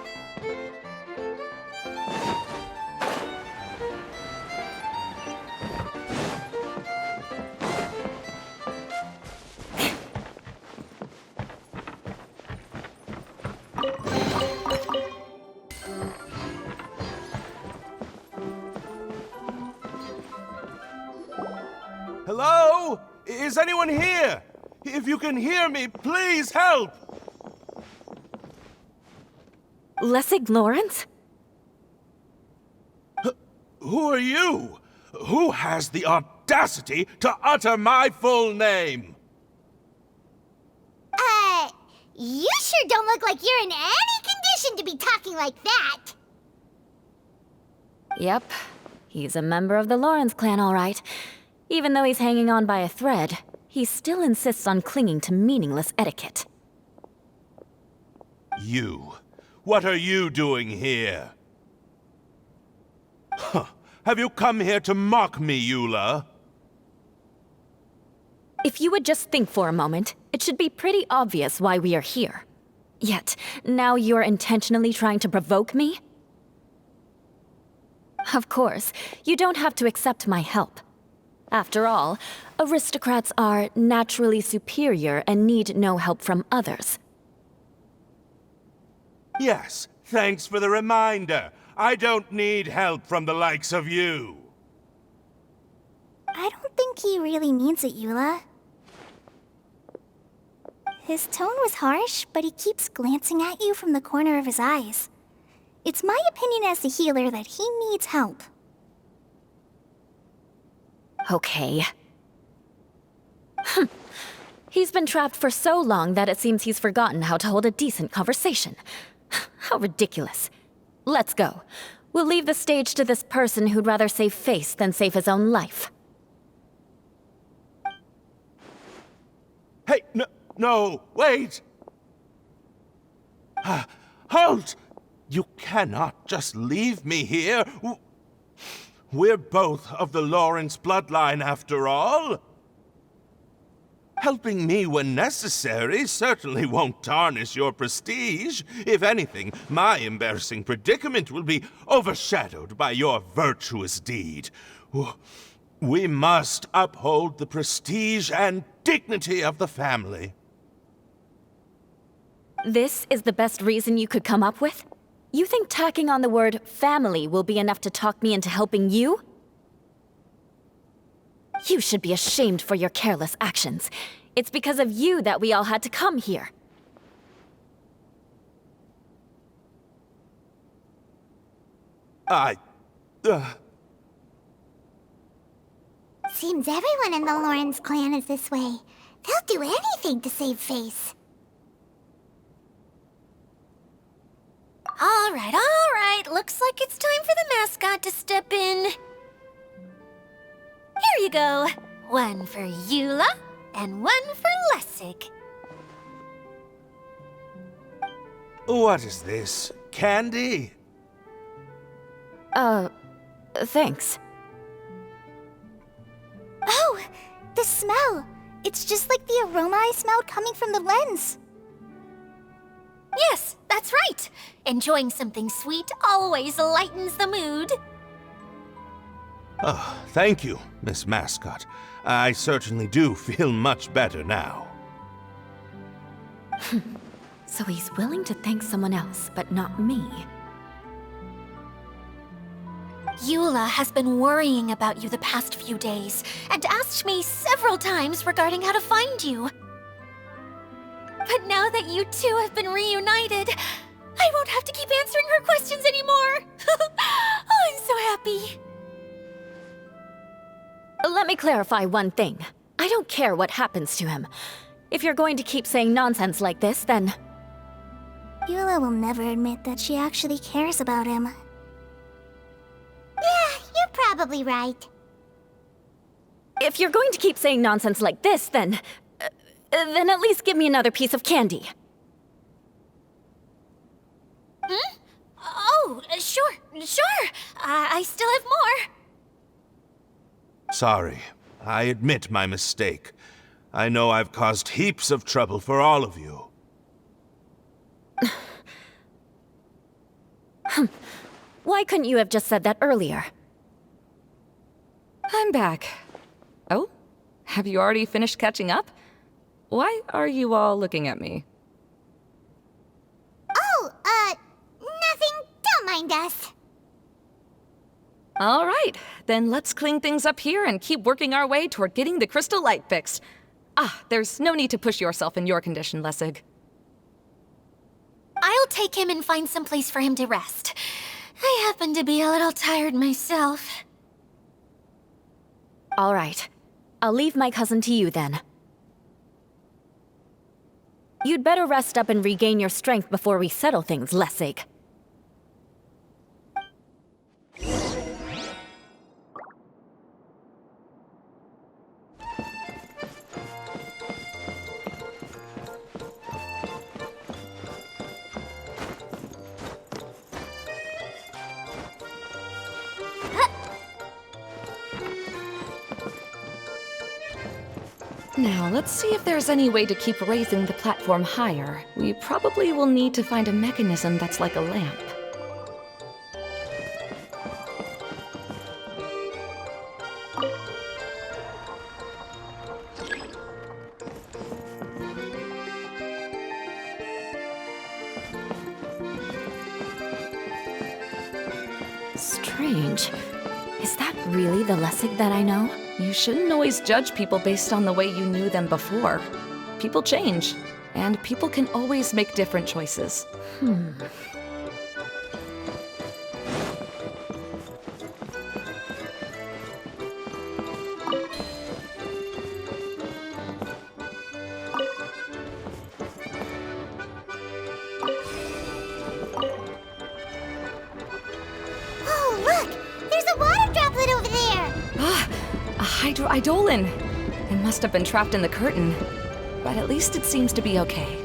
Hello? Is anyone here? If you can hear me, please help! Lessig Lawrence? Who are you? Who has the audacity to utter my full name? You sure don't look like you're in any condition to be talking like that. Yep. He's a member of the Lawrence clan, all right. Even though he's hanging on by a thread, he still insists on clinging to meaningless etiquette. You. What are you doing here? Huh. Have you come here to mock me, Eula? If you would just think for a moment, it should be pretty obvious why we are here. Yet, now you're intentionally trying to provoke me? Of course, you don't have to accept my help. After all, aristocrats are naturally superior and need no help from others. Yes, thanks for the reminder. I don't need help from the likes of you. I don't think he really means it, Eula. His tone was harsh, but he keeps glancing at you from the corner of his eyes. It's my opinion as the healer that he needs help. Okay. He's been trapped for so long that it seems he's forgotten how to hold a decent conversation. How ridiculous. Let's go. We'll leave the stage to this person who'd rather save face than save his own life. Hey, no, wait! Halt! You cannot just leave me here. We're both of the Lawrence bloodline, after all. Helping me when necessary certainly won't tarnish your prestige. If anything, my embarrassing predicament will be overshadowed by your virtuous deed. We must uphold the prestige and dignity of the family. This is the best reason you could come up with? You think tacking on the word family will be enough to talk me into helping you? You should be ashamed for your careless actions. It's because of you that we all had to come here. Seems everyone in the Lawrence clan is this way. They'll do anything to save face. All right. Looks like it's time for the mascot to step in. Here you go. One for Eula, and one for Lessig. What is this? Candy? Thanks. Oh, the smell. It's just like the aroma I smelled coming from the lens. Yes, that's right. Enjoying something sweet always lightens the mood. Oh, thank you, Miss Mascot. I certainly do feel much better now. So he's willing to thank someone else, but not me. Eula has been worrying about you the past few days, and asked me several times regarding how to find you. But now that you two have been reunited, I won't have to keep answering her questions anymore. Oh, I'm so happy. Let me clarify one thing. I don't care what happens to him. If you're going to keep saying nonsense like this, then... Eula will never admit that she actually cares about him. Yeah, you're probably right. If you're going to keep saying nonsense like this, then at least give me another piece of candy. Hmm? Oh, sure. I still have more. Sorry. I admit my mistake. I know I've caused heaps of trouble for all of you. Why couldn't you have just said that earlier? I'm back. Oh? Have you already finished catching up? Why are you all looking at me? Oh, nothing. Don't mind us. All right, then let's clean things up here and keep working our way toward getting the crystal light fixed. There's no need to push yourself in your condition, Lessig. I'll take him and find some place for him to rest. I happen to be a little tired myself. All right. I'll leave my cousin to you then. You'd better rest up and regain your strength before we settle things, Lessig. Now, let's see if there's any way to keep raising the platform higher. We probably will need to find a mechanism that's like a lamp. Strange. Is that really the Lessig that I know? You shouldn't always judge people based on the way you knew them before. People change, and people can always make different choices. Hydroidolin! It must have been trapped in the curtain, but at least it seems to be okay.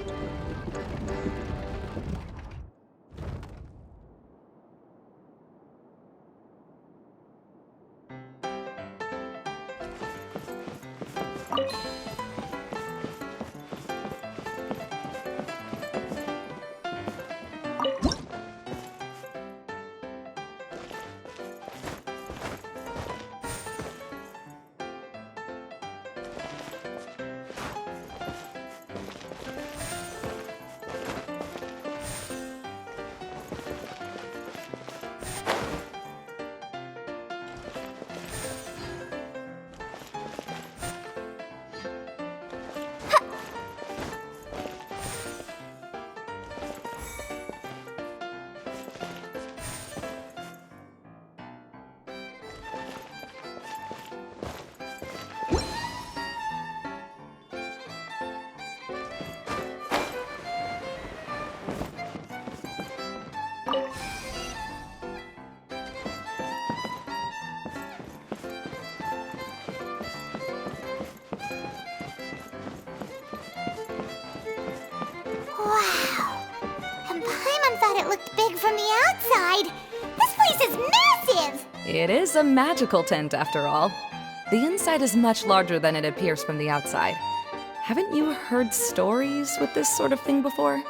Wow. And Paimon thought it looked big from the outside. This place is massive! It is a magical tent, after all. The inside is much larger than it appears from the outside. Haven't you heard stories with this sort of thing before?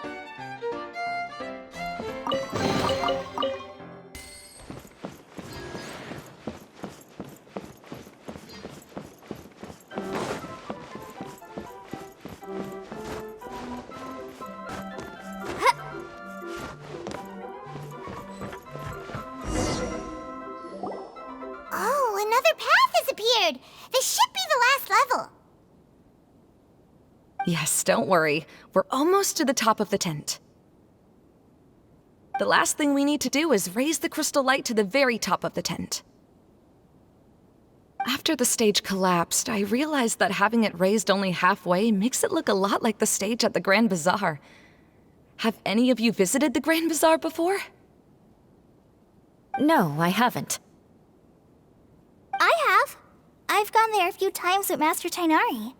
Oh, another path has appeared! This should be the last level. Yes, don't worry. We're almost to the top of the tent. The last thing we need to do is raise the crystal light to the very top of the tent. After the stage collapsed, I realized that having it raised only halfway makes it look a lot like the stage at the Grand Bazaar. Have any of you visited the Grand Bazaar before? No, I haven't. I have. I've gone there a few times with Master Tainari.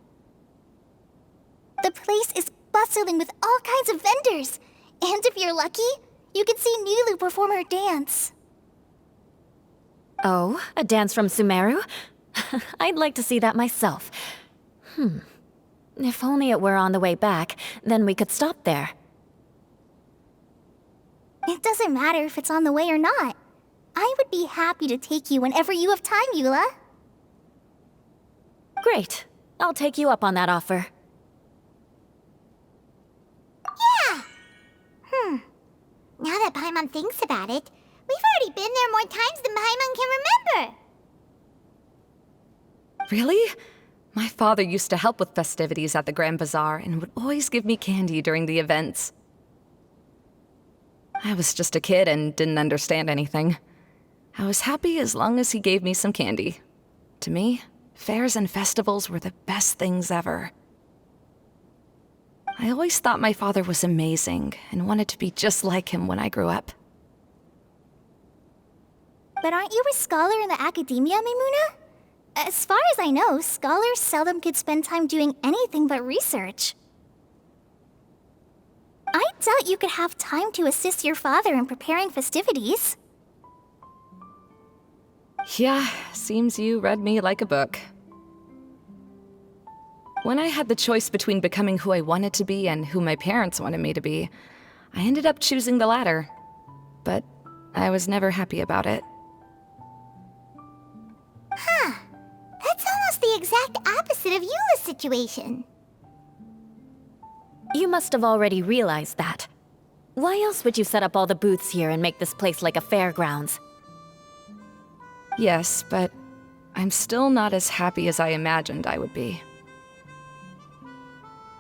The place is bustling with all kinds of vendors. And if you're lucky, you can see Nilu perform her dance. Oh, a dance from Sumeru? I'd like to see that myself. If only it were on the way back, then we could stop there. It doesn't matter if it's on the way or not. I would be happy to take you whenever you have time, Eula. Great. I'll take you up on that offer. Yeah! Now that Paimon thinks about it, we've already been there more times than Paimon can remember. Really? My father used to help with festivities at the Grand Bazaar and would always give me candy during the events. I was just a kid and didn't understand anything. I was happy as long as he gave me some candy. To me, fairs and festivals were the best things ever. I always thought my father was amazing and wanted to be just like him when I grew up. But aren't you a scholar in the academia, Maimuna? As far as I know, scholars seldom could spend time doing anything but research. I doubt you could have time to assist your father in preparing festivities. Yeah, seems you read me like a book. When I had the choice between becoming who I wanted to be and who my parents wanted me to be, I ended up choosing the latter. But I was never happy about it. Huh. That's almost the exact opposite of Eula's situation. You must have already realized that. Why else would you set up all the booths here and make this place like a fairgrounds? Yes, but I'm still not as happy as I imagined I would be.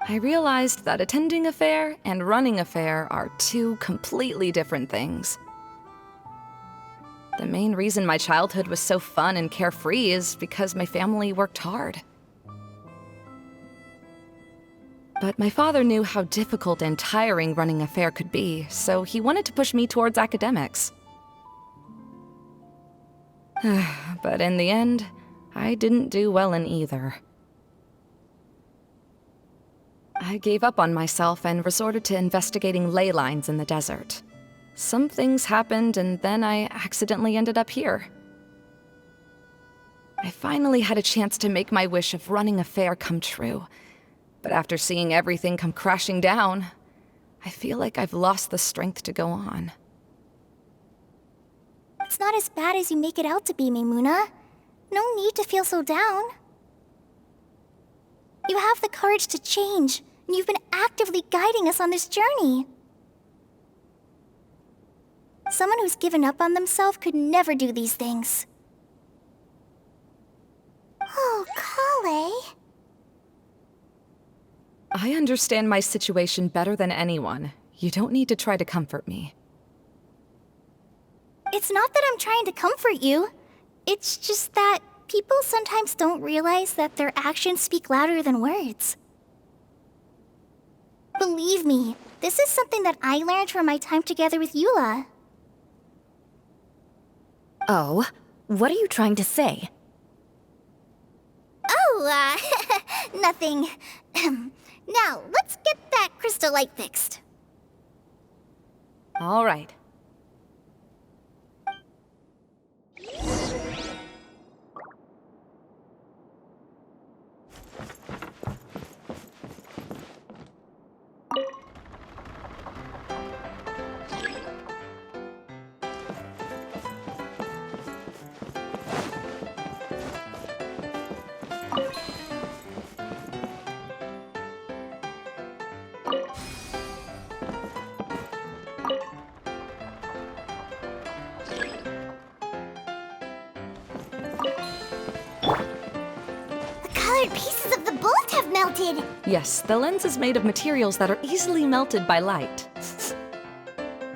I realized that attending a fair and running a fair are two completely different things. The main reason my childhood was so fun and carefree is because my family worked hard. But my father knew how difficult and tiring running a fair could be, so he wanted to push me towards academics. But in the end, I didn't do well in either. I gave up on myself and resorted to investigating ley lines in the desert. Some things happened, and then I accidentally ended up here. I finally had a chance to make my wish of running a fair come true. But after seeing everything come crashing down, I feel like I've lost the strength to go on. It's not as bad as you make it out to be, Maimuna. No need to feel so down. You have the courage to change, and you've been actively guiding us on this journey. Someone who's given up on themselves could never do these things. Oh, Klee. I understand my situation better than anyone. You don't need to try to comfort me. It's not that I'm trying to comfort you. It's just that people sometimes don't realize that their actions speak louder than words. Believe me, this is something that I learned from my time together with Eula. Oh, what are you trying to say? Oh, nothing. Now, let's get that crystal light fixed. All right. Colored pieces of the bullet have melted. Yes, the lens is made of materials that are easily melted by light.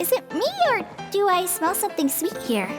Is it me, or do I smell something sweet here?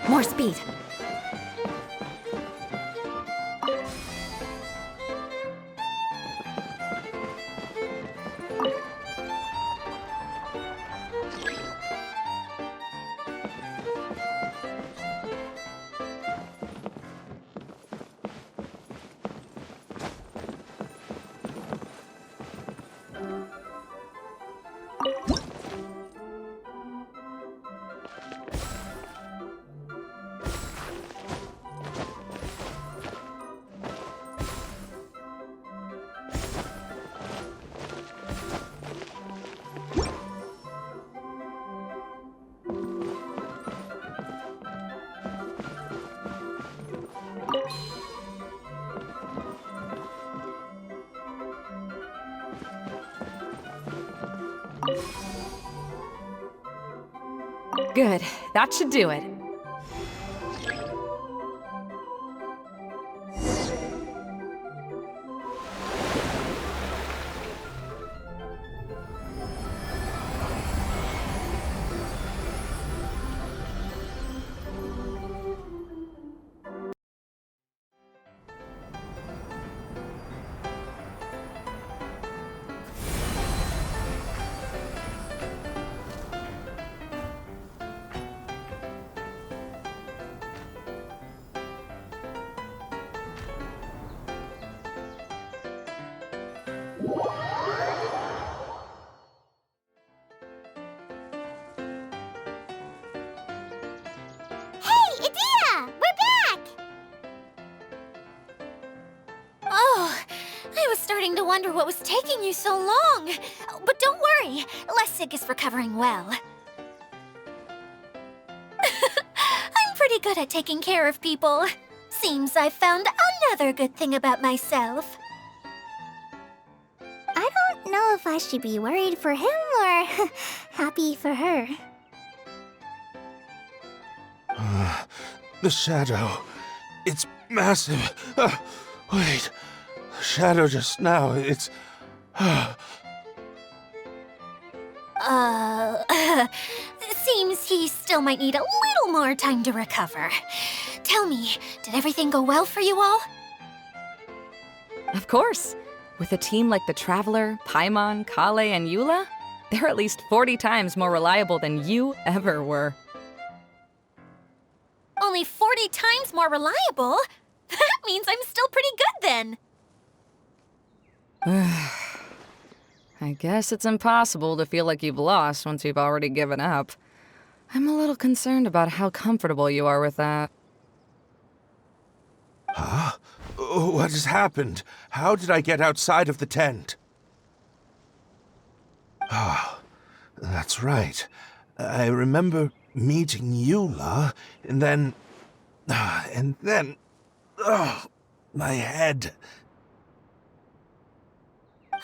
More speed. Good. That should do it. Hey, Idyia! We're back! Oh, I was starting to wonder what was taking you so long. But don't worry, Lessig is recovering well. I'm pretty good at taking care of people. Seems I've found another good thing about myself. I don't know if I should be worried for him or happy for her. The shadow. It's massive. Wait. The shadow just now, it's... Seems he still might need a little more time to recover. Tell me, did everything go well for you all? Of course. With a team like the Traveler, Paimon, Kale, and Eula, they're at least 40 times more reliable than you ever were. Only 40 times more reliable? That means I'm still pretty good then. I guess it's impossible to feel like you've lost once you've already given up. I'm a little concerned about how comfortable you are with that. Huh? What has happened? How did I get outside of the tent? Ah, that's right. I remember meeting Eula, and then... my head.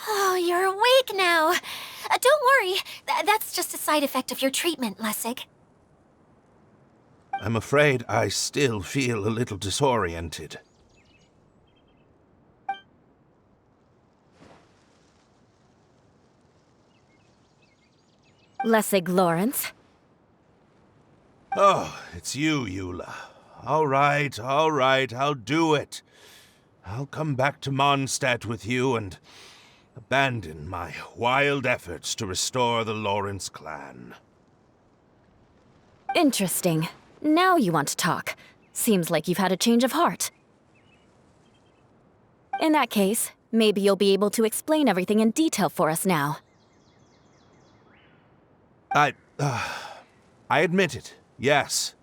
Oh, you're awake now. Don't worry. That's just a side effect of your treatment, Lessig. I'm afraid I still feel a little disoriented. Lessig Lawrence. Oh, it's you, Eula. All right, I'll do it. I'll come back to Mondstadt with you and abandon my wild efforts to restore the Lawrence clan. Interesting. Now you want to talk. Seems like you've had a change of heart. In that case, maybe you'll be able to explain everything in detail for us now. I admit it, yes.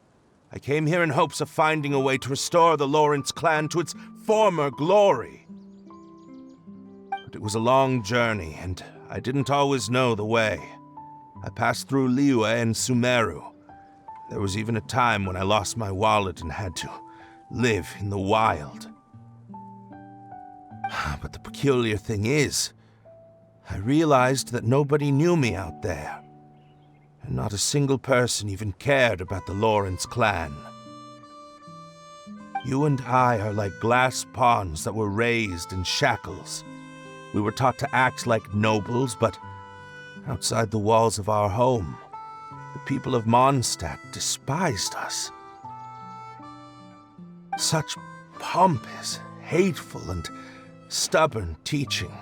I came here in hopes of finding a way to restore the Lawrence clan to its former glory. But it was a long journey, and I didn't always know the way. I passed through Liyue and Sumeru. There was even a time when I lost my wallet and had to live in the wild. But the peculiar thing is, I realized that nobody knew me out there. And not a single person even cared about the Lawrence clan. You and I are like glass pawns that were raised in shackles. We were taught to act like nobles, but outside the walls of our home, the people of Mondstadt despised us. Such pompous, hateful, and stubborn teaching.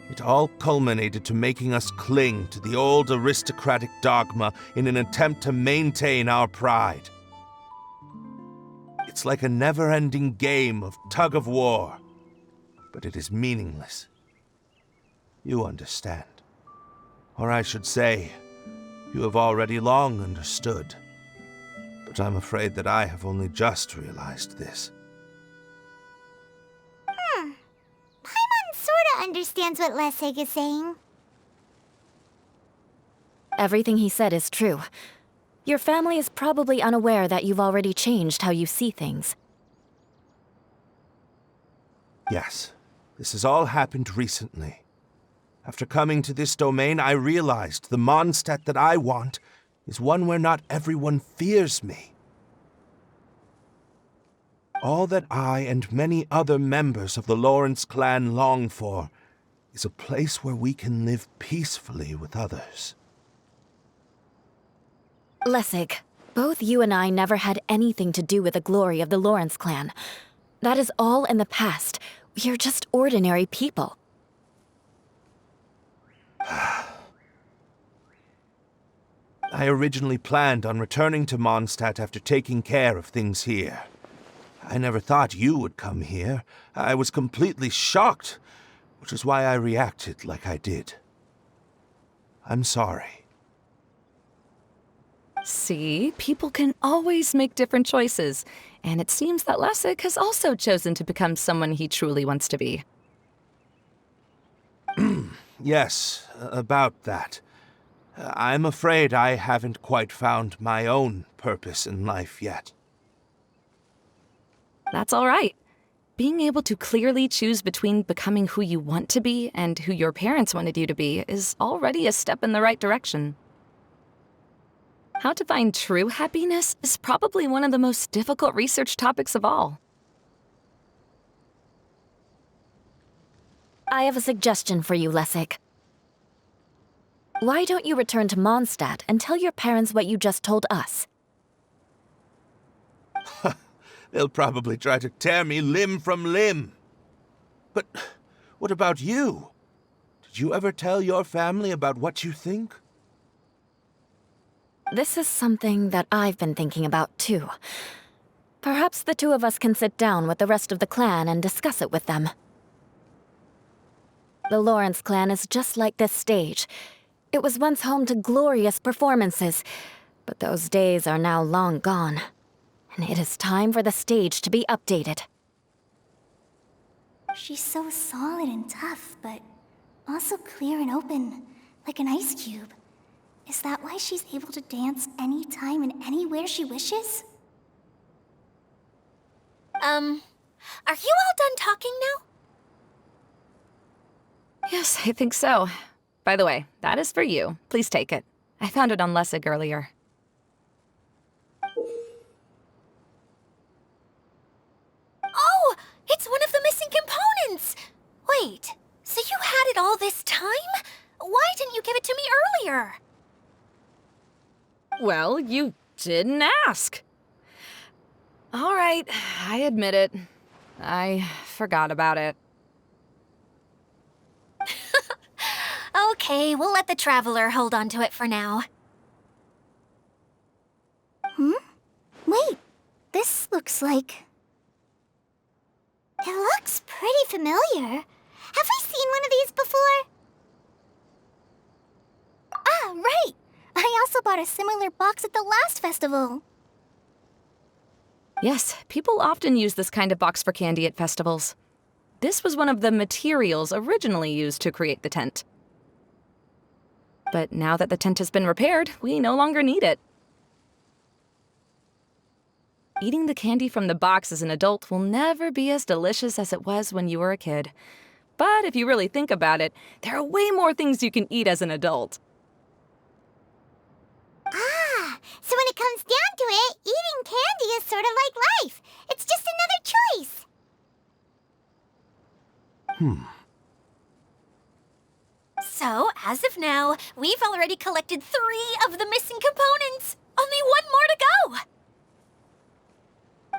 It all culminated to making us cling to the old aristocratic dogma in an attempt to maintain our pride. It's like a never-ending game of tug-of-war, but it is meaningless. You understand. Or I should say, you have already long understood. But I'm afraid that I have only just realized this. Paimon sorta understands what Lessig is saying. Everything he said is true. Your family is probably unaware that you've already changed how you see things. Yes, this has all happened recently. After coming to this domain, I realized the Mondstadt that I want is one where not everyone fears me. All that I and many other members of the Lawrence clan long for is a place where we can live peacefully with others. Lessig, both you and I never had anything to do with the glory of the Lawrence clan. That is all in the past. We are just ordinary people. I originally planned on returning to Mondstadt after taking care of things here. I never thought you would come here. I was completely shocked, which is why I reacted like I did. I'm sorry. See, people can always make different choices, and it seems that Lessig has also chosen to become someone he truly wants to be. Yes, about that. I'm afraid I haven't quite found my own purpose in life yet. That's all right. Being able to clearly choose between becoming who you want to be and who your parents wanted you to be is already a step in the right direction. How to find true happiness is probably one of the most difficult research topics of all. I have a suggestion for you, Lessig. Why don't you return to Mondstadt and tell your parents what you just told us? They'll probably try to tear me limb from limb. But what about you? Did you ever tell your family about what you think? This is something that I've been thinking about, too. Perhaps the two of us can sit down with the rest of the clan and discuss it with them. The Lawrence clan is just like this stage. It was once home to glorious performances, but those days are now long gone. And it is time for the stage to be updated. She's so solid and tough, but also clear and open, like an ice cube. Is that why she's able to dance anytime and anywhere she wishes? Are you all done talking now? Yes, I think so. By the way, that is for you. Please take it. I found it on Lessig earlier. Oh, it's one of the missing components! Wait, so you had it all this time? Why didn't you give it to me earlier? Well, you didn't ask. All right, I admit it. I forgot about it. Okay, we'll let the Traveler hold on to it for now. Wait, this looks like... It looks pretty familiar. Have we seen one of these before? Ah, right! I also bought a similar box at the last festival. Yes, people often use this kind of box for candy at festivals. This was one of the materials originally used to create the tent. But now that the tent has been repaired, we no longer need it. Eating the candy from the box as an adult will never be as delicious as it was when you were a kid. But if you really think about it, there are way more things you can eat as an adult. Ah, so when it comes down to it, eating candy is sort of like life. It's just another choice. So, as of now, we've already collected 3 of the missing components. Only one more to go.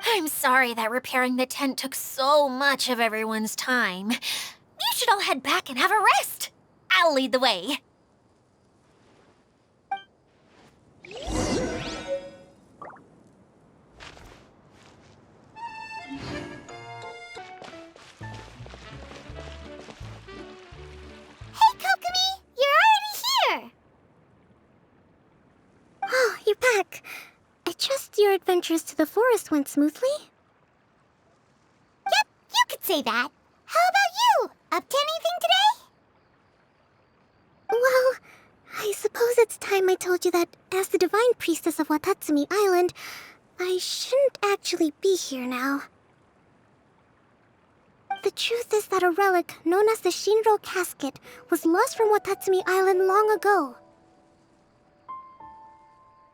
I'm sorry that repairing the tent took so much of everyone's time. You should all head back and have a rest. I'll lead the way. Hey, Kokomi! You're already here! Oh, you're back. I trust your adventures to the forest went smoothly? Yep, you could say that. How about you? Up to anything today? Well, I suppose it's time I told you that as the Divine Priestess of Watatsumi Island, I shouldn't actually be here now. The truth is that a relic known as the Shinro Casket was lost from Watatsumi Island long ago.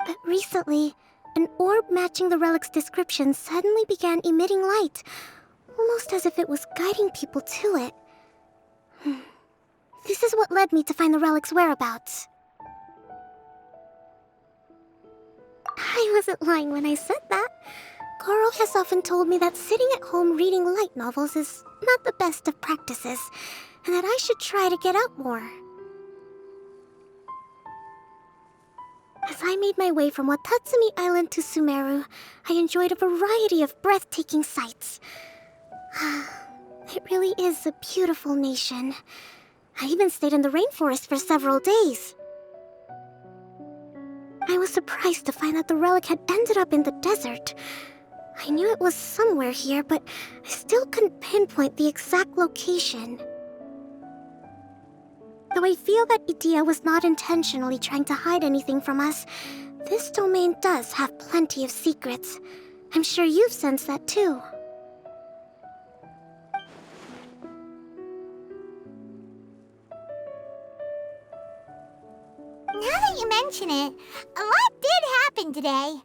But recently, an orb matching the relic's description suddenly began emitting light, almost as if it was guiding people to it. This is what led me to find the relic's whereabouts. I wasn't lying when I said that. Goro has often told me that sitting at home reading light novels is not the best of practices, and that I should try to get out more. As I made my way from Watatsumi Island to Sumeru, I enjoyed a variety of breathtaking sights. It really is a beautiful nation. I even stayed in the rainforest for several days. I was surprised to find that the relic had ended up in the desert. I knew it was somewhere here, but I still couldn't pinpoint the exact location. Though I feel that Idyia was not intentionally trying to hide anything from us, this domain does have plenty of secrets. I'm sure you've sensed that too. Now that you mention it, a lot did happened today.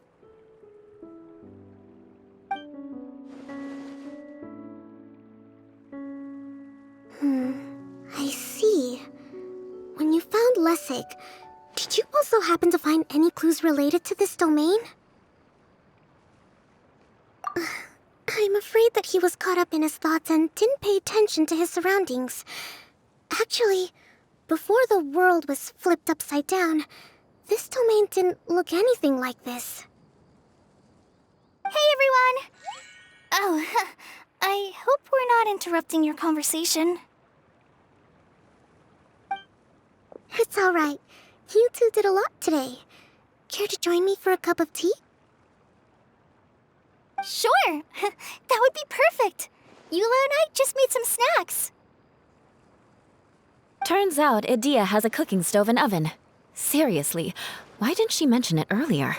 I see. When you found Lessig, did you also happen to find any clues related to this domain? I'm afraid that he was caught up in his thoughts and didn't pay attention to his surroundings. Actually, before the world was flipped upside down, this domain didn't look anything like this. Hey, everyone! Oh, I hope we're not interrupting your conversation. It's alright. You two did a lot today. Care to join me for a cup of tea? Sure! That would be perfect! Eula and I just made some snacks. Turns out Idyia has a cooking stove and oven. Seriously, why didn't she mention it earlier?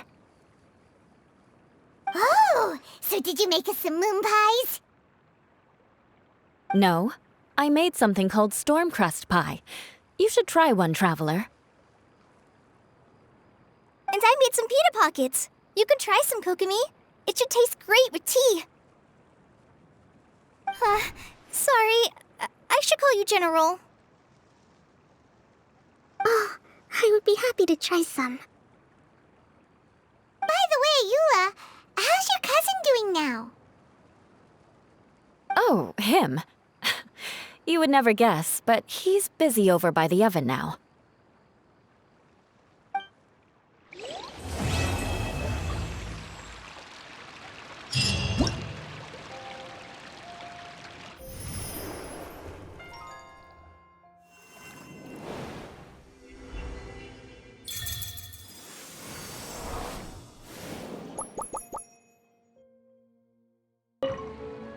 Oh, so did you make us some moon pies? No, I made something called storm crust pie. You should try one, traveler. And I made some pita pockets. You can try some, Kokomi. It should taste great with tea. Sorry, I should call you General. Oh, I would be happy to try some. By the way, Eula, how's your cousin doing now? Oh, him. You would never guess, but he's busy over by the oven now.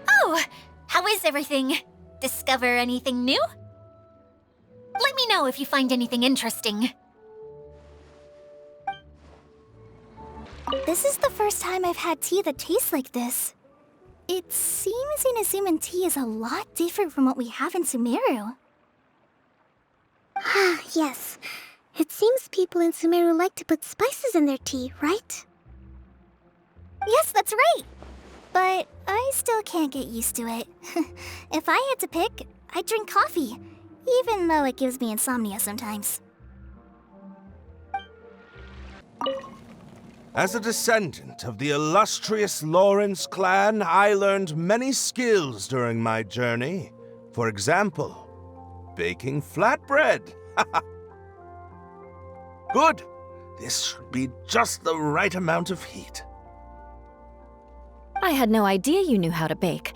Oh, how is everything? Discover anything new? Let me know if you find anything interesting. This is the first time I've had tea that tastes like this. It seems Inazuman tea is a lot different from what we have in Sumeru. Ah, yes. It seems people in Sumeru like to put spices in their tea, right? Yes, that's right. But I still can't get used to it. If I had to pick, I'd drink coffee, even though it gives me insomnia sometimes. As a descendant of the illustrious Lawrence clan, I learned many skills during my journey. For example, baking flatbread. Good. This should be just the right amount of heat. I had no idea you knew how to bake.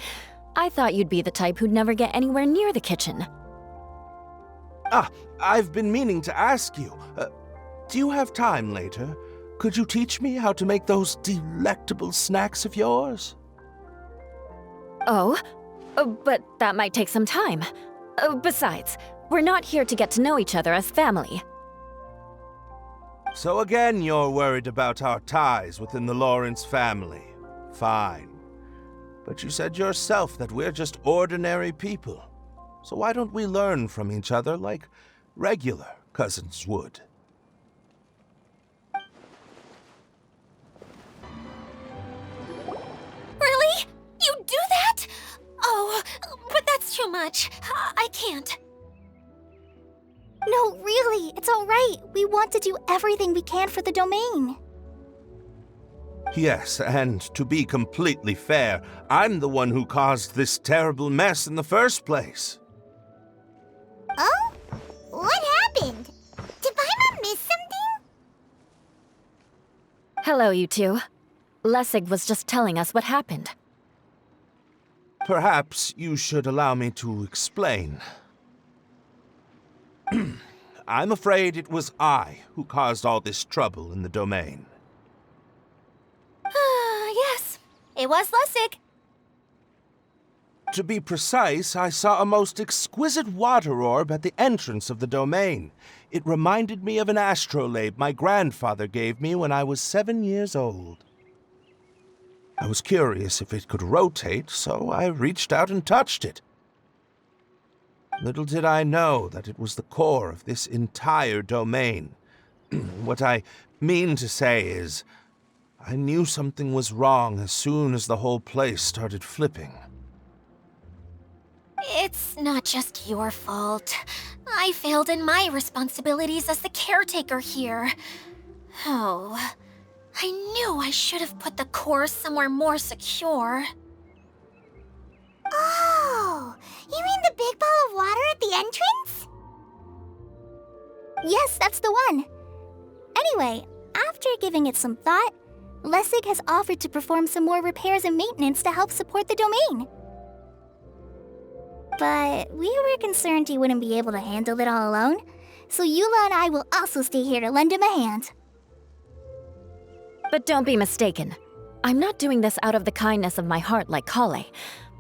I thought you'd be the type who'd never get anywhere near the kitchen. Ah, I've been meaning to ask you. Do you have time later? Could you teach me how to make those delectable snacks of yours? Oh? But that might take some time. Besides, we're not here to get to know each other as family. So again, you're worried about our ties within the Lawrence family. Fine. But you said yourself that we're just ordinary people. So why don't we learn from each other like regular cousins would? Really? You do that? Oh, but that's too much. I can't. No, really, it's all right. We want to do everything we can for the domain. Yes, and to be completely fair, I'm the one who caused this terrible mess in the first place. Oh? What happened? Did Paimon miss something? Hello, you two. Lessig was just telling us what happened. Perhaps you should allow me to explain. I'm afraid it was I who caused all this trouble in the domain. Yes, it was Lessig. To be precise, I saw a most exquisite water orb at the entrance of the domain. It reminded me of an astrolabe my grandfather gave me when I was 7 years old. I was curious if it could rotate, so I reached out and touched it. Little did I know that it was the core of this entire domain. What I mean to say is, I knew something was wrong as soon as the whole place started flipping. It's not just your fault. I failed in my responsibilities as the caretaker here. Oh, I knew I should have put the core somewhere more secure. Oh, you mean the big ball of water at the entrance? Yes, that's the one. Anyway, after giving it some thought, Lessig has offered to perform some more repairs and maintenance to help support the domain. But we were concerned he wouldn't be able to handle it all alone, so Eula and I will also stay here to lend him a hand. But don't be mistaken. I'm not doing this out of the kindness of my heart like Klee.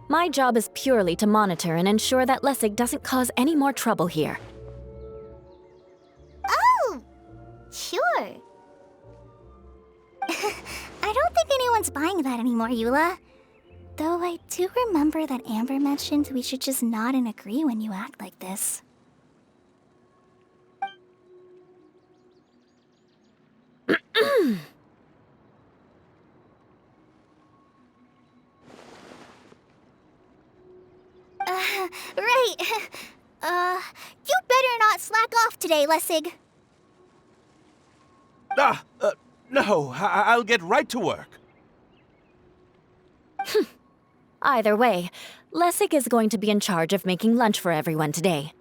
My job is purely to monitor and ensure that Lessig doesn't cause any more trouble here. Oh, sure. I don't think anyone's buying that anymore, Eula. Though I do remember that Amber mentioned we should just nod and agree when you act like this. Right. You better not slack off today, Lessig. No, I'll get right to work. Either way, Lessig is going to be in charge of making lunch for everyone today.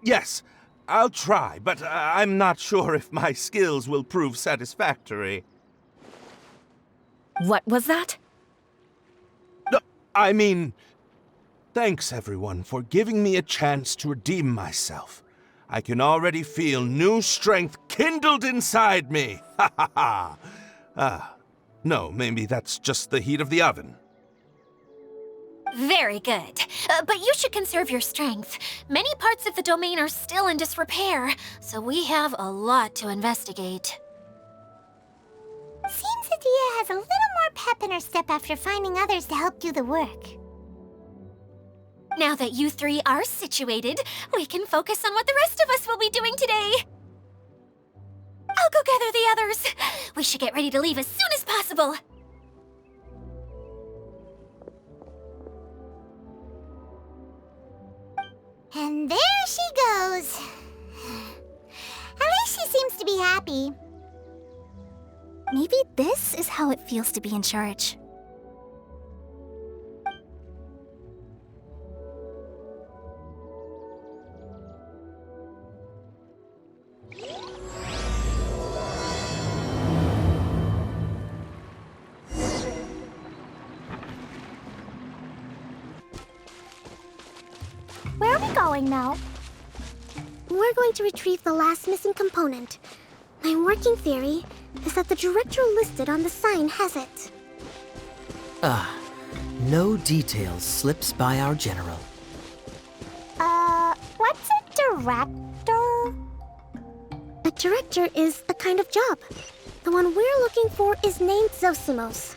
Yes, I'll try, but I'm not sure if my skills will prove satisfactory. What was that? No, I mean, thanks everyone for giving me a chance to redeem myself. I can already feel new strength kindled inside me. Ha ha ha. No, maybe that's just the heat of the oven. Very good. But you should conserve your strength. Many parts of the domain are still in disrepair, so we have a lot to investigate. Seems Idyia has a little more pep in her step after finding others to help do the work. Now that you three are situated, we can focus on what the rest of us will be doing today. I'll go gather the others. We should get ready to leave as soon as possible. And there she goes. At least she seems to be happy. Maybe this is how it feels to be in charge. Where are we going now? We're going to retrieve the last missing component. My working theory is that the director listed on the sign has it. No details slips by our general. What's a director? A director is a kind of job. The one we're looking for is named Zosimos.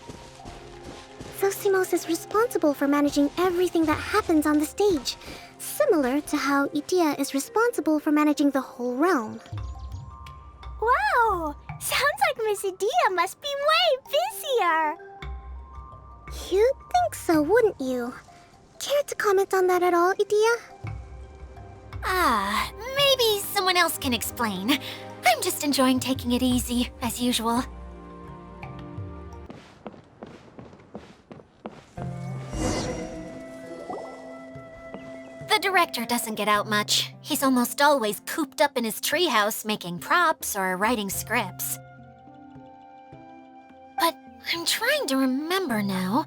Zosimos is responsible for managing everything that happens on the stage, similar to how Idyia is responsible for managing the whole realm. Wow! Sounds like Miss Idyia must be way busier! You'd think so, wouldn't you? Care to comment on that at all, Idyia? Maybe someone else can explain. I'm just enjoying taking it easy, as usual. The director doesn't get out much. He's almost always cooped up in his treehouse making props or writing scripts. But I'm trying to remember now.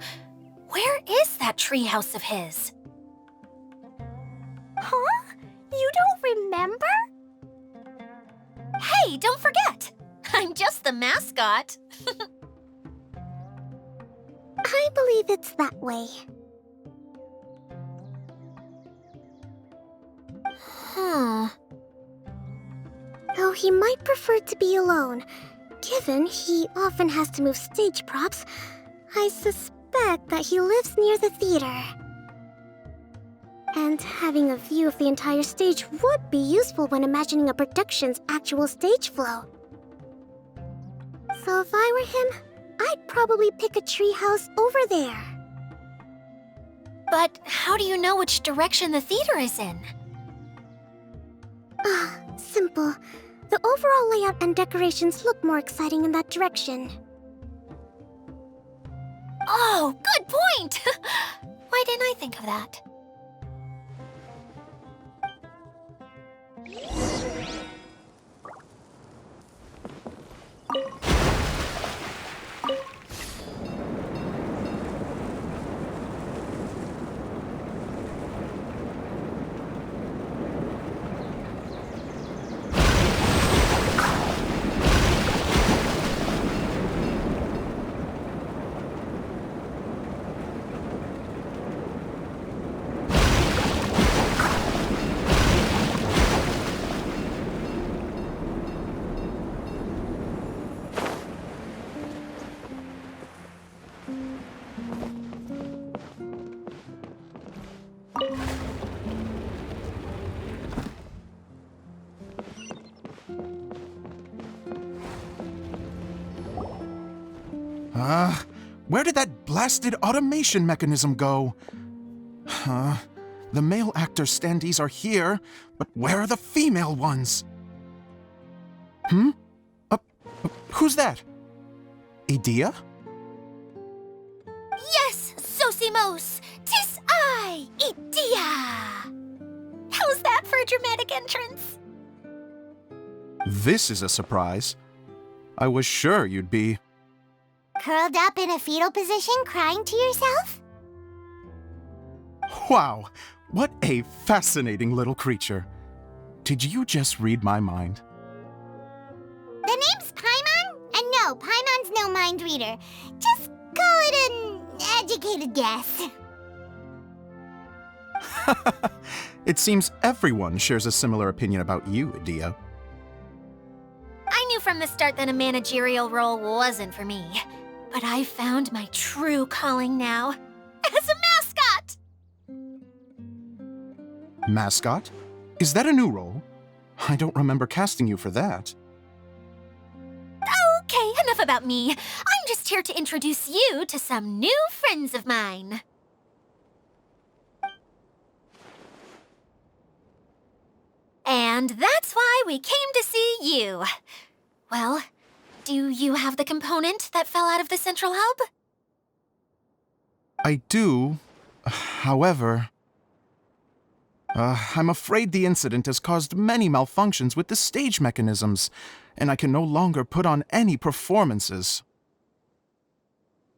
Where is that treehouse of his? Huh? You don't remember? Hey, don't forget! I'm just the mascot. I believe it's that way. Though he might prefer to be alone, given he often has to move stage props, I suspect that he lives near the theater. And having a view of the entire stage would be useful when imagining a production's actual stage flow. So if I were him, I'd probably pick a treehouse over there. But how do you know which direction the theater is in? Simple. The overall layout and decorations look more exciting in that direction. Oh, good point! Why didn't I think of that? Where did that blasted automation mechanism go? The male actor standees are here, but where are the female ones? Who's that? Idyia? Yes, Sosimos! 'Tis I, Idyia! How's that for a dramatic entrance? This is a surprise. I was sure you'd be... Curled up in a fetal position, crying to yourself? Wow, what a fascinating little creature. Did you just read my mind? The name's Paimon? And no, Paimon's no mind reader. Just call it an educated guess. It seems everyone shares a similar opinion about you, Idyia. I knew from the start that a managerial role wasn't for me. But I found my true calling now. As a mascot! Mascot? Is that a new role? I don't remember casting you for that. Okay, enough about me. I'm just here to introduce you to some new friends of mine. And that's why we came to see you. Well, do you have the component that fell out of the central hub? I do. However... I'm afraid the incident has caused many malfunctions with the stage mechanisms, and I can no longer put on any performances.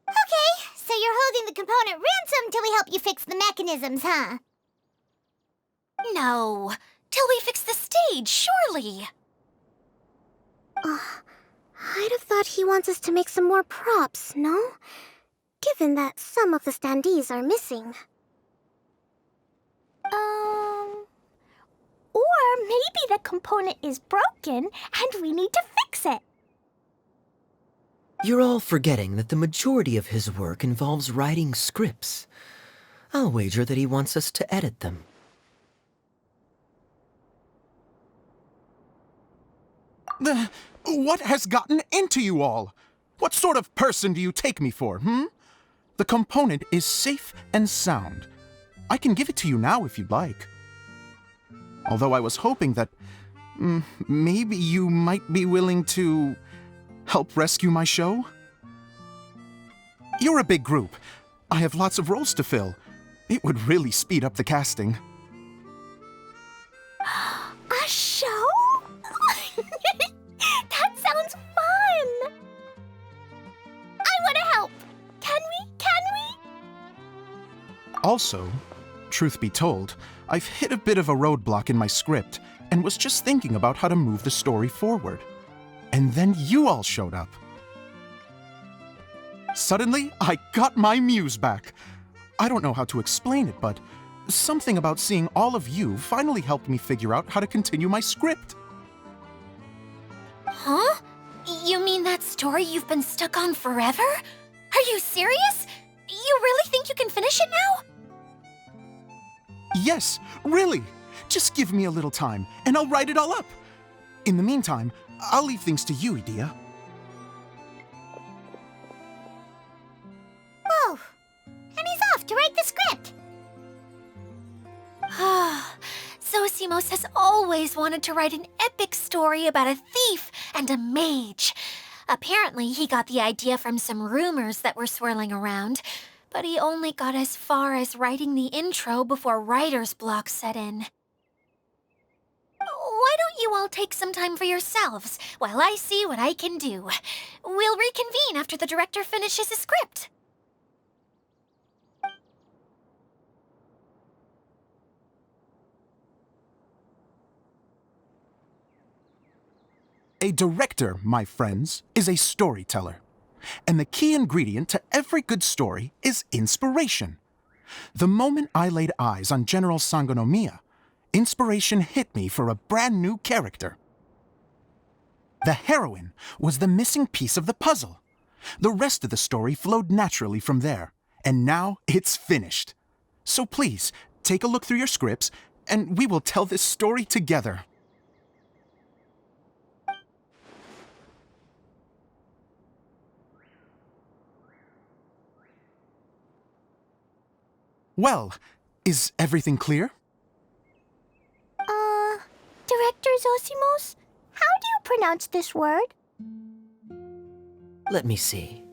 Okay, so you're holding the component ransom till we help you fix the mechanisms, huh? No, till we fix the stage, surely. I'd have thought he wants us to make some more props, no? Given that some of the standees are missing. Or maybe the component is broken and we need to fix it. You're all forgetting that the majority of his work involves writing scripts. I'll wager that he wants us to edit them. What has gotten into you all? What sort of person do you take me for, The component is safe and sound. I can give it to you now if you'd like. Although I was hoping that maybe you might be willing to help rescue my show? You're a big group. I have lots of roles to fill. It would really speed up the casting. A show? That sounds fun! I want to help! Can we? Also, truth be told, I've hit a bit of a roadblock in my script and was just thinking about how to move the story forward. And then you all showed up. Suddenly, I got my muse back. I don't know how to explain it, but something about seeing all of you finally helped me figure out how to continue my script. Huh? You mean that story you've been stuck on forever? Are you serious? You really think you can finish it now? Yes, really. Just give me a little time, and I'll write it all up. In the meantime, I'll leave things to you, Idyia. Whoa! And he's off to write the script. Zosimos has always wanted to write an epic story about a thief and a mage. Apparently, he got the idea from some rumors that were swirling around, but he only got as far as writing the intro before writer's block set in. Why don't you all take some time for yourselves while I see what I can do? We'll reconvene after the director finishes his script. A director, my friends, is a storyteller. And the key ingredient to every good story is inspiration. The moment I laid eyes on General Sangonomiya, inspiration hit me for a brand new character. The heroine was the missing piece of the puzzle. The rest of the story flowed naturally from there, and now it's finished. So please, take a look through your scripts, and we will tell this story together. Well, is everything clear? Director Zosimos, how do you pronounce this word? Let me see.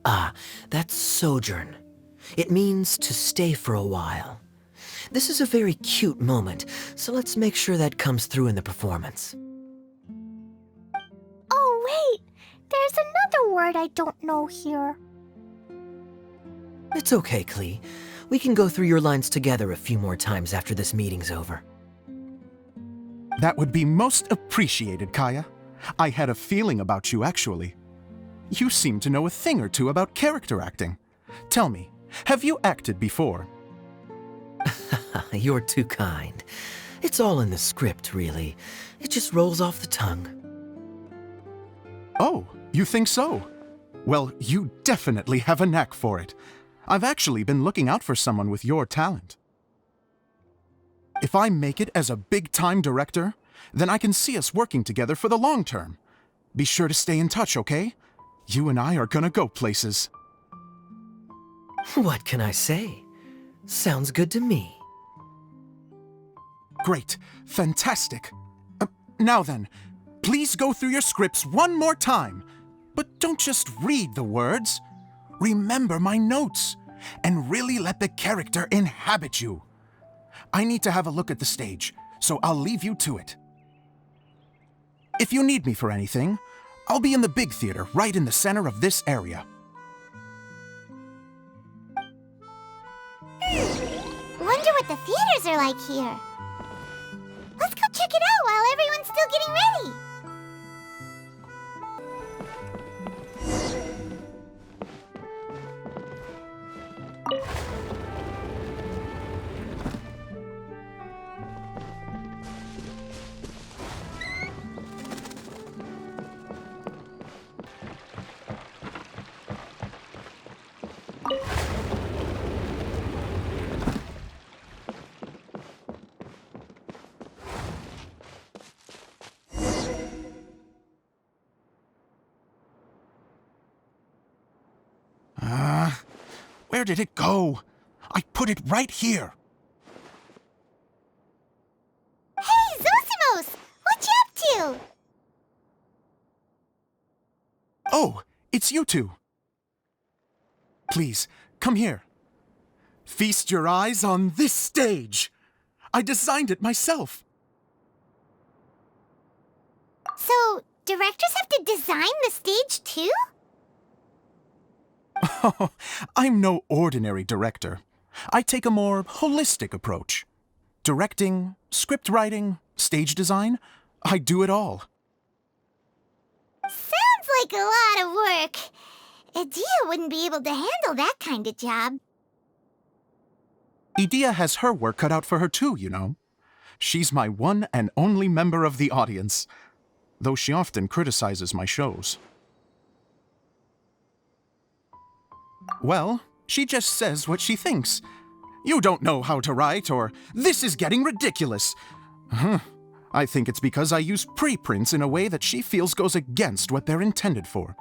Ah, that's sojourn. It means to stay for a while. This is a very cute moment, so let's make sure that comes through in the performance. Oh, wait! There's another word I don't know here. It's okay, Klee. We can go through your lines together a few more times after this meeting's over. That would be most appreciated, Kaya. I had a feeling about you, actually. You seem to know a thing or two about character acting. Tell me, have you acted before? You're too kind. It's all in the script, really. It just rolls off the tongue. Oh, you think so? Well, you definitely have a knack for it. I've actually been looking out for someone with your talent. If I make it as a big-time director, then I can see us working together for the long term. Be sure to stay in touch, okay? You and I are gonna go places. What can I say? Sounds good to me. Great. Fantastic. Now then, please go through your scripts one more time. But don't just read the words. Remember my notes, and really let the character inhabit you. I need to have a look at the stage, so I'll leave you to it. If you need me for anything, I'll be in the big theater right in the center of this area. Wonder what the theaters are like here. Let's go check it out while everyone's still getting ready. Where did it go? I put it right here. Hey, Zosimos! What you up to? Oh, it's you two. Please, come here. Feast your eyes on this stage. I designed it myself. So, directors have to design the stage too? Oh, I'm no ordinary director. I take a more holistic approach. Directing, script writing, stage design, I do it all. Sounds like a lot of work. Idyia wouldn't be able to handle that kind of job. Idyia has her work cut out for her too, you know. She's my one and only member of the audience, though she often criticizes my shows. Well, she just says what she thinks. You don't know how to write, or this is getting ridiculous. I think it's because I use preprints in a way that she feels goes against what they're intended for.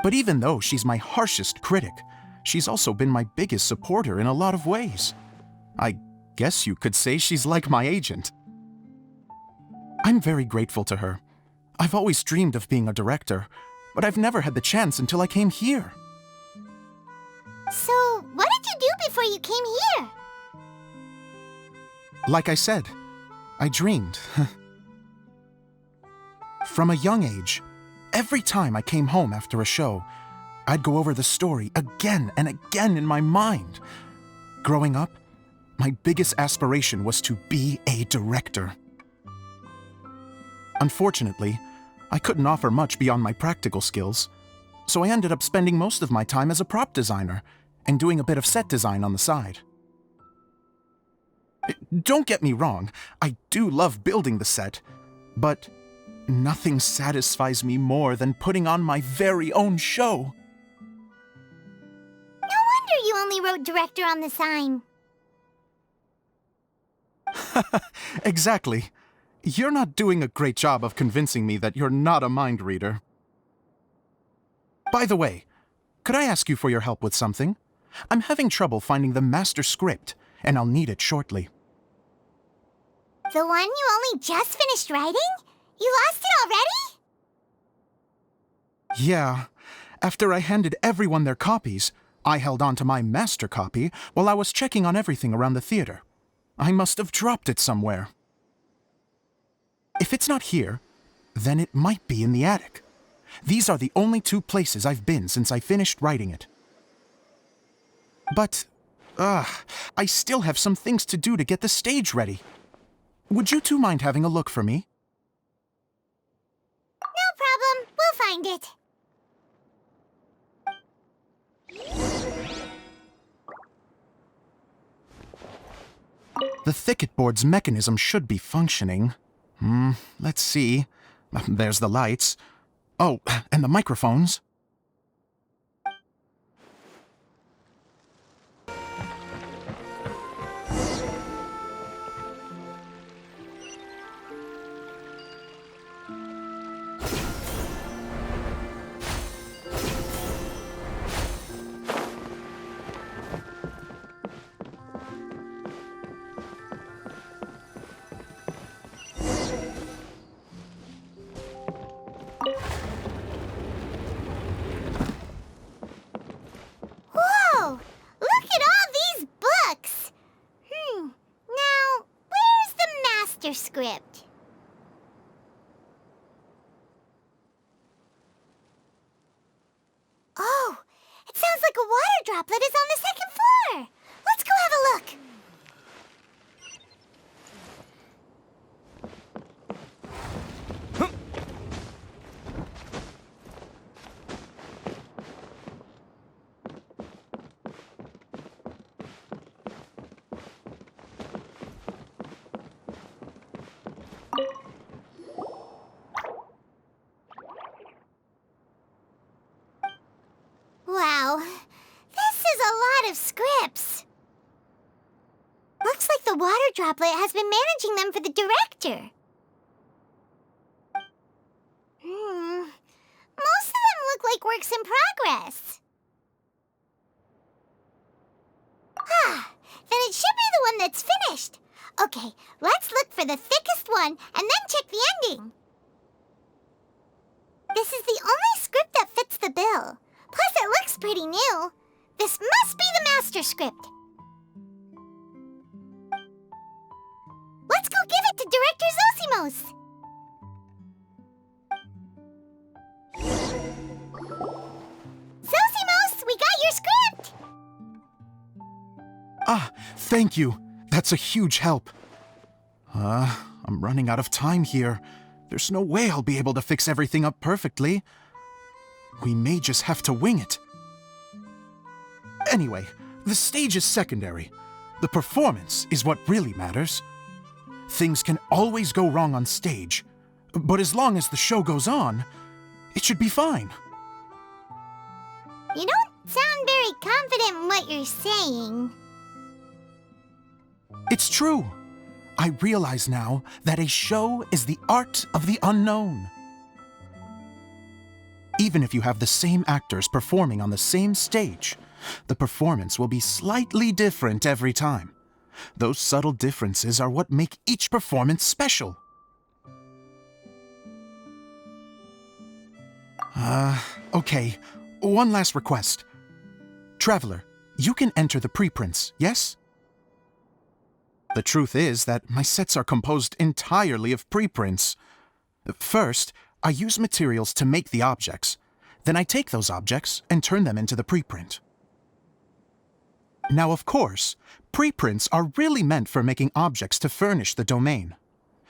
But even though she's my harshest critic, she's also been my biggest supporter in a lot of ways. I guess you could say she's like my agent. I'm very grateful to her. I've always dreamed of being a director, but I've never had the chance until I came here. So, what did you do before you came here? Like I said, I dreamed. From a young age, every time I came home after a show, I'd go over the story again and again in my mind. Growing up, my biggest aspiration was to be a director. Unfortunately, I couldn't offer much beyond my practical skills, so I ended up spending most of my time as a prop designer and doing a bit of set design on the side. Don't get me wrong, I do love building the set, but nothing satisfies me more than putting on my very own show. No wonder you only wrote director on the sign. Exactly. You're not doing a great job of convincing me that you're not a mind reader. By the way, could I ask you for your help with something? I'm having trouble finding the master script, and I'll need it shortly. The one you only just finished writing? You lost it already? Yeah. After I handed everyone their copies, I held on to my master copy while I was checking on everything around the theater. I must have dropped it somewhere. If it's not here, then it might be in the attic. These are the only two places I've been since I finished writing it. But, I still have some things to do to get the stage ready. Would you two mind having a look for me? No problem. We'll find it. The thicket board's mechanism should be functioning. Let's see. There's the lights. Oh, and the microphones. Whoa! Look at all these books! Now, where's the master script? Oh, it sounds like a water droplet is on the second floor. Let's go have a look. Wow, this is a lot of scripts. Looks like the water droplet has been managing them for the director. Most of them look like works in progress. Then it should be the one that's finished. Okay, let's look for the thickest one and then check the ending. This is the only script that fits the bill. Plus, it looks pretty new. This must be the master script. Let's go give it to Director Zosimos. Zosimos, we got your script! Thank you. That's a huge help. I'm running out of time here. There's no way I'll be able to fix everything up perfectly. We may just have to wing it. Anyway, the stage is secondary. The performance is what really matters. Things can always go wrong on stage, but as long as the show goes on, it should be fine. You don't sound very confident in what you're saying. It's true. I realize now that a show is the art of the unknown. Even if you have the same actors performing on the same stage, the performance will be slightly different every time. Those subtle differences are what make each performance special. Okay. One last request. Traveler, you can enter the preprints, yes? The truth is that my sets are composed entirely of preprints. First, I use materials to make the objects. Then I take those objects and turn them into the preprint. Now, of course, preprints are really meant for making objects to furnish the domain.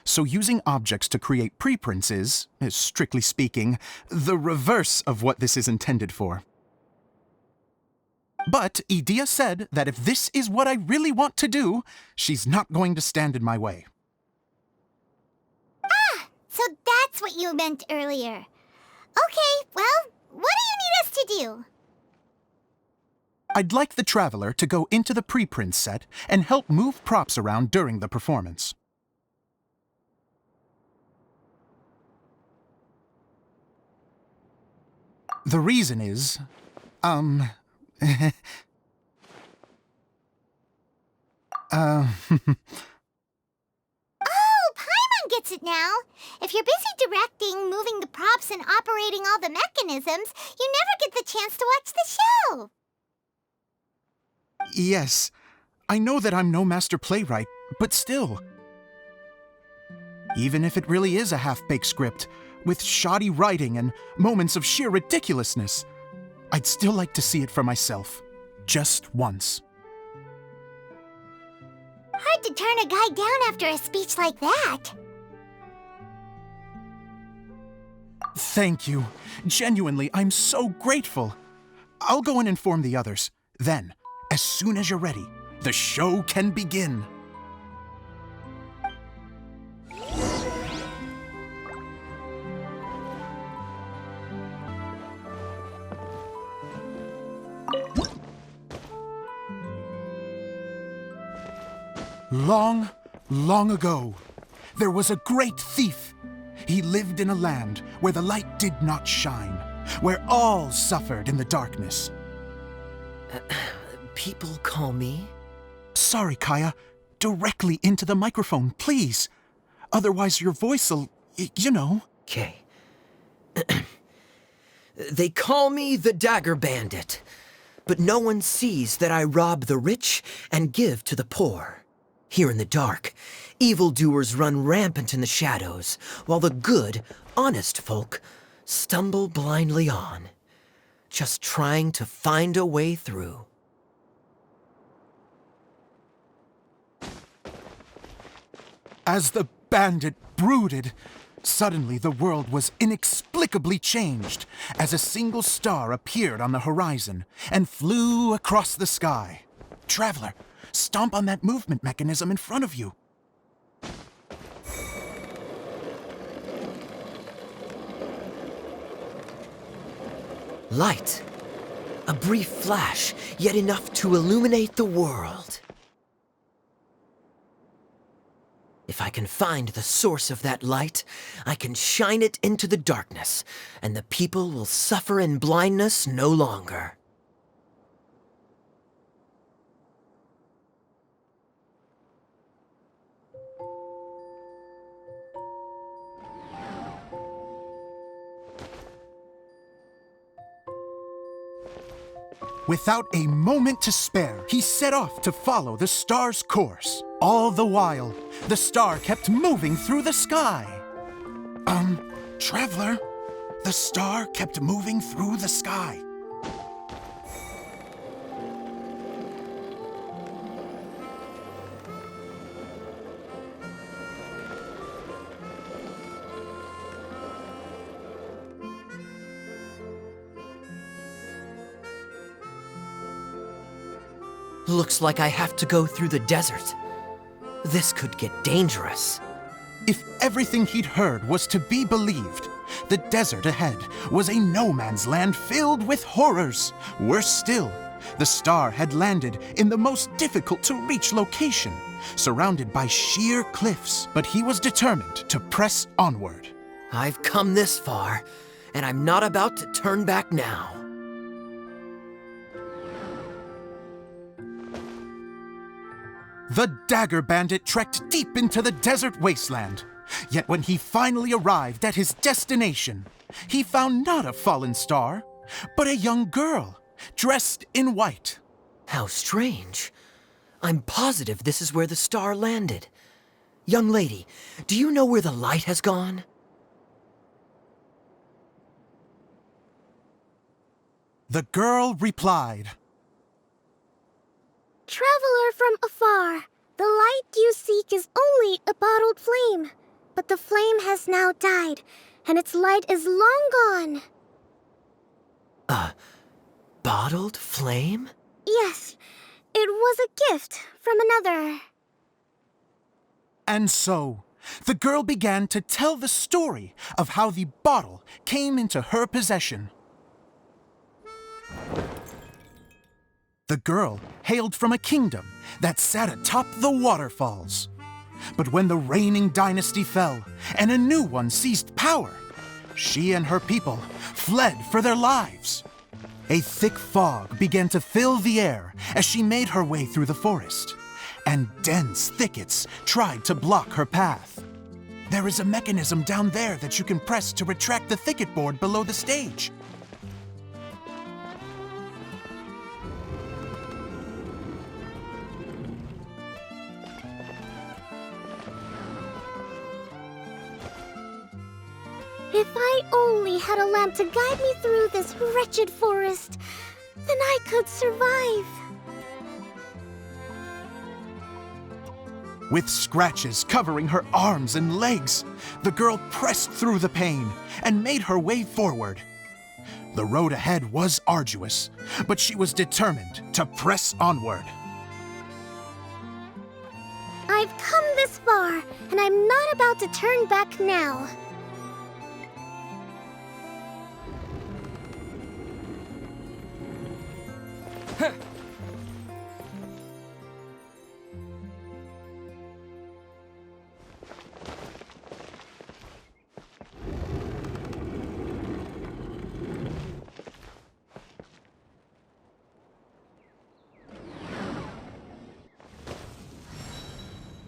So using objects to create preprints is, strictly speaking, the reverse of what this is intended for. But Idyia said that if this is what I really want to do, she's not going to stand in my way. Ah, so that's what you meant earlier. Okay, well, what do you need us to do? I'd like the Traveler to go into the preprint set and help move props around during the performance. The reason is, Oh, Paimon gets it now. If you're busy directing, moving the props, and operating all the mechanisms, you never get the chance to watch the show. Yes, I know that I'm no master playwright, but still. Even if it really is a half-baked script, with shoddy writing and moments of sheer ridiculousness, I'd still like to see it for myself, just once. Hard to turn a guy down after a speech like that. Thank you. Genuinely, I'm so grateful. I'll go and inform the others. Then, as soon as you're ready, the show can begin. Long, long ago, there was a great thief. He lived in a land where the light did not shine, where all suffered in the darkness. People call me? Sorry, Kaya. Directly into the microphone, please. Otherwise your voice'll, you know. Okay. They call me the Dagger Bandit, but no one sees that I rob the rich and give to the poor. Here in the dark, evildoers run rampant in the shadows, while the good, honest folk stumble blindly on, just trying to find a way through. As the bandit brooded, suddenly the world was inexplicably changed as a single star appeared on the horizon and flew across the sky. Traveler, stomp on that movement mechanism in front of you. Light. A brief flash, yet enough to illuminate the world. If I can find the source of that light, I can shine it into the darkness, and the people will suffer in blindness no longer. Without a moment to spare, he set off to follow the star's course. All the while, the star kept moving through the sky. Traveler, the star kept moving through the sky. Looks like I have to go through the desert. This could get dangerous. If everything he'd heard was to be believed, the desert ahead was a no-man's land filled with horrors. Worse still, The star had landed in the most difficult-to-reach location, surrounded by sheer cliffs, but he was determined to press onward. I've come this far, and I'm not about to turn back now. The Dagger Bandit trekked deep into the desert wasteland. Yet when he finally arrived at his destination, he found not a fallen star, but a young girl, dressed in white. How strange. I'm positive this is where the star landed. Young lady, do you know where the light has gone? The girl replied, Traveler from afar, the light you seek is only a bottled flame. But the flame has now died, and its light is long gone. A bottled flame? Yes, it was a gift from another. And so, the girl began to tell the story of how the bottle came into her possession. The girl hailed from a kingdom that sat atop the waterfalls. But when the reigning dynasty fell and a new one seized power, she and her people fled for their lives. A thick fog began to fill the air as she made her way through the forest, and dense thickets tried to block her path. There is a mechanism down there that you can press to retract the thicket board below the stage. If I only had a lamp to guide me through this wretched forest, then I could survive. With scratches covering her arms and legs, the girl pressed through the pain and made her way forward. The road ahead was arduous, but she was determined to press onward. I've come this far, and I'm not about to turn back now.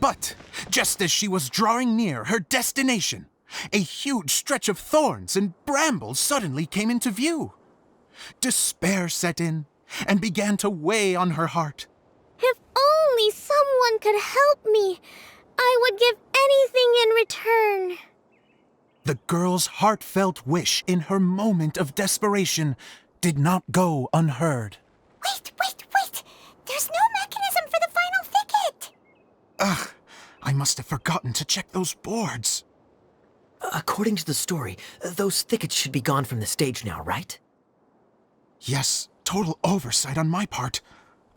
But just as she was drawing near her destination, a huge stretch of thorns and brambles suddenly came into view. Despair set in and began to weigh on her heart. If only someone could help me, I would give anything in return. The girl's heartfelt wish in her moment of desperation did not go unheard. Wait! There's no mechanism for the final thicket! Ugh, I must have forgotten to check those boards. According to the story, those thickets should be gone from the stage now, right? Yes, total oversight on my part.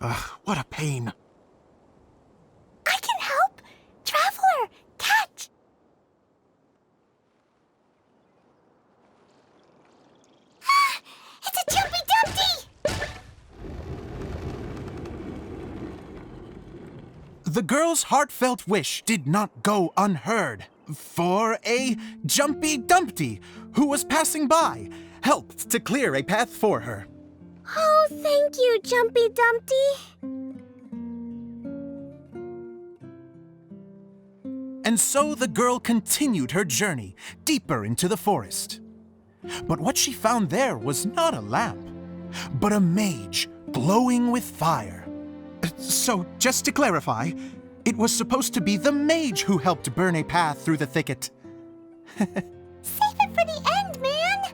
Ugh, what a pain. I can help! Traveler, catch! It's a Jumpy Dumpty! The girl's heartfelt wish did not go unheard, for a Jumpy Dumpty who was passing by helped to clear a path for her. Oh, thank you, Jumpy Dumpty. And so the girl continued her journey deeper into the forest. But what she found there was not a lamp, but a mage glowing with fire. So, just to clarify, it was supposed to be the mage who helped burn a path through the thicket. Save it for the end, man!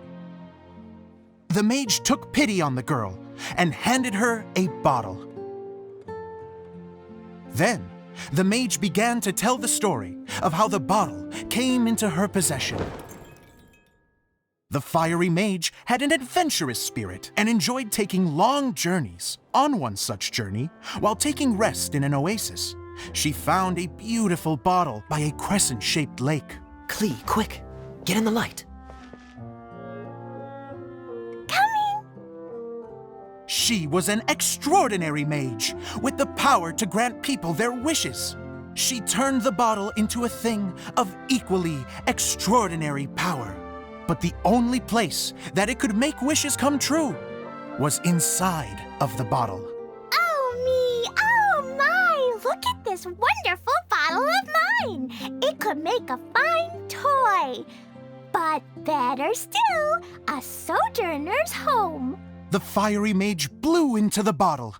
The mage took pity on the girl and handed her a bottle. Then, the mage began to tell the story of how the bottle came into her possession. The fiery mage had an adventurous spirit and enjoyed taking long journeys. On one such journey, while taking rest in an oasis, she found a beautiful bottle by a crescent-shaped lake. Klee, quick! Get in the light! Coming! She she was an extraordinary mage with the power to grant people their wishes. She turned the bottle into a thing of equally extraordinary power. But the only place that it could make wishes come true was inside of the bottle. Oh me, oh my! Look at this wonderful bottle of mine! It could make a fine toy. But better still, a sojourner's home. The fiery mage blew into the bottle,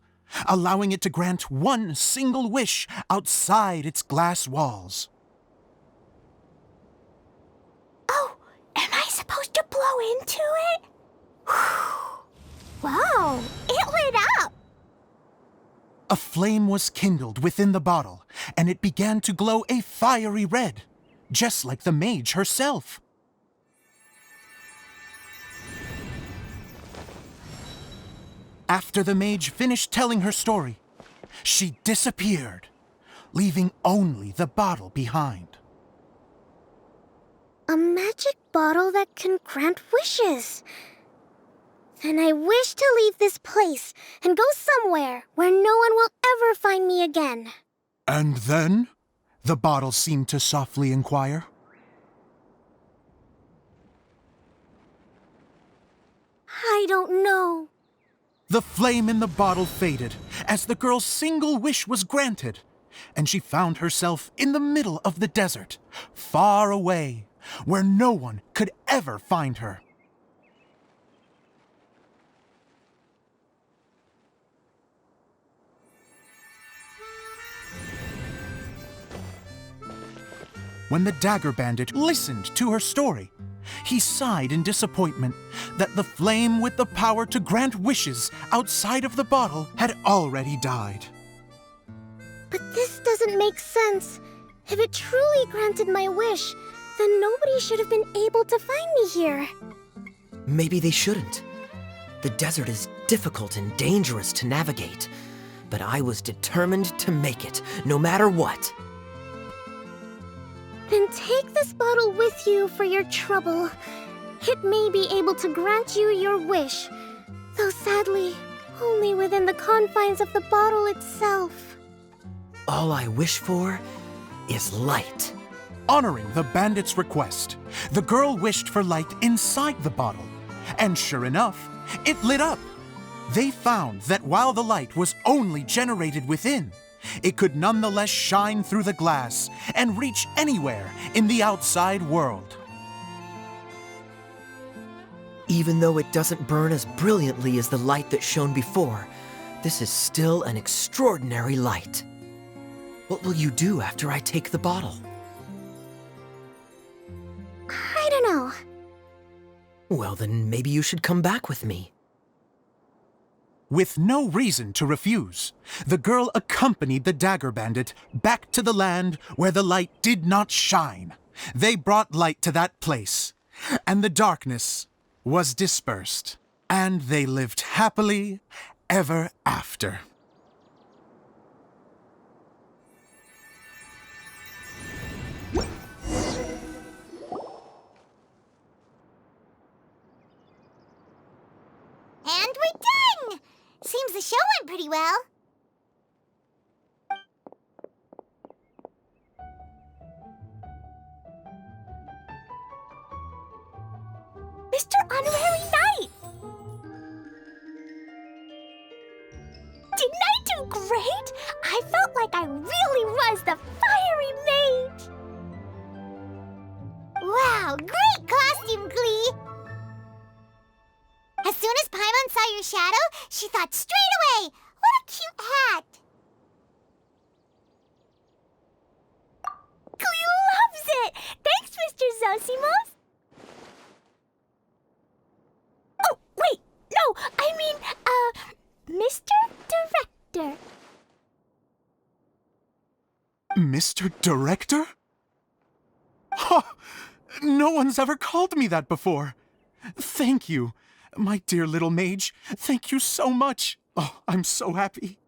allowing it to grant one single wish outside its glass walls. Oh, am I supposed to blow into it? Whoa, it lit up! A flame was kindled within the bottle, and it began to glow a fiery red, just like the mage herself. After the mage finished telling her story, she disappeared, leaving only the bottle behind. A magic bottle that can grant wishes. Then I wish to leave this place and go somewhere where no one will ever find me again. And then, the bottle seemed to softly inquire. I don't know. The flame in the bottle faded as the girl's single wish was granted, and she found herself in the middle of the desert, far away, where no one could ever find her. When the dagger bandit listened to her story, he sighed in disappointment that the flame with the power to grant wishes outside of the bottle had already died. But this doesn't make sense. If it truly granted my wish, then nobody should have been able to find me here. Maybe they shouldn't. The desert is difficult and dangerous to navigate, but I was determined to make it, no matter what. Then take this bottle with you for your trouble. It may be able to grant you your wish, though sadly, only within the confines of the bottle itself. All I wish for is light. Honoring the bandit's request, the girl wished for light inside the bottle, and sure enough, it lit up. They found that while the light was only generated within, it could nonetheless shine through the glass and reach anywhere in the outside world. Even though it doesn't burn as brilliantly as the light that shone before, this is still an extraordinary light. What will you do after I take the bottle? I don't know. Well, then maybe you should come back with me. With no reason to refuse, the girl accompanied the dagger bandit back to the land where the light did not shine. They brought light to that place, and the darkness was dispersed, and they lived happily ever after. And we're done! Seems the show went pretty well. Mr. Honorary Knight! Didn't I do great? I felt like I really was the fiery mage! Wow, great costume, Klee! As soon as Paimon saw your shadow, she thought straight away, what a cute hat! Klee loves it! Thanks, Mr. Zosimos! Oh, wait, no, I mean, Mr. Director. Mr. Director? Ha! No one's ever called me that before. Thank you. My dear little mage, thank you so much. Oh, I'm so happy.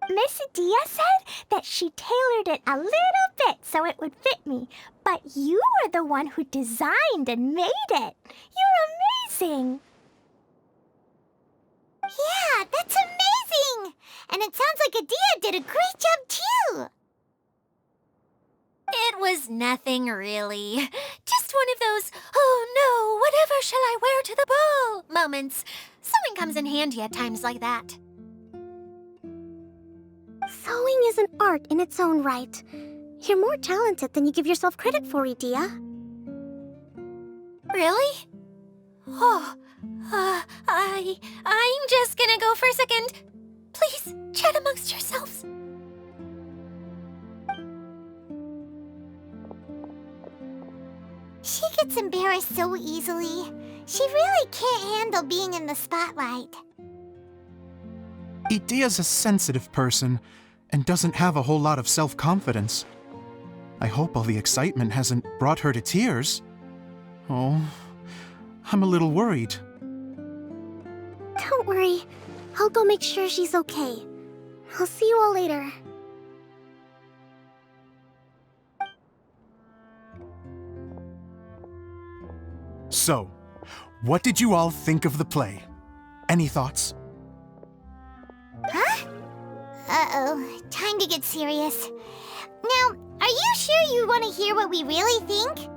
Miss Idyia said that she tailored it a little bit so it would fit me, but you were the one who designed and made it. You're amazing. Yeah, that's amazing! And it sounds like Idyia did a great job too! It was nothing really. Just one of those, oh no, whatever shall I wear to the ball moments. Sewing comes in handy at times like that. Sewing is an art in its own right. You're more talented than you give yourself credit for, Idyia. Really? Oh, I'm just gonna go for a second. Please, chat amongst yourselves. She gets embarrassed so easily. She really can't handle being in the spotlight. Idyia's a sensitive person and doesn't have a whole lot of self-confidence. I hope all the excitement hasn't brought her to tears. Oh, I'm a little worried. Don't worry. I'll go make sure she's okay. I'll see you all later. So, what did you all think of the play? Any thoughts? Huh? Uh-oh, time to get serious. Now, are you sure you want to hear what we really think?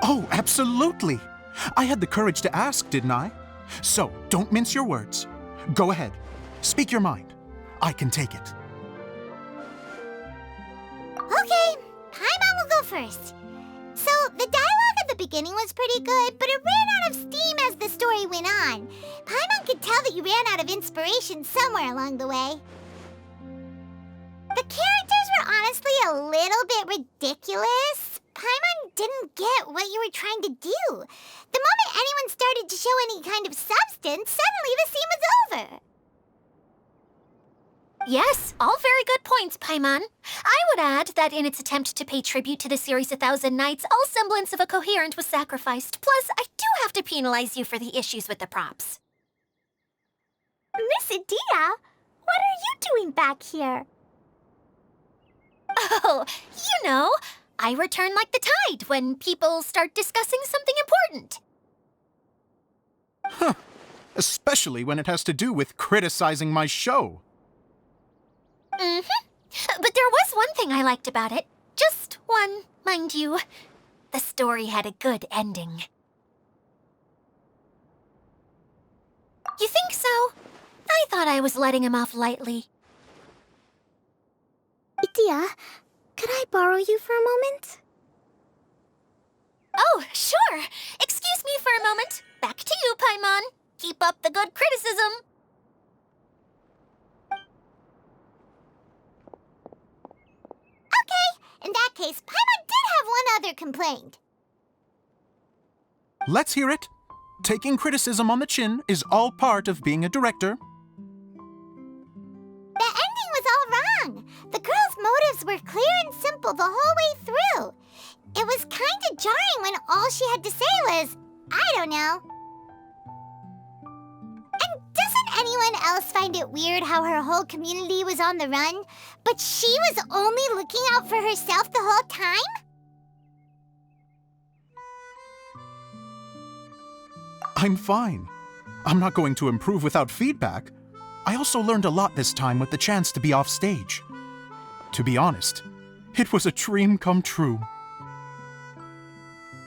Oh, absolutely! I had the courage to ask, didn't I? So, don't mince your words. Go ahead. Speak your mind. I can take it. Okay, Paimon will go first. So, the dialogue at the beginning was pretty good, but it ran out of steam as the story went on. Paimon could tell that you ran out of inspiration somewhere along the way. The characters were honestly a little bit ridiculous. Paimon didn't get what you were trying to do. The moment anyone started to show any kind of substance, suddenly the scene was over. Yes, all very good points, Paimon. I would add that in its attempt to pay tribute to the series 1,000 Nights, all semblance of a coherent was sacrificed. Plus, I do have to penalize you for the issues with the props. Miss Idyia, what are you doing back here? Oh, you know, I return like the tide when people start discussing something important. Huh. Especially when it has to do with criticizing my show. But there was one thing I liked about it. Just one, mind you. The story had a good ending. You think so? I thought I was letting him off lightly. Idyia, could I borrow you for a moment? Oh, sure. Excuse me for a moment. Back to you, Paimon. Keep up the good criticism. In that case, Paimon did have one other complaint. Let's hear it. Taking criticism on the chin is all part of being a director. The ending was all wrong. The girl's motives were clear and simple the whole way through. It was kind of jarring when all she had to say was, I don't know. And doesn't anyone else find it weird how her whole community was on the run, but she was only looking out for herself the whole time? I'm fine. I'm not going to improve without feedback. I also learned a lot this time with the chance to be off stage. To be honest, it was a dream come true.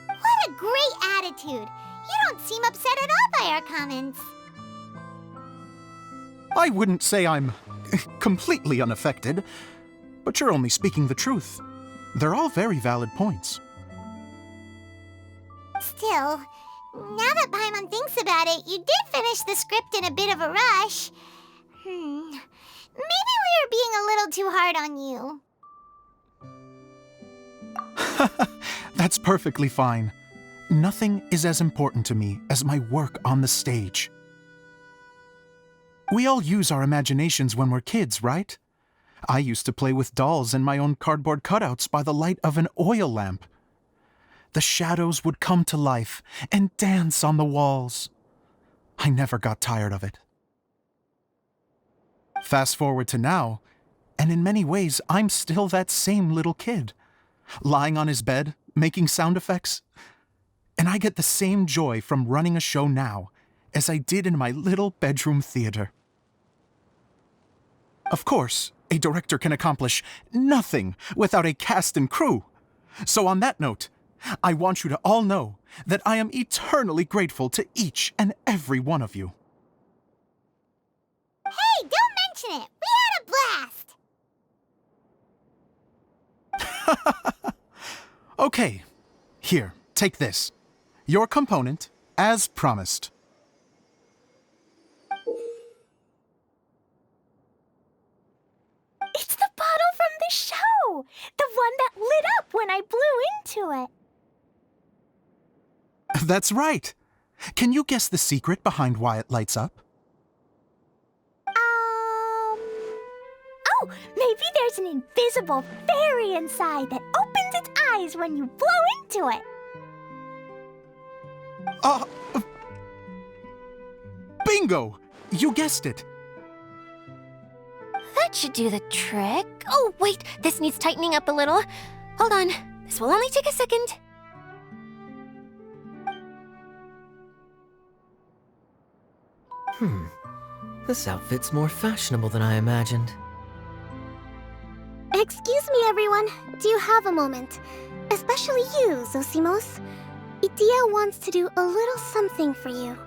What a great attitude. You don't seem upset at all by our comments. I wouldn't say I'm completely unaffected, but you're only speaking the truth. They're all very valid points. Still, now that Paimon thinks about it, you did finish the script in a bit of a rush. Maybe we were being a little too hard on you. That's perfectly fine. Nothing is as important to me as my work on the stage. We all use our imaginations when we're kids, right? I used to play with dolls and my own cardboard cutouts by the light of an oil lamp. The shadows would come to life and dance on the walls. I never got tired of it. Fast forward to now, and in many ways, I'm still that same little kid, lying on his bed, making sound effects. And I get the same joy from running a show now as I did in my little bedroom theater. Of course, a director can accomplish nothing without a cast and crew. So on that note, I want you to all know that I am eternally grateful to each and every one of you. Hey, don't mention it! We had a blast! Okay, here, take this. Your component, as promised. It's the bottle from the show! The one that lit up when I blew into it. That's right. Can you guess the secret behind why it lights up? Oh, maybe there's an invisible fairy inside that opens its eyes when you blow into it. Bingo! You guessed it. That should do the trick. Oh, wait, this needs tightening up a little. Hold on, this will only take a second. This outfit's more fashionable than I imagined. Excuse me, everyone. Do you have a moment? Especially you, Zosimos. Idyia wants to do a little something for you.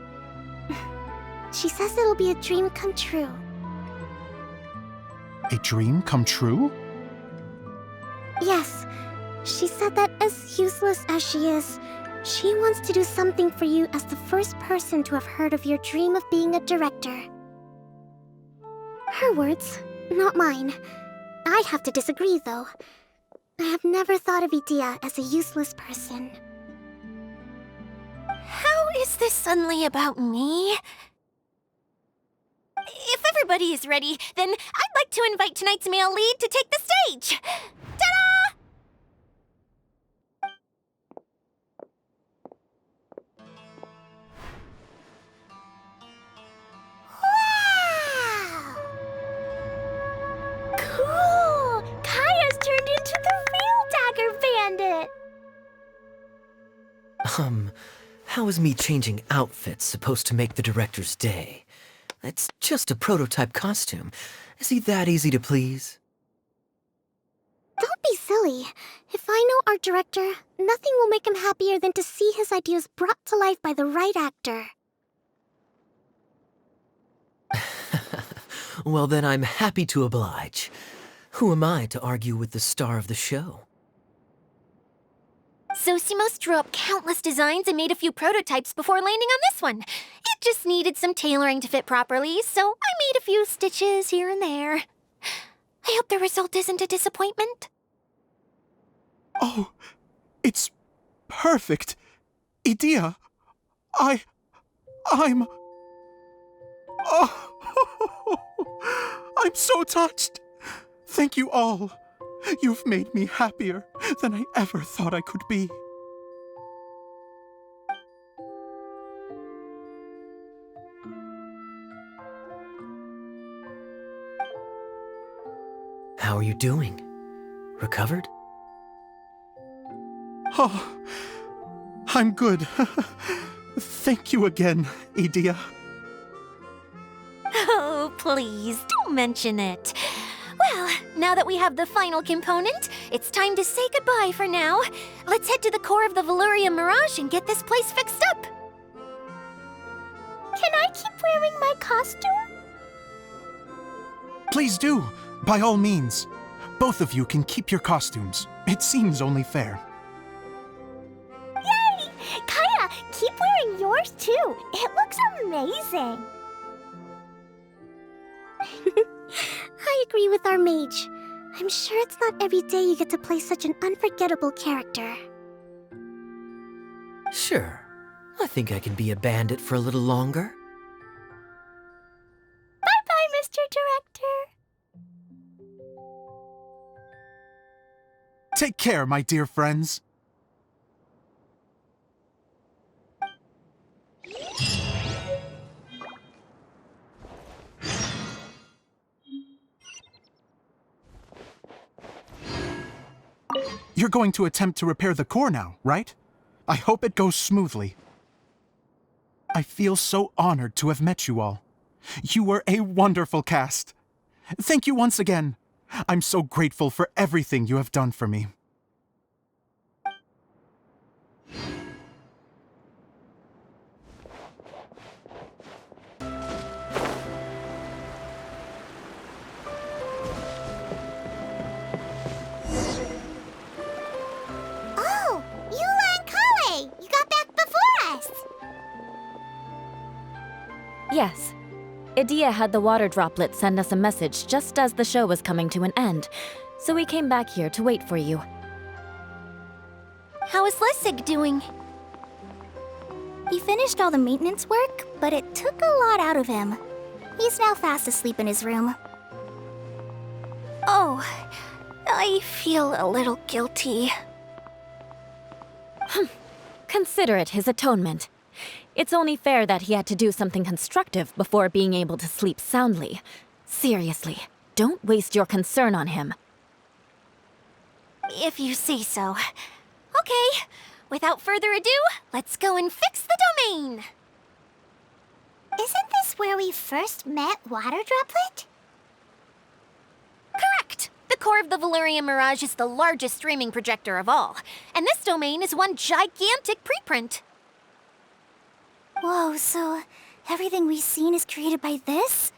She says it'll be a dream come true. A dream come true? Yes. She said that as useless as she is, she wants to do something for you as the first person to have heard of your dream of being a director. Her words, not mine. I have to disagree, though. I have never thought of Idyia as a useless person. How is this suddenly about me? If everybody is ready, then I'd like to invite tonight's male lead to take the stage. Ta-da! Wow! Cool! Kaya's turned into the real Dagger Bandit! How is me changing outfits supposed to make the director's day? It's just a prototype costume. Is he that easy to please? Don't be silly. If I know our director, nothing will make him happier than to see his ideas brought to life by the right actor. Well, then I'm happy to oblige. Who am I to argue with the star of the show? Zosimos drew up countless designs and made a few prototypes before landing on this one. It just needed some tailoring to fit properly, so I made a few stitches here and there. I hope the result isn't a disappointment. Oh, it's perfect. Idyia, I'm... Oh, I'm so touched. Thank you all. You've made me happier than I ever thought I could be. How are you doing? Recovered? Oh, I'm good. Thank you again, Idyia. Oh, please, don't mention it. Well, now that we have the final component, it's time to say goodbye for now. Let's head to the core of the Veluriyam Mirage and get this place fixed up. Can I keep wearing my costume? Please do, by all means. Both of you can keep your costumes. It seems only fair. Yay! Kaya, keep wearing yours too. It looks amazing. I agree with our mage. I'm sure it's not every day you get to play such an unforgettable character. Sure. I think I can be a bandit for a little longer. Bye-bye, Mr. Director. Take care, my dear friends. You're going to attempt to repair the core now, right? I hope it goes smoothly. I feel so honored to have met you all. You were a wonderful cast. Thank you once again. I'm so grateful for everything you have done for me. Oh, Eula and Klee! You got back before us! Yes. Idyia had the water droplet send us a message just as the show was coming to an end, so we came back here to wait for you. How is Lessig doing? He finished all the maintenance work, but it took a lot out of him. He's now fast asleep in his room. Oh, I feel a little guilty. Consider it his atonement. It's only fair that he had to do something constructive before being able to sleep soundly. Seriously, don't waste your concern on him. If you say so. Okay, without further ado, let's go and fix the domain! Isn't this where we first met Water Droplet? Correct! The core of the Veluriyam Mirage is the largest streaming projector of all, and this domain is one gigantic preprint. Whoa, so everything we've seen is created by this?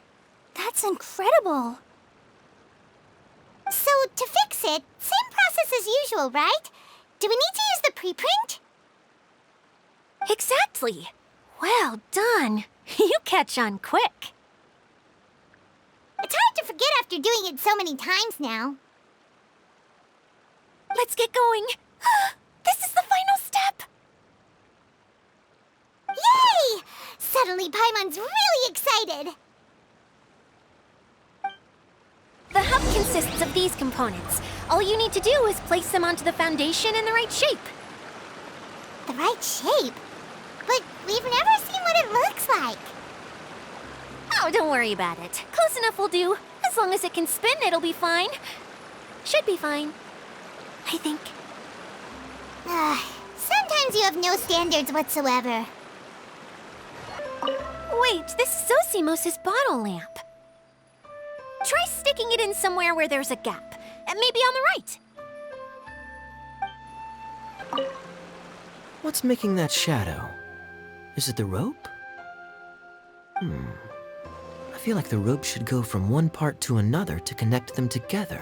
That's incredible! So, to fix it, same process as usual, right? Do we need to use the preprint? Exactly! Well done! You catch on quick. It's hard to forget after doing it so many times now. Let's get going! This is the final step! Yay! Suddenly Paimon's really excited! The hub consists of these components. All you need to do is place them onto the foundation in the right shape. The right shape? But we've never seen what it looks like. Oh, don't worry about it. Close enough will do. As long as it can spin, it'll be fine. Should be fine. I think. Sometimes you have no standards whatsoever. Wait, this is Zosimos' bottle lamp. Try sticking it in somewhere where there's a gap. Maybe on the right. What's making that shadow? Is it the rope? I feel like the rope should go from one part to another to connect them together.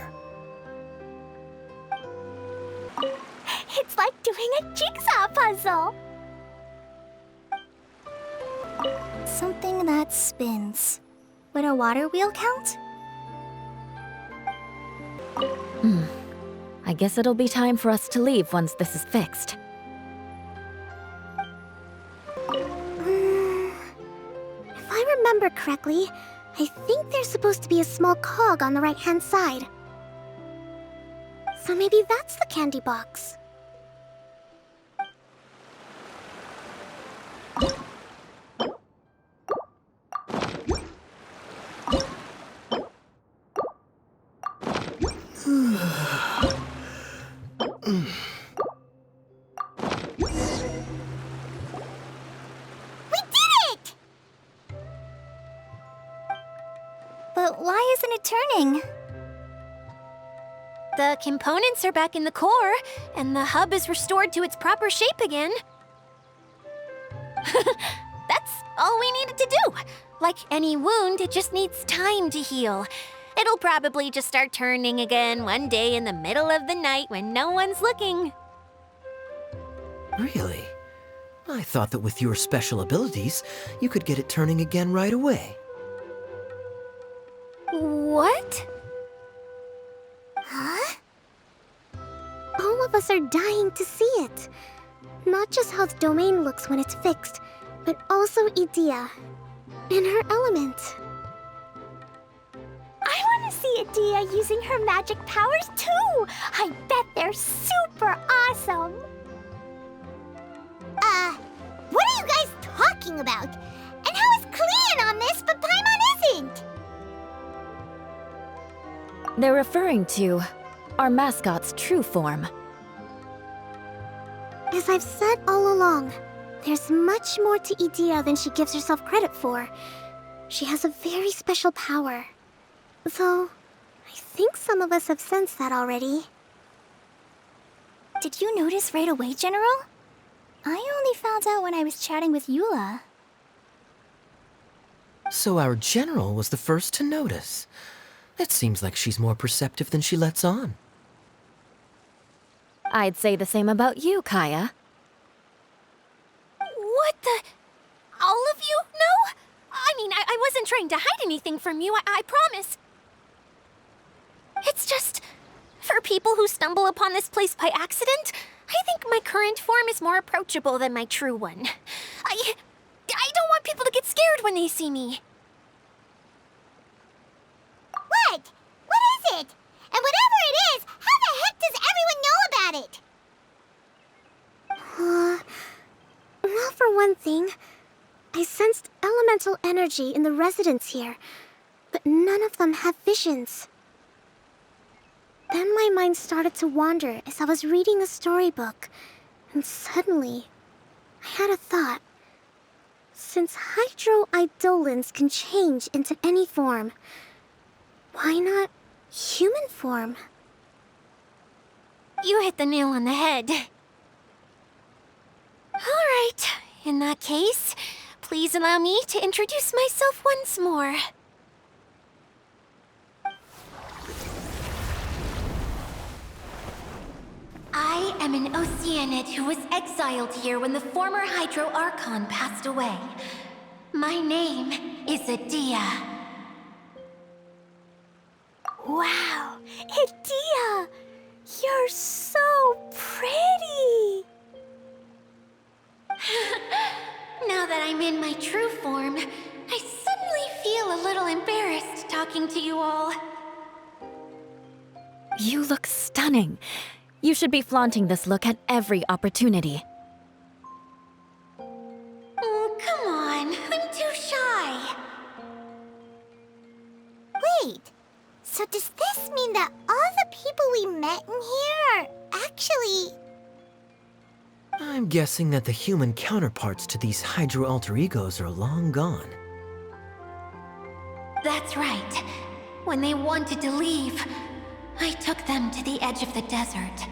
It's like doing a jigsaw puzzle! Something that spins. Would a water wheel count? I guess it'll be time for us to leave once this is fixed. If I remember correctly, I think there's supposed to be a small cog on the right-hand side. So maybe that's the candy box. But why isn't it turning? The components are back in the core, and the hub is restored to its proper shape again. That's all we needed to do. Like any wound, it just needs time to heal. It'll probably just start turning again one day in the middle of the night when no one's looking. Really? I thought that with your special abilities, you could get it turning again right away. What? Huh? All of us are dying to see it. Not just how the domain looks when it's fixed, but also Idyia. In her element. I want to see Idyia using her magic powers too! I bet they're super awesome! What are you guys talking about? And how is Klee in on this, but Paimon isn't? They're referring to our mascot's true form. As I've said all along, There's much more to Idyia than she gives herself credit for. She has a very special power. Though, I think some of us have sensed that already. Did you notice right away, General? I only found out when I was chatting with Eula. So our general was the first to notice. It seems like she's more perceptive than she lets on. I'd say the same about you, Kaya. What the? All of you? No? I mean, I wasn't trying to hide anything from you, I promise. It's just, for people who stumble upon this place by accident, I think my current form is more approachable than my true one. I don't want people to get scared when they see me. What? What is it? And whatever it is, how the heck does everyone know about it? Well, for one thing, I sensed elemental energy in the residents here, but none of them have visions. Then my mind started to wander as I was reading a storybook, and suddenly, I had a thought. Since hydro-eidolons can change into any form, why not human form? You hit the nail on the head. All right, in that case, please allow me to introduce myself once more. I am an Oceanid who was exiled here when the former Hydro Archon passed away. My name is Idyia. Wow, Idyia! You're so pretty! Now that I'm in my true form, I suddenly feel a little embarrassed talking to you all. You look stunning. You should be flaunting this look at every opportunity. Oh, come on. I'm too shy. Wait, so does this mean that all the people we met in here are actually... I'm guessing that the human counterparts to these hydro alter egos are long gone. That's right. When they wanted to leave, I took them to the edge of the desert.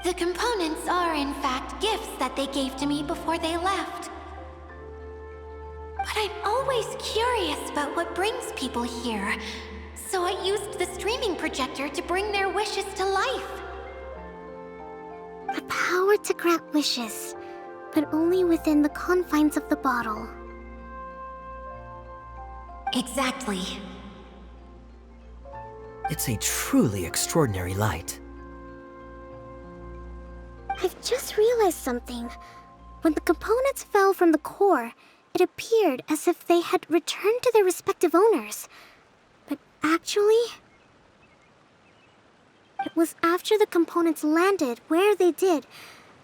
The components are, in fact, gifts that they gave to me before they left. But I'm always curious about what brings people here, so I used the streaming projector to bring their wishes to life. The power to grant wishes, but only within the confines of the bottle. Exactly. It's a truly extraordinary light. I've just realized something. When the components fell from the core, it appeared as if they had returned to their respective owners. But actually, it was after the components landed where they did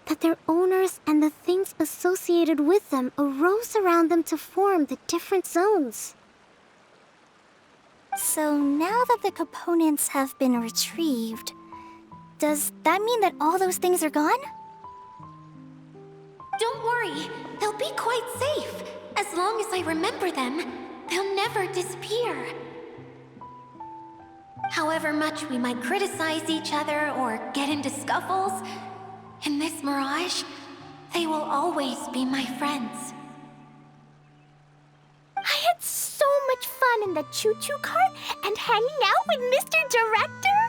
that their owners and the things associated with them arose around them to form the different zones. So now that the components have been retrieved, does that mean that all those things are gone? Don't worry, they'll be quite safe. As long as I remember them, they'll never disappear. However much we might criticize each other or get into scuffles, in this mirage, they will always be my friends. I had so much fun in the choo-choo cart and hanging out with Mr. Director.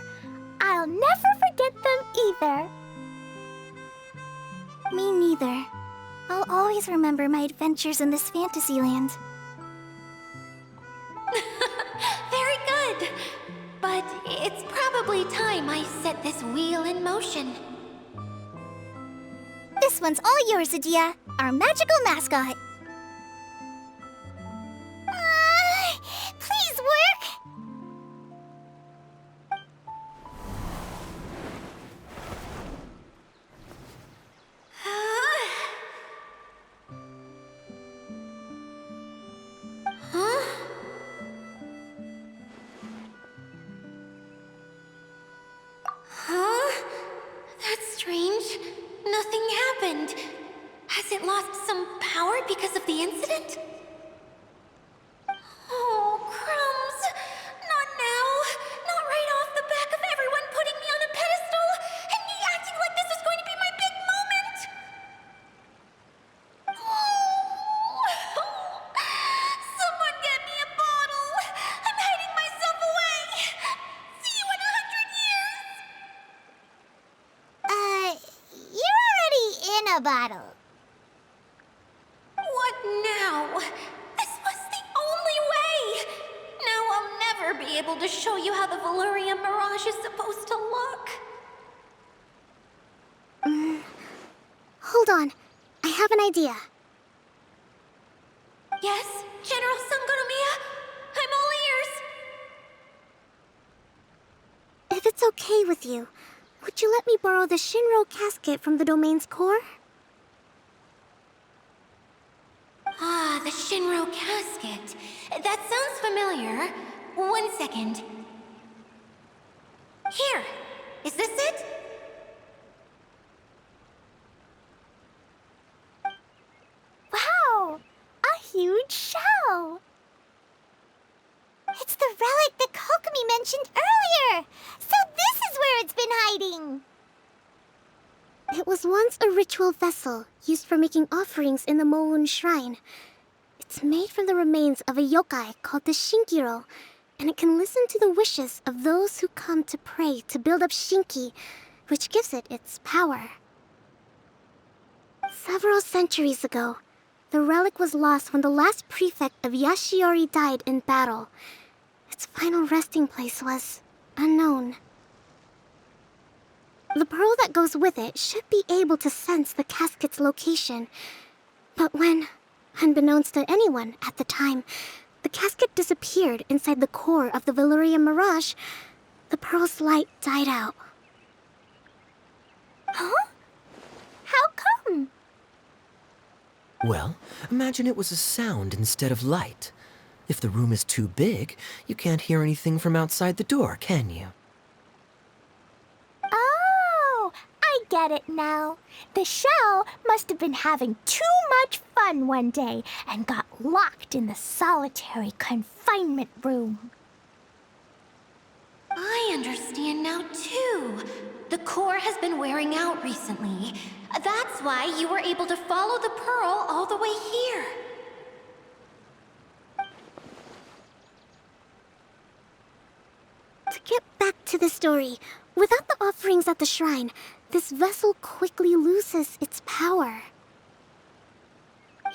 I'll never forget them either. Me neither. I'll always remember my adventures in this fantasy land. Very good. But it's probably time I set this wheel in motion. This one's all yours, Idyia, our magical mascot. Please work! Huh? Huh? That's strange. Nothing happened. Has it lost some power because of the incident? Oh, crumbs! Not now! Not right off the back of everyone putting me on a pedestal and me acting like this is going to be my big moment! Someone get me a bottle! I'm hiding myself away! See you in 100 years! You're already in a bottle. What now? This was the only way! Now I'll never be able to show you how the Veluriyam Mirage is supposed to look. Hold on. I have an idea. Yes, General Sangonomiya? I'm all ears! If it's okay with you, would you let me borrow the Shinro casket from the domain's core? Ah, the Shinro casket. That sounds familiar. 1 second. Here. Is this it? Wow! A huge shell! It's the relic that Kokomi mentioned earlier! So this is where it's been hiding! It was once a ritual vessel used for making offerings in the Moon Shrine. It's made from the remains of a yokai called the Shinkiro, and it can listen to the wishes of those who come to pray to build up Shinki, which gives it its power. Several centuries ago, the relic was lost when the last prefect of Yashiori died in battle. Its final resting place was unknown. The pearl that goes with it should be able to sense the casket's location. But when, unbeknownst to anyone at the time, the casket disappeared inside the core of the Veluriyam Mirage, the pearl's light died out. Huh? How come? Well, imagine it was a sound instead of light. If the room is too big, you can't hear anything from outside the door, can you? Oh, I get it now. The shell must have been having too much fun one day and got locked in the solitary confinement room. I understand now, too. The core has been wearing out recently. That's why you were able to follow the pearl all the way here. To get back to the story, without the offerings at the shrine, this vessel quickly loses its power.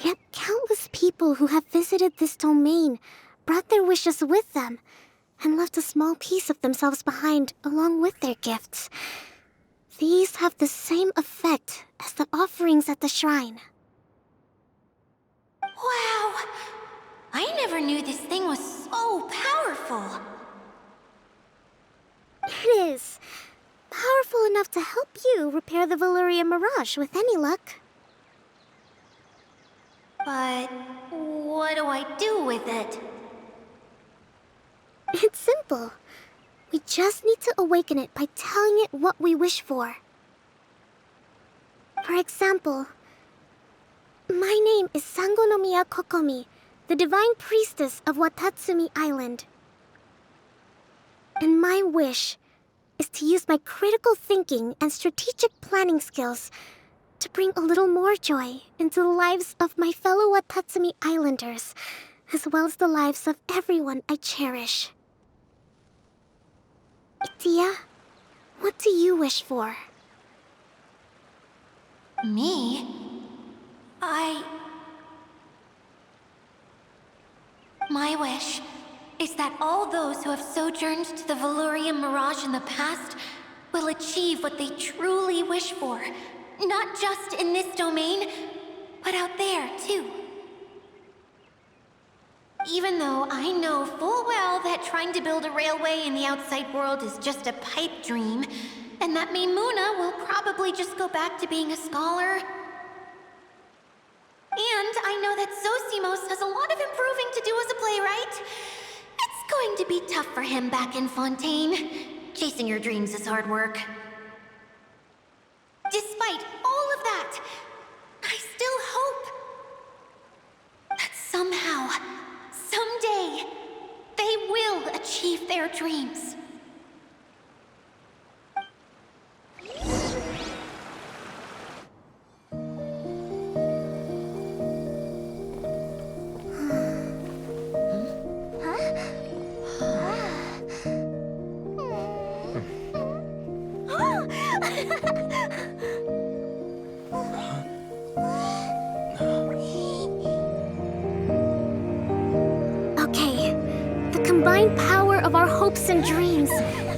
Yet countless people who have visited this domain brought their wishes with them and left a small piece of themselves behind along with their gifts. These have the same effect as the offerings at the shrine. Wow! I never knew this thing was so powerful. It is. Powerful enough to help you repair the Veluriyam Mirage with any luck. But what do I do with it? It's simple. We just need to awaken it by telling it what we wish for. For example, my name is Sangonomiya Kokomi, the divine priestess of Watatsumi Island. And my wish is to use my critical thinking and strategic planning skills to bring a little more joy into the lives of my fellow Watatsumi Islanders, as well as the lives of everyone I cherish. Idyia, what do you wish for? Me? My wish is that all those who have sojourned to the Veluriyam Mirage in the past will achieve what they truly wish for. Not just in this domain, but out there, too. Even though I know full well that trying to build a railway in the outside world is just a pipe dream, and that Maimuna will probably just go back to being a scholar. And I know that Zosimos has a lot of improving to do as a playwright. It's going to be tough for him back in Fontaine. Chasing your dreams is hard work. Despite all of that, I still your dreams. Okay, the combined power of our hopes and dreams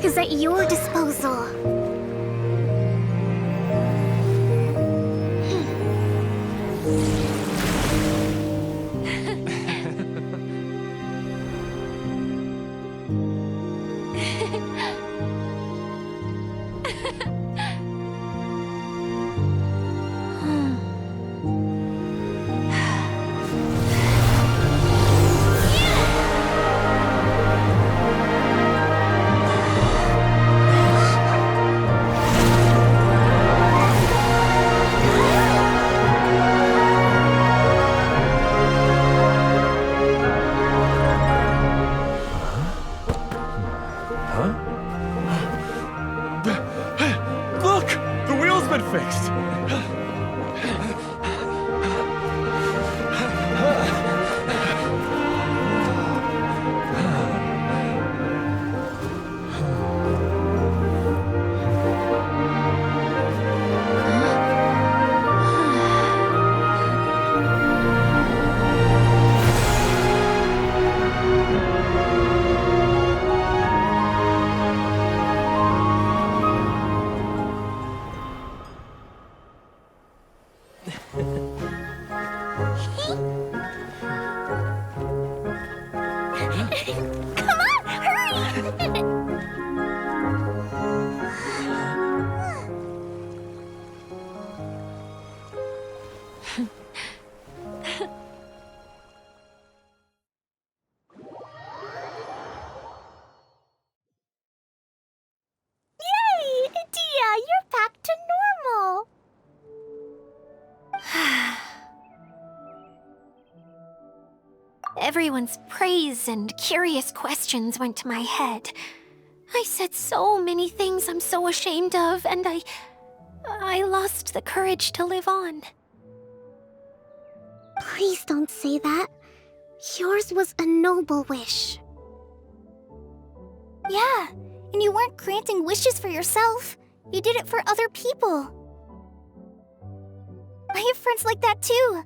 is at your disposal. Look! The wheel's been fixed! Come on, hurry! Yay! Idyia, you're back to normal! Everyone's praise and curious questions went to my head. I said so many things I'm so ashamed of, and I lost the courage to live on. Please don't say that. Yours was a noble wish. Yeah, and you weren't granting wishes for yourself. You did it for other people. I have friends like that too.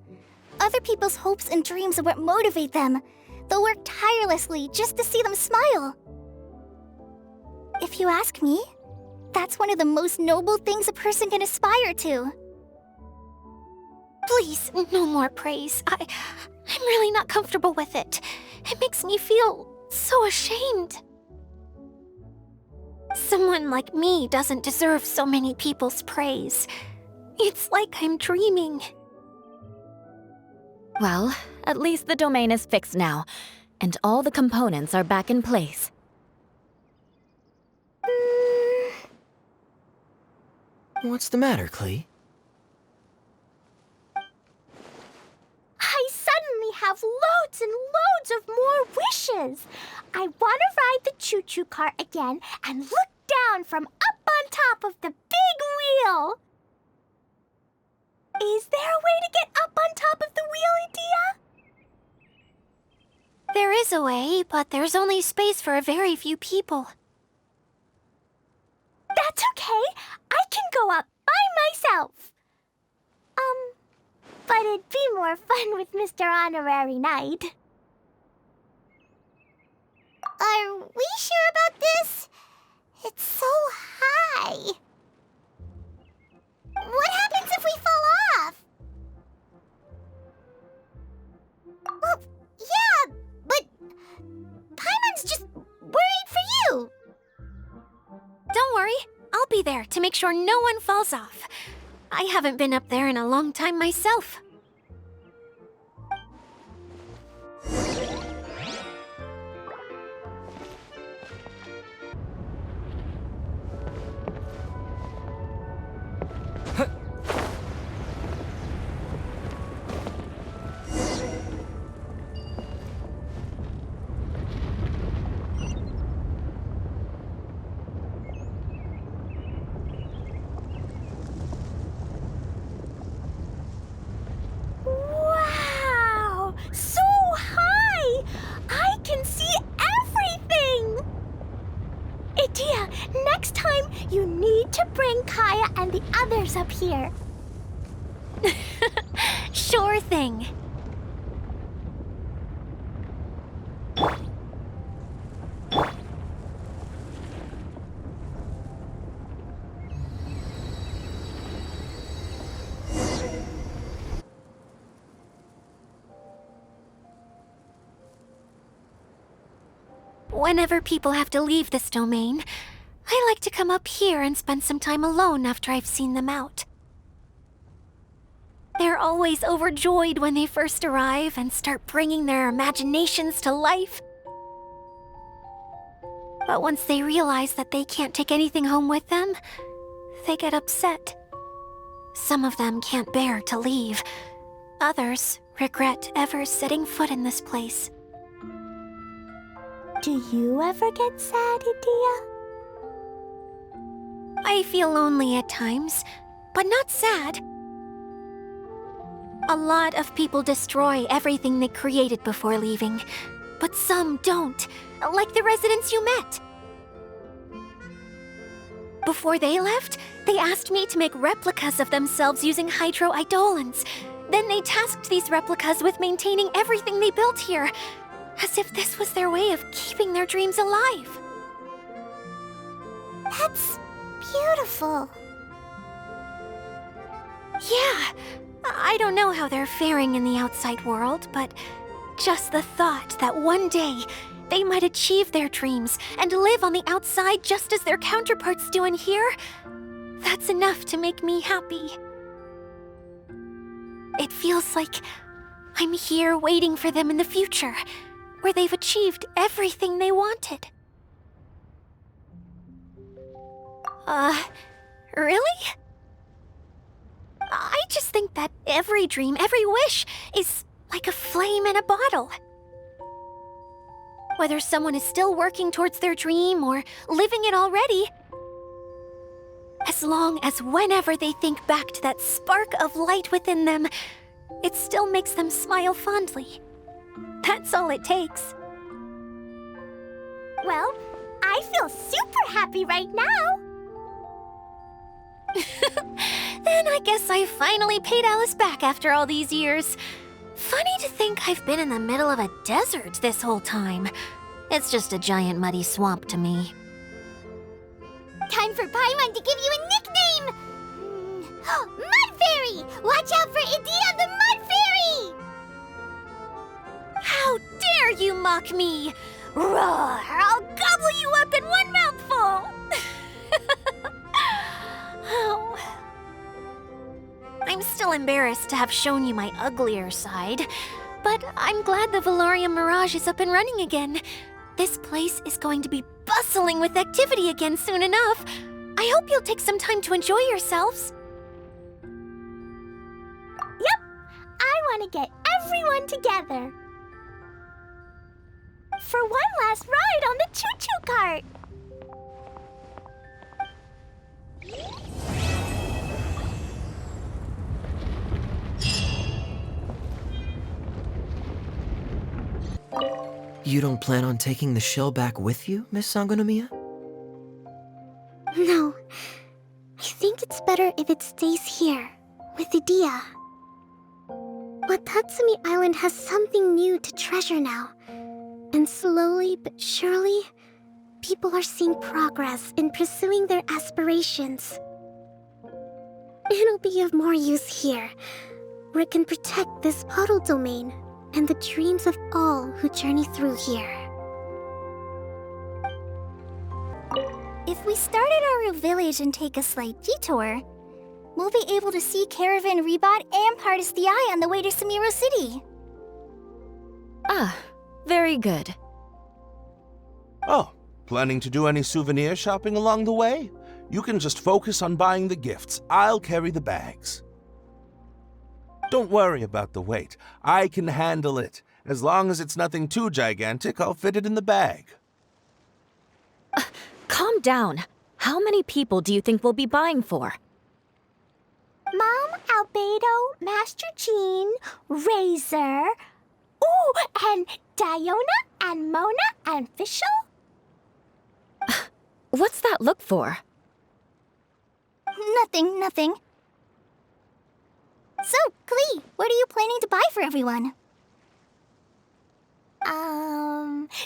Other people's hopes and dreams are what motivate them. They'll work tirelessly just to see them smile. If you ask me, that's one of the most noble things a person can aspire to. Please, no more praise. I'm really not comfortable with it. It makes me feel so ashamed. Someone like me doesn't deserve so many people's praise. It's like I'm dreaming. Well, at least the domain is fixed now, and all the components are back in place. What's the matter, Klee? I suddenly have loads and loads of more wishes. I want to ride the choo-choo cart again and look down from up on top of the big wheel. Is there a way to get up on top of the wheel, Idyia? There is a way, but there's only space for a very few people. That's okay. I can go up by myself. But it'd be more fun with Mr. Honorary Knight. Are we sure about this? It's so high. What happens if we fall off? Well, yeah, but Paimon's just worried for you. Don't worry, I'll be there to make sure no one falls off. I haven't been up there in a long time myself. Idyia, next time you need to bring Kaya and the others up here. Sure thing. Whenever people have to leave this domain, I like to come up here and spend some time alone after I've seen them out. They're always overjoyed when they first arrive and start bringing their imaginations to life. But once they realize that they can't take anything home with them, they get upset. Some of them can't bear to leave. Others regret ever setting foot in this place. Do you ever get sad, Idyia? I feel lonely at times, but not sad. A lot of people destroy everything they created before leaving, but some don't, like the residents you met. Before they left, they asked me to make replicas of themselves using hydro-eidolons. Then they tasked these replicas with maintaining everything they built here, as if this was their way of keeping their dreams alive. That's beautiful. Yeah, I don't know how they're faring in the outside world, but just the thought that one day they might achieve their dreams and live on the outside just as their counterparts do in here, that's enough to make me happy. It feels like I'm here waiting for them in the future, where they've achieved everything they wanted. Really? I just think that every dream, every wish, is like a flame in a bottle. Whether someone is still working towards their dream or living it already, as long as whenever they think back to that spark of light within them, it still makes them smile fondly. That's all it takes. Well, I feel super happy right now. Then I guess I finally paid Alice back after all these years. Funny to think I've been in the middle of a desert this whole time. It's just a giant muddy swamp to me. Time for Paimon to give you a nickname! Mud Fairy! Watch out for Idyia the Mud Fairy! How dare you mock me! Roar! I'll gobble you up in one mouthful! Oh. I'm still embarrassed to have shown you my uglier side, but I'm glad the Veluriyam Mirage is up and running again. This place is going to be bustling with activity again soon enough. I hope you'll take some time to enjoy yourselves. Yep, I want to get everyone together. For one last ride on the choo-choo cart. You don't plan on taking the shell back with you, Miss Sangonomiya? No. I think it's better if it stays here, with Idyia. Watatsumi Island has something new to treasure now. And slowly but surely, people are seeing progress in pursuing their aspirations. It'll be of more use here, where it can protect this puddle domain and the dreams of all who journey through here. If we start at our village and take a slight detour, we'll be able to see Caravan Rebot and Pardis the Eye on the way to Samiro City. Ah, very good. Oh, planning to do any souvenir shopping along the way? You can just focus on buying the gifts. I'll carry the bags. Don't worry about the weight. I can handle it. As long as it's nothing too gigantic, I'll fit it in the bag. Calm down. How many people do you think we'll be buying for? Mom, Albedo, Master Jean, Razor, ooh, and Diona, and Mona, and Fischl. What's that look for? Nothing. So, Klee, what are you planning to buy for everyone?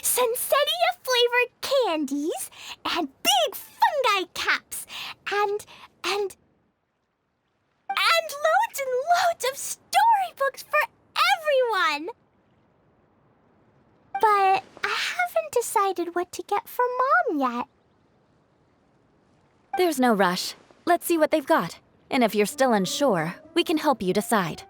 Sensetia-flavored candies, and big fungi caps, and loads and loads of storybooks for everyone! But I haven't decided what to get for Mom yet. There's no rush. Let's see what they've got. And if you're still unsure, we can help you decide.